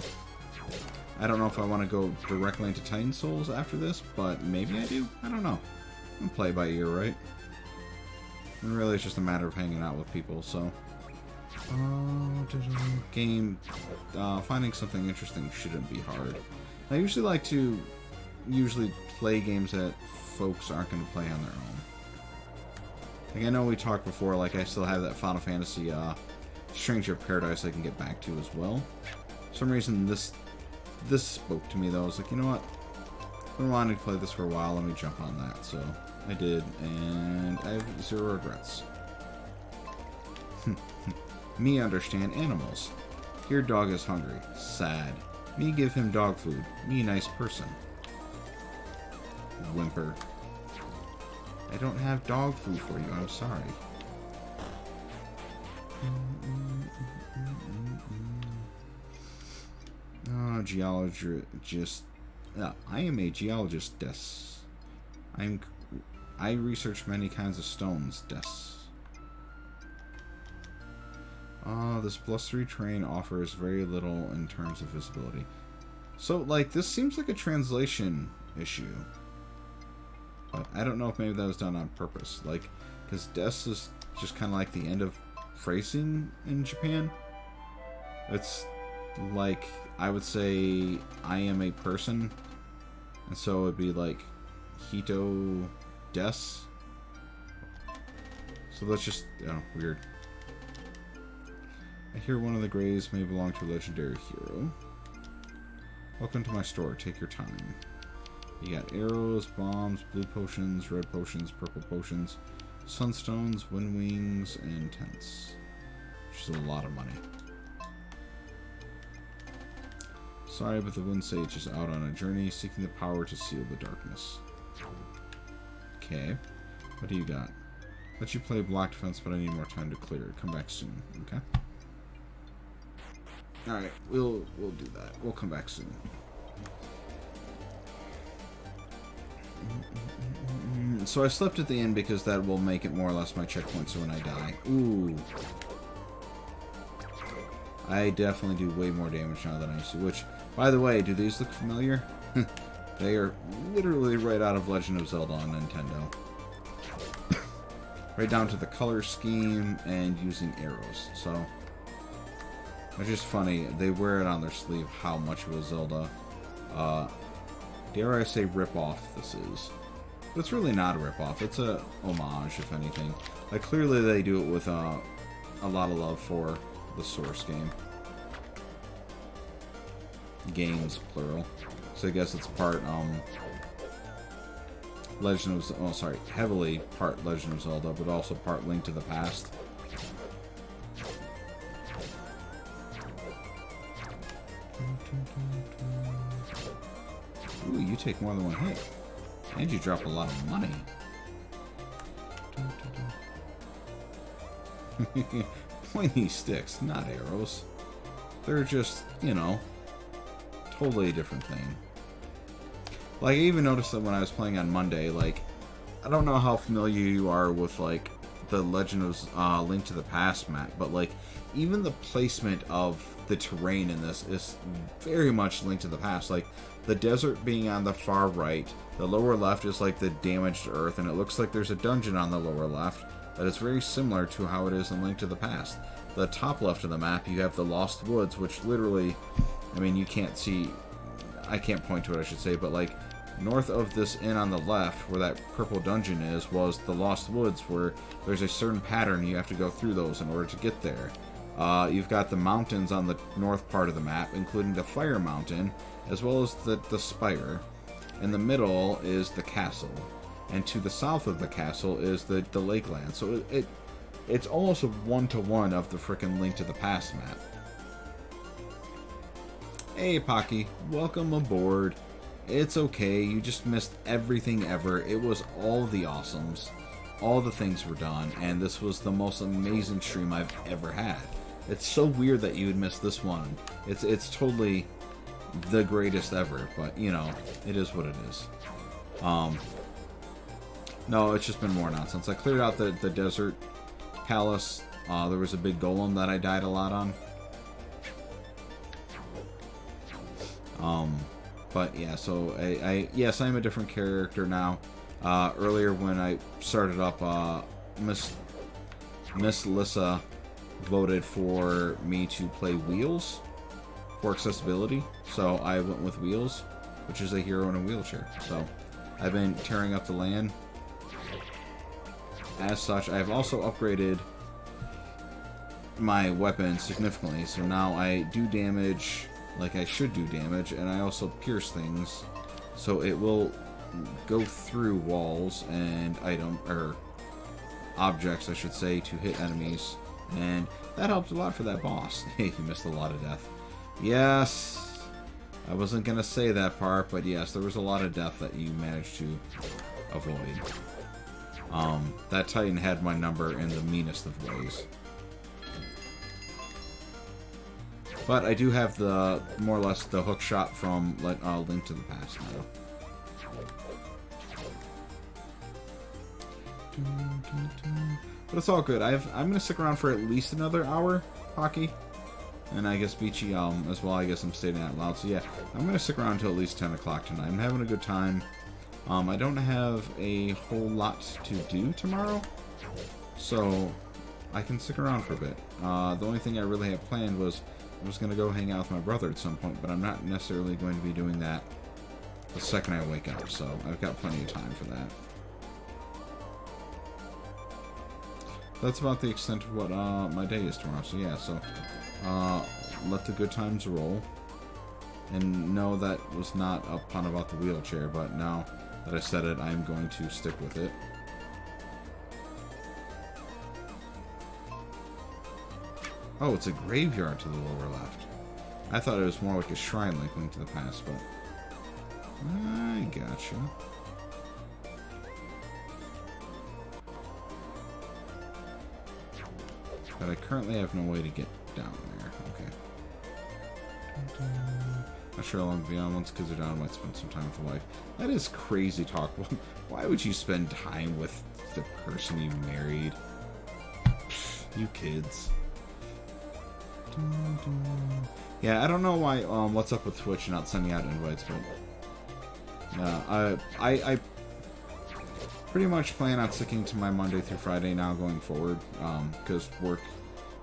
Speaker 1: I don't know if I want to go directly into Titan Souls after this, but maybe I do. I don't know. I'm play by ear, right? And really, it's just a matter of hanging out with people, so... game... finding something interesting shouldn't be hard. I usually like to play games that folks aren't going to play on their own. Like, I know we talked before, like, I still have that Final Fantasy, Stranger of Paradise I can get back to as well. For some reason, this spoke to me, though. I was like, you know what? I've been wanting to play this for a while, let me jump on that. So, I did, and I have 0 regrets. Me understand animals. Your dog is hungry. Sad. Me give him dog food. Me nice person. Whimper. I don't have dog food for you, I'm sorry. Oh, geologist. I am a geologist, des. I research many kinds of stones, des. This blustery terrain offers very little in terms of visibility. So, like, this seems like a translation issue. But I don't know if maybe that was done on purpose. Like, because des is just kind of like the end of phrasing in Japan. It's like, I would say, I am a person. And so it would be like, Hito des. So that's just, weird. I hear one of the graves may belong to a legendary hero. Welcome to my store. Take your time. You got arrows, bombs, blue potions, red potions, purple potions, sunstones, wind wings, and tents. Which is a lot of money. Sorry, but the Wind Sage is out on a journey, seeking the power to seal the darkness. Okay. What do you got? Let you play block defense, but I need more time to clear it. Come back soon. Okay. Alright, we'll do that. We'll come back soon. So I slept at the end because that will make it more or less my checkpoint so when I die. Ooh. I definitely do way more damage now than I used to. Which, by the way, do these look familiar? They are literally right out of Legend of Zelda on Nintendo. Right down to the color scheme and using arrows. So, it's just funny. They wear it on their sleeve how much of a Zelda, dare I say, rip-off this is. But it's really not a rip-off. It's a homage, if anything. Like, clearly they do it with a lot of love for the source game. Games, plural. So I guess it's part, Legend of... Oh, sorry. Heavily part Legend of Zelda, but also part Link to the Past. Ooh, you take more than one hit. And you drop a lot of money. Pointy sticks, not arrows. They're just, you know, totally a different thing. Like, I even noticed that when I was playing on Monday, like, I don't know how familiar you are with, like, the Legend of Link to the Past map, but, like, even the placement of the terrain in this is very much Link to the Past. Like, the desert being on the far right, the lower left is, like, the damaged earth, and it looks like there's a dungeon on the lower left that is very similar to how it is in Link to the Past. The top left of the map, you have the Lost Woods, which literally, I mean, you can't see, I can't point to it, I should say, but, like, north of this inn on the left, where that purple dungeon is, was the Lost Woods, where there's a certain pattern, you have to go through those in order to get there. You've got the mountains on the north part of the map, including the Fire Mountain, as well as the Spire. In the middle is the castle, and to the south of the castle is the Lakeland. So it's almost a one-to-one of the frickin' Link to the Past map. Hey, Pocky, welcome aboard. It's okay, you just missed everything ever. It was all the awesomes. All the things were done, and this was the most amazing stream I've ever had. It's so weird that you would miss this one. It's totally the greatest ever, but, you know, it is what it is. No, it's just been more nonsense. I cleared out the desert palace. There was a big golem that I died a lot on. But yeah, so yes, I'm a different character now. Earlier when I started up, Miss Lissa voted for me to play Wheels for accessibility, so I went with Wheels, which is a hero in a wheelchair. So I've been tearing up the land. As such, I've also upgraded my weapon significantly, so now I do damage like I should do damage, and I also pierce things, so it will go through walls and objects, I should say, to hit enemies, and that helped a lot for that boss. Hey, you missed a lot of death. Yes, I wasn't gonna say that part, but yes, there was a lot of death that you managed to avoid. That Titan had my number in the meanest of ways. But I do have the, more or less, the hook shot from Link to the Past now. But it's all good. I'm going to stick around for at least another hour, Pocky. And I guess Beachy as well. I guess I'm stating that loud. So yeah, I'm going to stick around until at least 10 o'clock tonight. I'm having a good time. I don't have a whole lot to do tomorrow, so I can stick around for a bit. The only thing I really had planned was I was going to go hang out with my brother at some point, but I'm not necessarily going to be doing that the second I wake up, so I've got plenty of time for that. That's about the extent of what my day is tomorrow, so yeah, so let the good times roll. And no, that was not a pun about the wheelchair, but now that I said it, I'm going to stick with it. Oh, it's a graveyard to the lower left. I thought it was more like a shrine like Link to the Past, but I gotcha. But I currently have no way to get down there. Okay. Not sure how long beyond once kids are down, I might spend some time with the wife. That is crazy talk. Why would you spend time with the person you married? You kids. Yeah, I don't know why, what's up with Twitch not sending out invites, but I pretty much plan on sticking to my Monday through Friday now going forward, because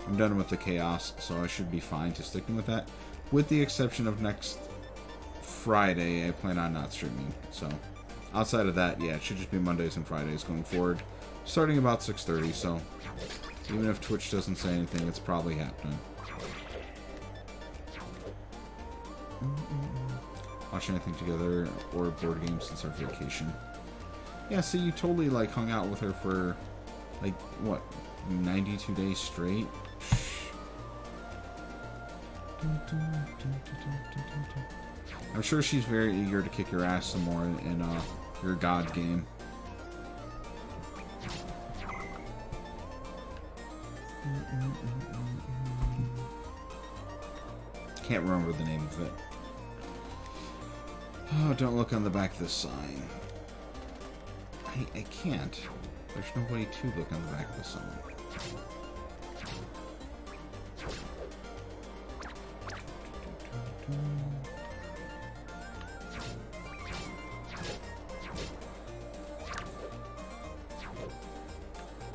Speaker 1: I'm done with the chaos, so I should be fine to sticking with that, with the exception of next Friday. I plan on not streaming, so outside of that, yeah, it should just be Mondays and Fridays going forward, starting about 6:30, so even if Twitch doesn't say anything, it's probably happening. Watch anything together or board games since our vacation. Yeah, so you totally like hung out with her for like what, 92 days straight? I'm sure she's very eager to kick your ass some more in your God game. Can't remember the name of it. Oh, don't look on the back of the sign. I can't. There's no way to look on the back of the sign.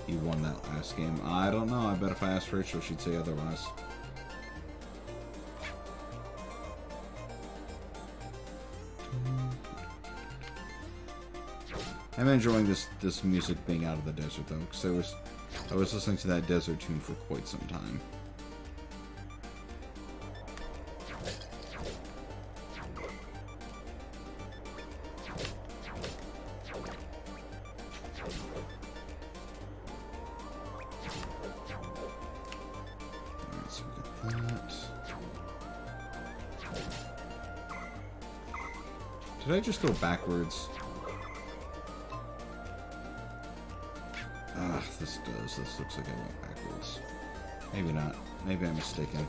Speaker 1: You won that last game. I don't know. I bet if I asked Rachel, she'd say otherwise. I'm enjoying this music being out of the desert though, because I was listening to that desert tune for quite some time. Alright, so we got that. Did I just go backwards? This looks like I went backwards. Maybe not. Maybe I'm mistaken.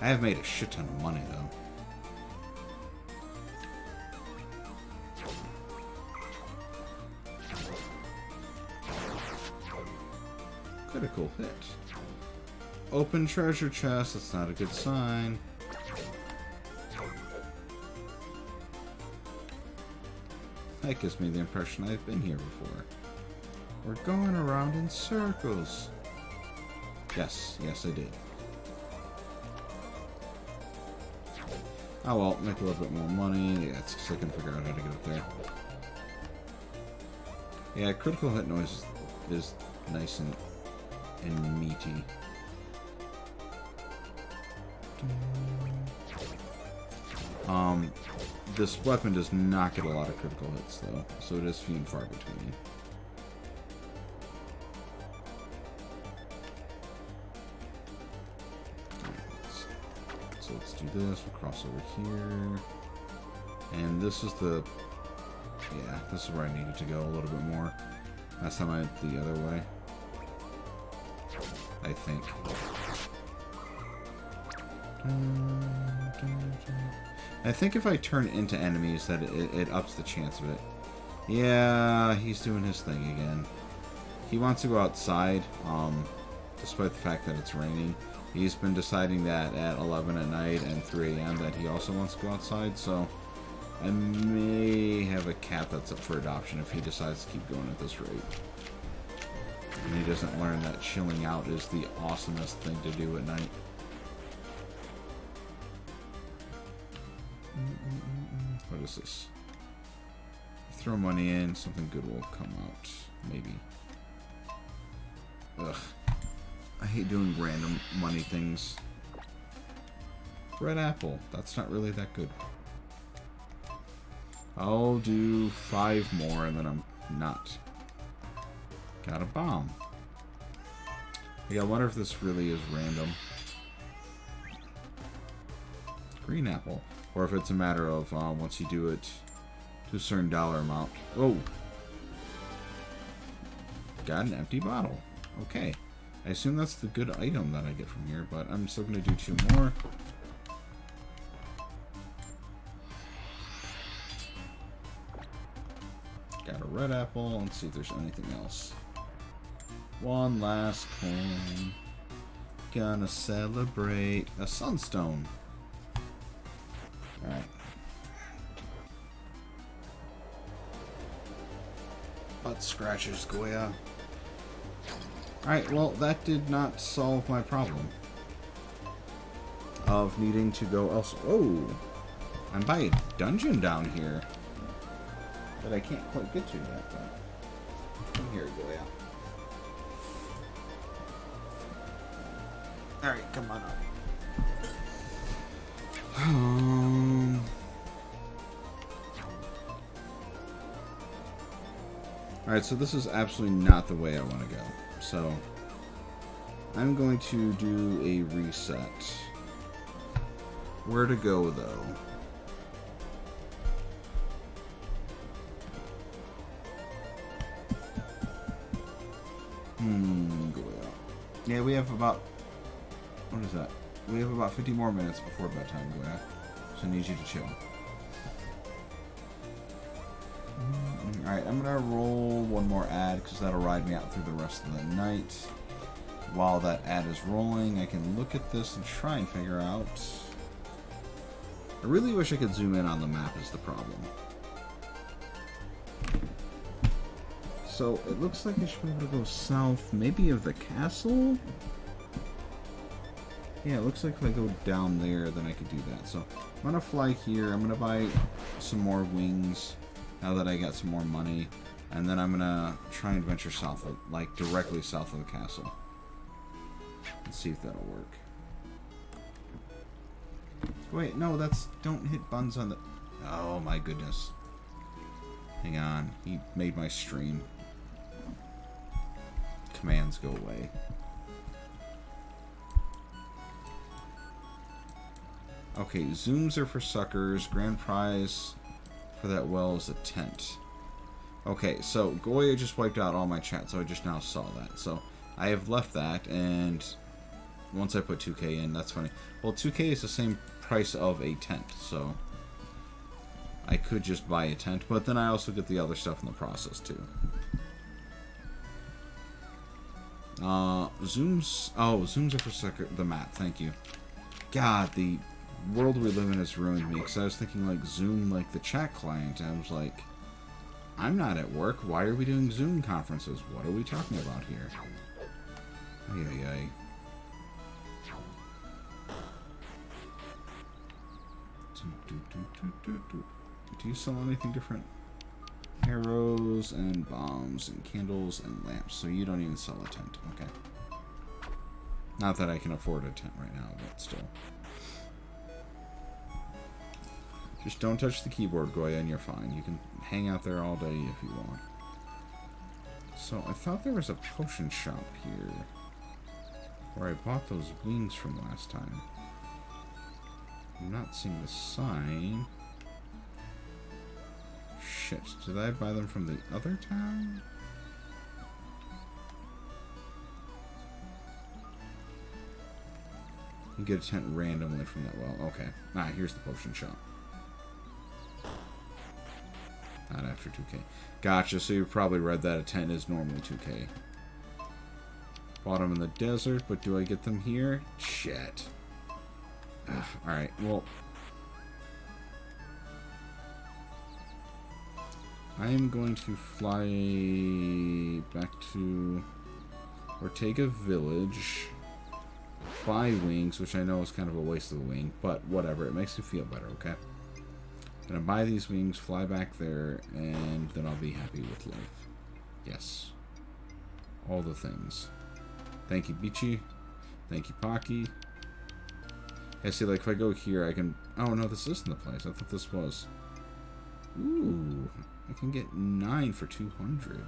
Speaker 1: I have made a shit ton of money, though. Critical hit. Open treasure chest. That's not a good sign. That gives me the impression I've been here before. We're going around in circles. Yes, yes I did. Oh well, make a little bit more money. Yeah, it's because I can figure out how to get up there. Yeah, critical hit noise is nice and meaty. This weapon does not get a lot of critical hits though, so it is few and far between. So let's do this. We'll cross over here, and this is the this is where I needed to go a little bit more. Last time I went the other way, I think. I think if I turn into enemies, that it ups the chance of it. Yeah, he's doing his thing again. He wants to go outside, despite the fact that it's raining. He's been deciding that at 11 at night and 3 a.m. that he also wants to go outside, so I may have a cat that's up for adoption if he decides to keep going at this rate. And he doesn't learn that chilling out is the awesomest thing to do at night. What is this? Throw money in, something good will come out. Maybe. Ugh. I hate doing random money things. Red apple. That's not really that good. I'll do 5 more and then I'm not. Got a bomb. Yeah, I wonder if this really is random. Green apple. Or if it's a matter of once you do it to a certain dollar amount. Oh! Got an empty bottle. Okay. I assume that's the good item that I get from here, but I'm still going to do 2 more. Got a red apple. Let's see if there's anything else. 1 last coin. Gonna celebrate a sunstone. Alright. Butt scratches, Goya. Alright, well, that did not solve my problem of needing to go elsewhere. Oh! I'm by a dungeon down here that I can't quite get to yet, but come here, Goya. Alright, come on up. Alright, so this is absolutely not the way I want to go. So, I'm going to do a reset. Where to go, though? Go out. Yeah, we have about... What is that? We have about 50 more minutes before bedtime, go out. So I need you to chill. Alright, I'm going to roll one more ad because that'll ride me out through the rest of the night. While that ad is rolling, I can look at this and try and figure out... I really wish I could zoom in on the map is the problem. So, it looks like I should be able to go south, maybe of the castle? Yeah, it looks like if I go down there, then I could do that. So, I'm going to fly here. I'm going to buy some more wings now that I got some more money. And then I'm going to try and venture south, like directly south of the castle. Let's see if that'll work. Wait, no, that's... Don't hit buttons on the... Oh, my goodness. Hang on. He made my stream. Commands go away. Okay, zooms are for suckers. Grand prize for that well is a tent. Okay, so Goya just wiped out all my chat, so I just now saw that. So I have left that, and once I put 2K in, that's funny. Well, 2K is the same price of a tent, so I could just buy a tent, but then I also get the other stuff in the process, too. Zooms. Oh, zooms are for the map. Thank you. God, the world we live in has ruined me, because I was thinking, like, Zoom, like the chat client, and I was like, I'm not at work. Why are we doing Zoom conferences? What are we talking about here? Ay. Do you sell anything different? Arrows and bombs and candles and lamps. So you don't even sell a tent. Okay. Not that I can afford a tent right now, but still. Just don't touch the keyboard, Goya, and you're fine. You can hang out there all day if you want. So I thought there was a potion shop here where I bought those wings from last time. I'm not seeing the sign. Shit, did I buy them from the other town? You get a tent randomly from that well. Okay. Ah, here's the potion shop. Not after 2K. Gotcha, so you've probably read that a tent is normally 2K. Bought them in the desert, but do I get them here? Shit. Alright, well... I am going to fly back to Ortega Village, buy wings, which I know is kind of a waste of a wing, but whatever, it makes me feel better, okay? I'm gonna buy these wings, fly back there, and then I'll be happy with life. Yes. All the things. Thank you, Bichi. Thank you, Pocky. I see, like, if I go here, I can... Oh, no, this isn't the place. I thought this was... Ooh... I can get 9 for 200.